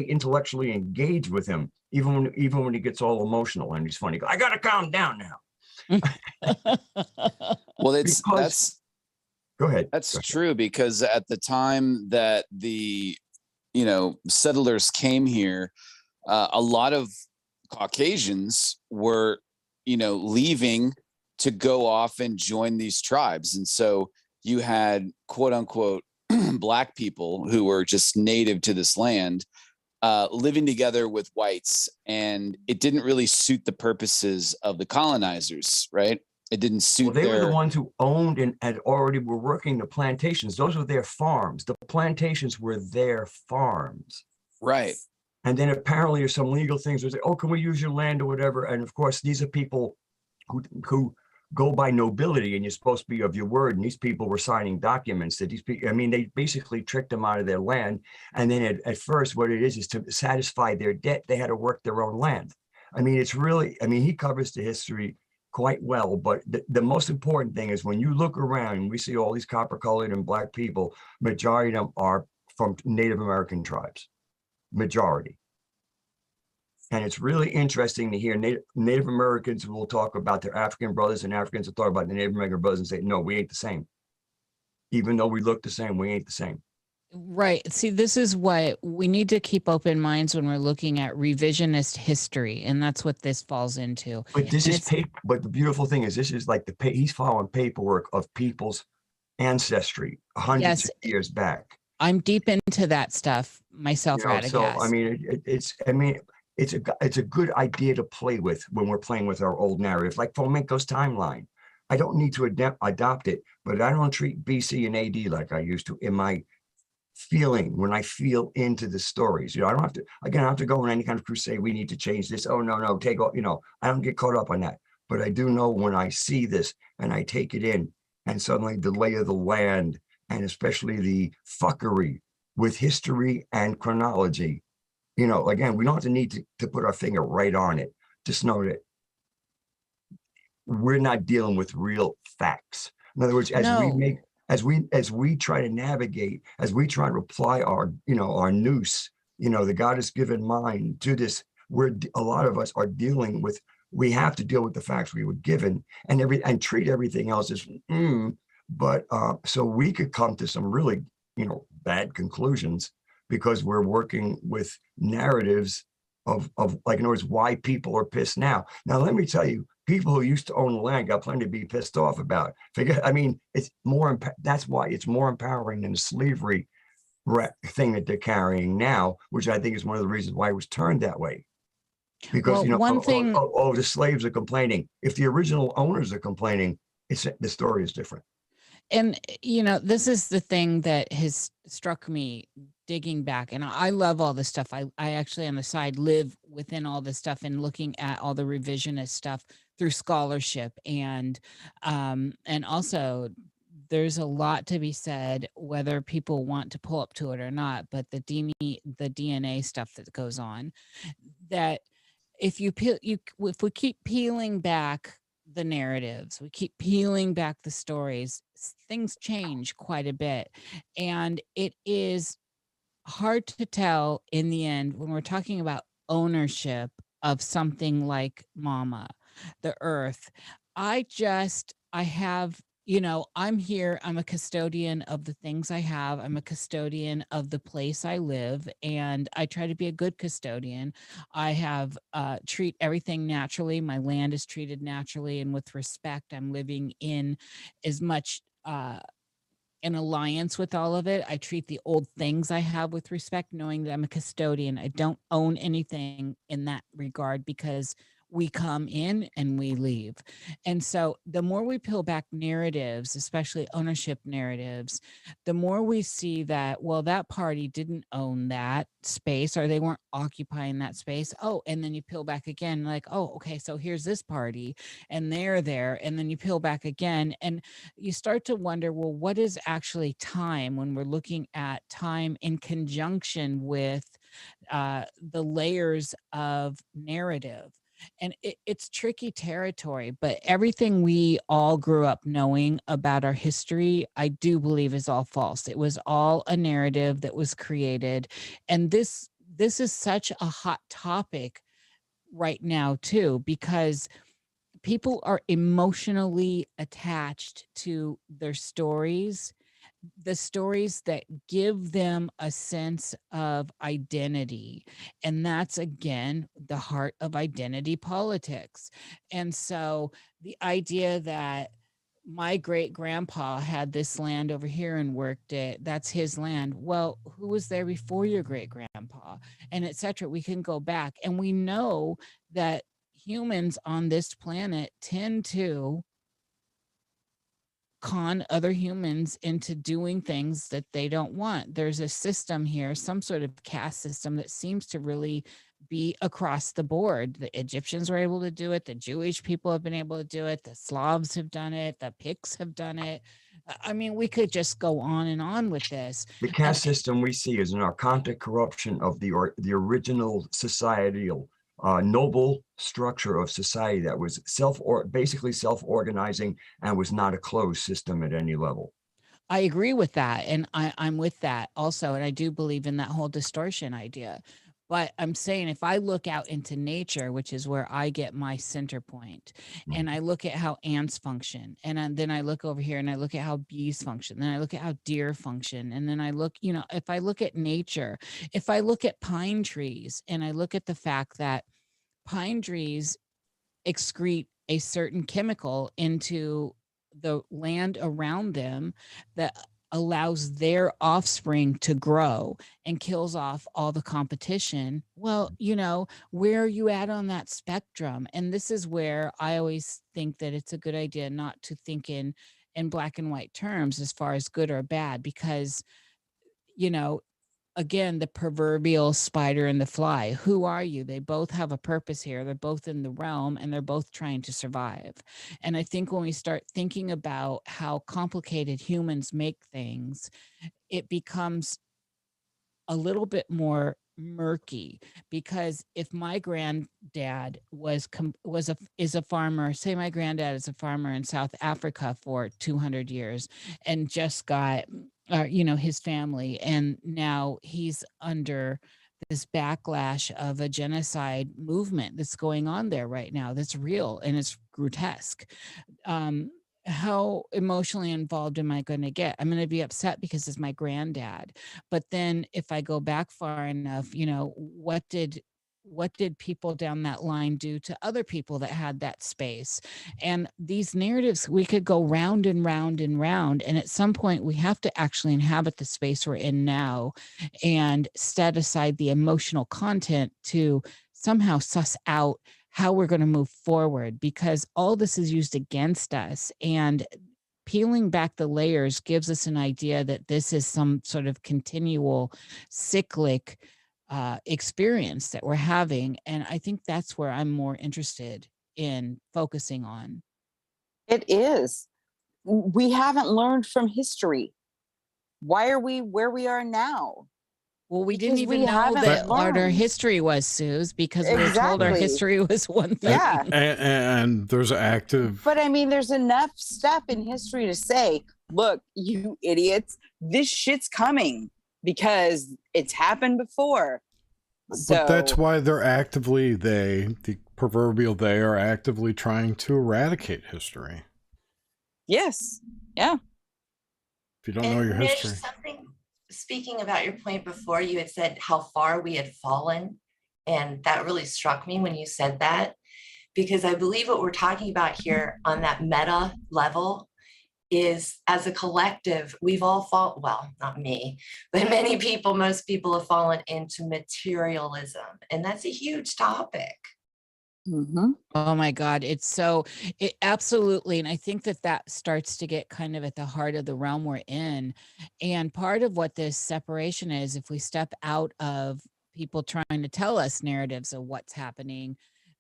intellectually engaged with him, even when he gets all emotional and he's funny. I gotta calm down now. Well, go ahead. That's true, because at the time that the settlers came here, a lot of Caucasians were leaving to go off and join these tribes, and so you had quote unquote Black people who were just native to this land living together with whites, and it didn't really suit the purposes of the colonizers, right? It didn't suit. Well, they were the ones who owned and already were working the plantations. Those were their farms. The plantations were their farms. Right. And then apparently there's some legal things where they say, oh, can we use your land or whatever? And of course, these are people who go by nobility, and you're supposed to be of your word. And these people were signing documents that these people, I mean, they basically tricked them out of their land. And then at first, what it is to satisfy their debt, they had to work their own land. I mean, he covers the history quite well, but the most important thing is when you look around and we see all these copper colored and Black people, majority of them are from Native American tribes, majority. And it's really interesting to hear Native Americans will talk about their African brothers, and Africans will talk about the Native American brothers and say, no, we ain't the same. Even though we look the same, we ain't the same. Right. See, this is what we need to keep open minds when we're looking at revisionist history. And that's what this falls into. But but the beautiful thing is, this is like he's following paperwork of people's ancestry hundreds of years back. I'm deep into that stuff myself, Radagast. So, I mean, it's a good idea to play with when we're playing with our old narrative, like Fomenko's timeline. I don't need to adopt it, but I don't treat BC and AD like I used to in my feeling, when I feel into the stories. I don't have to go on any kind of crusade. We need to change this. Oh, no, take off. I don't get caught up on that. But I do know when I see this and I take it in, and suddenly the lay of the land, and especially the fuckery with history and chronology. Again, we don't have to need to put our finger right on it. Just know that we're not dealing with real facts. In other words, as we try to navigate, as we try to apply our nous, the God-given mind to this, a lot of us are dealing with. We have to deal with the facts we were given, and treat everything else as but so we could come to some really bad conclusions because we're working with narratives of like, in other words, why people are pissed now. Now, let me tell you, people who used to own the land got plenty to be pissed off about. It's more, that's why it's more empowering than the slavery thing that they're carrying now, which I think is one of the reasons why it was turned that way. Because, one thing, the slaves are complaining. If the original owners are complaining, the story is different. And, this is the thing that has struck me digging back. And I love all this stuff. I actually on the side live within all this stuff and looking at all the revisionist stuff through scholarship. And also there's a lot to be said, whether people want to pull up to it or not, but the DNA stuff that goes on, that if we keep peeling back the narratives, we keep peeling back the stories, things change quite a bit. And it is hard to tell in the end when we're talking about ownership of something like Mama, the earth. I'm here, I'm a custodian of the things I have. I'm a custodian of the place I live, and I try to be a good custodian. I have treat everything naturally. My land is treated naturally and with respect. I'm living in as much in alliance with all of it. I treat the old things I have with respect, knowing that I'm a custodian. I don't own anything in that regard because we come in and we leave. And so the more we peel back narratives, especially ownership narratives, the more we see that, well, that party didn't own that space or they weren't occupying that space. Oh, and then you peel back again, like, oh, okay, so here's this party and they're there. And then you peel back again and you start to wonder, well, what is actually time when we're looking at time in conjunction with the layers of narrative? And it's tricky territory, but everything we all grew up knowing about our history, I do believe is all false. It was all a narrative that was created. And this is such a hot topic right now too, because people are emotionally attached to their stories, the stories that give them a sense of identity. And that's, again, the heart of identity politics. And so the idea that my great grandpa had this land over here and worked it, that's his land. Well, who was there before your great grandpa? And et cetera. We can go back. And we know that humans on this planet tend to con other humans into doing things that they don't want. There's a system here, some sort of caste system that seems to really be across the board. The Egyptians were able to do it. The Jewish people have been able to do it. The Slavs have done it. The Picts have done it. I mean, we could just go on and on with this. The caste system we see is an archontic corruption of the original societal noble structure of society that was basically self-organizing and was not a closed system at any level. I agree with that. And I'm with that also. And I do believe in that whole distortion idea. But I'm saying if I look out into nature, which is where I get my center point, and I look at how ants function, and then I look over here and I look at how bees function, then I look at how deer function, and then I look, if I look at nature, if I look at pine trees and I look at the fact that pine trees excrete a certain chemical into the land around them that allows their offspring to grow and kills off all the competition. Well, where are you at on that spectrum? And this is where I always think that it's a good idea not to think in black and white terms as far as good or bad, because, again, the proverbial spider and the fly. Who are you? They both have a purpose here. They're both in the realm and they're both trying to survive. And I think when we start thinking about how complicated humans make things, it becomes a little bit more murky, because if my granddad is a farmer, say my granddad is a farmer in South Africa for 200 years and just got his family, and now he's under this backlash of a genocide movement that's going on there right now, that's real and it's grotesque. How emotionally involved am I going to get? I'm going to be upset because it's my granddad. But then if I go back far enough, what did people down that line do to other people that had that space? And these narratives, we could go round and round and round. And at some point we have to actually inhabit the space we're in now and set aside the emotional content to somehow suss out how we're going to move forward, because all this is used against us. And peeling back the layers gives us an idea that this is some sort of continual cyclic experience that we're having. And I think that's where I'm more interested in focusing on. It is. We haven't learned from history. Why are we where we are now? Well, we Because didn't even we know haven't that what our learned. history was, Suze, because we were told our Exactly. history was one thing. Yeah. And there's active. But I mean, there's enough stuff in history to say, look, you idiots, this shit's coming because it's happened before. But that's why they're actively, the proverbial they, are actively trying to eradicate history. Yes. Yeah. If you don't know your Nish, history. Speaking about your point before, you had said how far we had fallen. And that really struck me when you said that, because I believe what we're talking about here on that meta level is, as a collective, we've all fallen, well, not me, but many people, most people have fallen into materialism. And that's a huge topic. Mm-hmm. Oh my God. It absolutely. And I think that starts to get kind of at the heart of the realm we're in. And part of what this separation is, if we step out of people trying to tell us narratives of what's happening,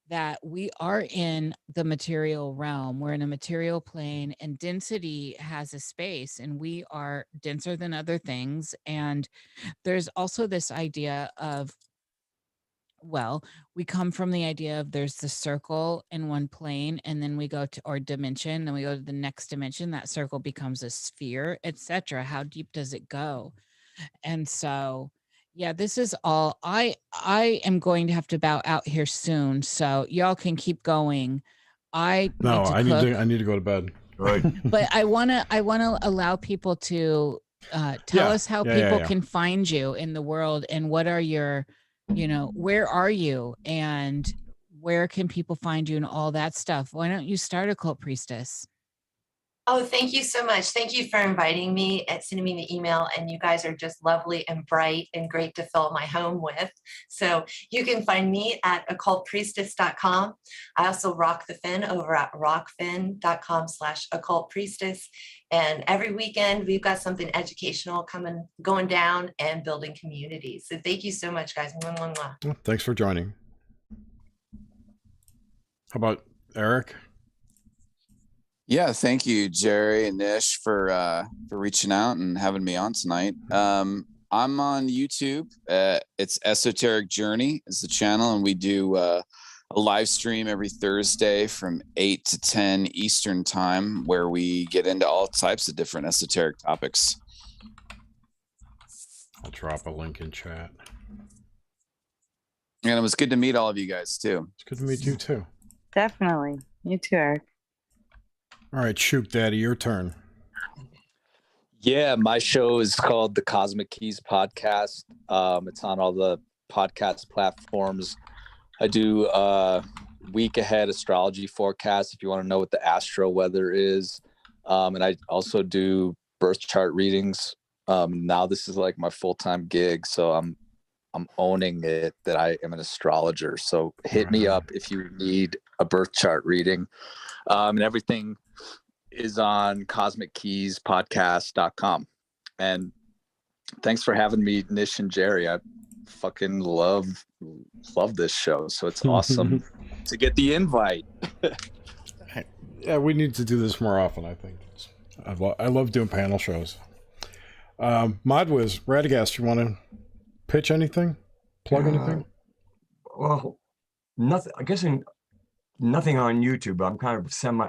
that we are in the material realm. We're in a material plane, and density has a space, and we are denser than other things. And there's also this idea of, well, we come from the idea of there's the circle in one plane, and then we go to our dimension, then we go to the next dimension, that circle becomes a sphere, etc. How deep does it go? And so, yeah, this is all. I am going to have to bow out here soon, so y'all can keep going. I need to go to bed. Right. But I wanna allow people to tell us how people can find you in the world, and what are your, where are you, and where can people find you, and all that stuff. Why don't you start, Occult Priestess? Oh, thank you so much. Thank you for inviting me and sending me the email. And you guys are just lovely and bright and great to fill my home with. So you can find me at occultpriestess.com. I also rock the fin over at rockfin.com/occultpriestess. And every weekend we've got something educational going down and building communities. So thank you so much, guys. Mwah, mwah, mwah. Well, thanks for joining. How about Erik? Yeah, thank you, Jerry and Nish, for reaching out and having me on tonight. I'm on YouTube. It's Esoteric Journey is the channel, and we do a live stream every Thursday from 8 to 10 Eastern time, where we get into all types of different esoteric topics. I'll drop a link in chat. And it was good to meet all of you guys too. It's good to meet you too. Definitely. You too, Erik. All right, Shuk Daddy, your turn. Yeah, my show is called the Cosmic Keys Podcast. It's on all the podcast platforms. I do week ahead astrology forecast if you want to know what the astro weather is. And I also do birth chart readings. Now this is like my full-time gig, so I'm owning it that I am an astrologer. So hit me up if you need a birth chart reading. And everything is on cosmickeyspodcast.com. And thanks for having me, Nish and Jerry. I fucking love this show. So it's awesome to get the invite. Yeah, we need to do this more often, I think. I love doing panel shows. ModWiz, Radagast, you want to pitch anything? Plug anything? Well, nothing. I guess nothing on YouTube.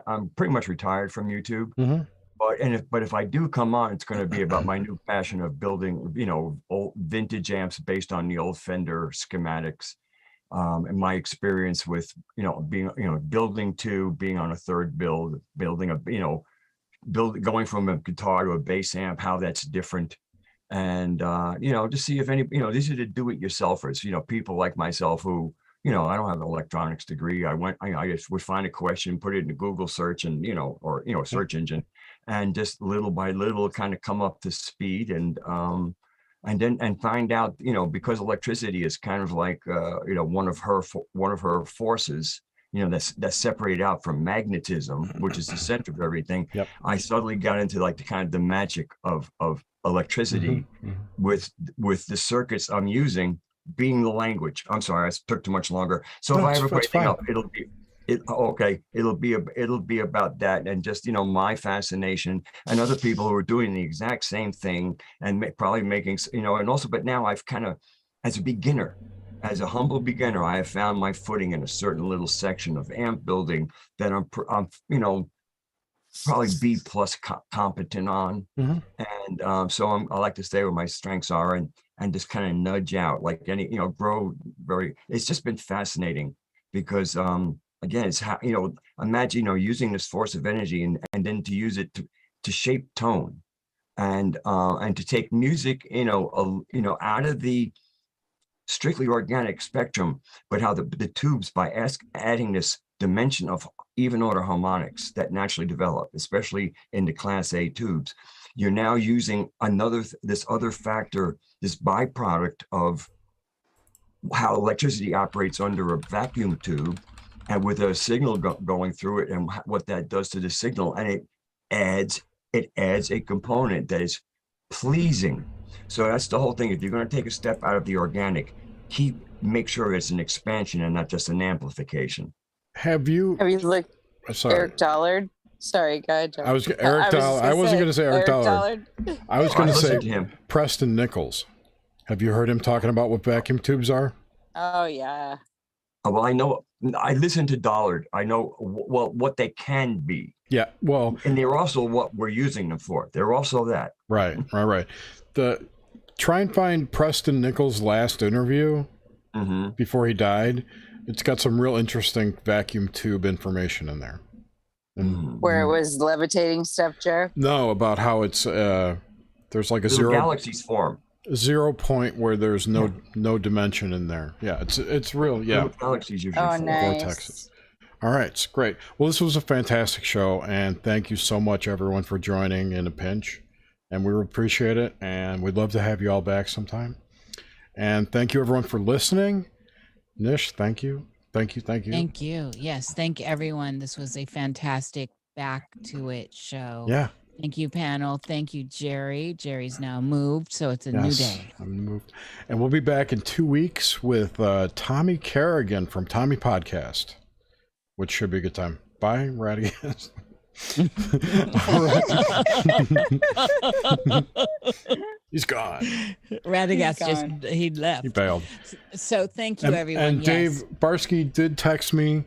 I'm pretty much retired from YouTube. Mm-hmm. But if I do come on, it's going to be about my new passion of building, old vintage amps based on the old Fender schematics, and my experience with, being, building two, being on a third build, building going from a guitar to a bass amp, how that's different. And, to see if any, these are the do-it-yourselfers, people like myself who, I don't have an electronics degree. I just would find a question, put it in a Google search and, or search engine, and just little by little kind of come up to speed and find out, because electricity is kind of like, one of her forces, that's separated out from magnetism, which is the center of everything. Yep. I suddenly got into like the magic of electricity with the circuits I'm using being the language. I'm sorry, I took too much longer. So if I ever put anything up, it'll be about that, and just my fascination, and other people who are doing the exact same thing and probably making and also. But now I've kind of, as a humble beginner, I have found my footing in a certain little section of amp building that I'm probably B+ competent on. And so I like to stay where my strengths are and just kind of nudge out, like grow it's just been fascinating because again, it's how, imagine, using this force of energy and then to use it to shape tone and to take music, out of the strictly organic spectrum, but how the tubes, by adding this dimension of even order harmonics that naturally develop, especially in the Class A tubes, you're now using this other factor, this byproduct of how electricity operates under a vacuum tube, and with a signal going through it, and what that does to the signal, and it adds a component that is pleasing. So that's the whole thing. If you're going to take a step out of the organic, make sure it's an expansion and not just an amplification. Have you looked Eric Dollard? Sorry, go ahead, John. I wasn't going to say Eric Dollard. I was going to say Preston Nichols. Have you heard him talking about what vacuum tubes are? Oh, yeah. Well, I know. I listen to Dollard. I know what they can be. Yeah, well, and they're also what we're using them for. They're also that. Right. Try and find Preston Nichols' last interview before he died. It's got some real interesting vacuum tube information in there. Where it was levitating stuff, Joe? No, about how it's there's like a zero galaxies form. 0 point where there's no dimension in there. Yeah, it's real. Yeah, galaxies usually form. Nice. Vortexes. All right, it's great. Well, this was a fantastic show, and thank you so much, everyone, for joining in a pinch. And we appreciate it, and we'd love to have you all back sometime. And thank you, everyone, for listening. Nish, thank you. Thank you. Thank you. Yes, thank everyone. This was a fantastic Back to It show. Yeah. Thank you, panel. Thank you, Jerry. Jerry's now moved, so it's a new day. I'm moved. And we'll be back in 2 weeks with Tommy Kerrigan from Tommy Podcast, which should be a good time. Bye, Radagast. He's gone. Radagast he left. He bailed. So thank you, everyone. And Dave Barsky did text me.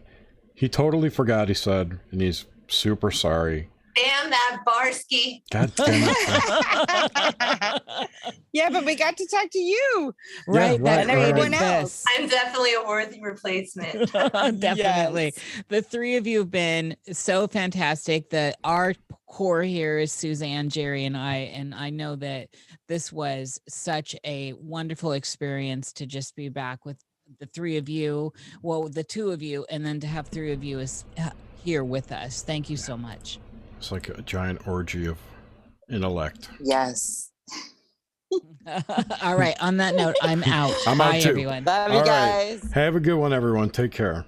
He totally forgot, he said, and he's super sorry. Damn that Barsky. God damn it. Yeah, but we got to talk to you. Right. Yeah, and everyone else. I'm definitely a worthy replacement. Definitely. Yes. The three of you have been so fantastic. Our core here is Suzanne, Jerry, and I know that this was such a wonderful experience to just be back with the three of you. Well, the two of you, and then to have three of you is here with us. Thank you so much. It's like a giant orgy of intellect. Yes. All right. On that note, I'm out. I'm Bye, out too. everyone. Love you guys. Have a good one, everyone. Take care.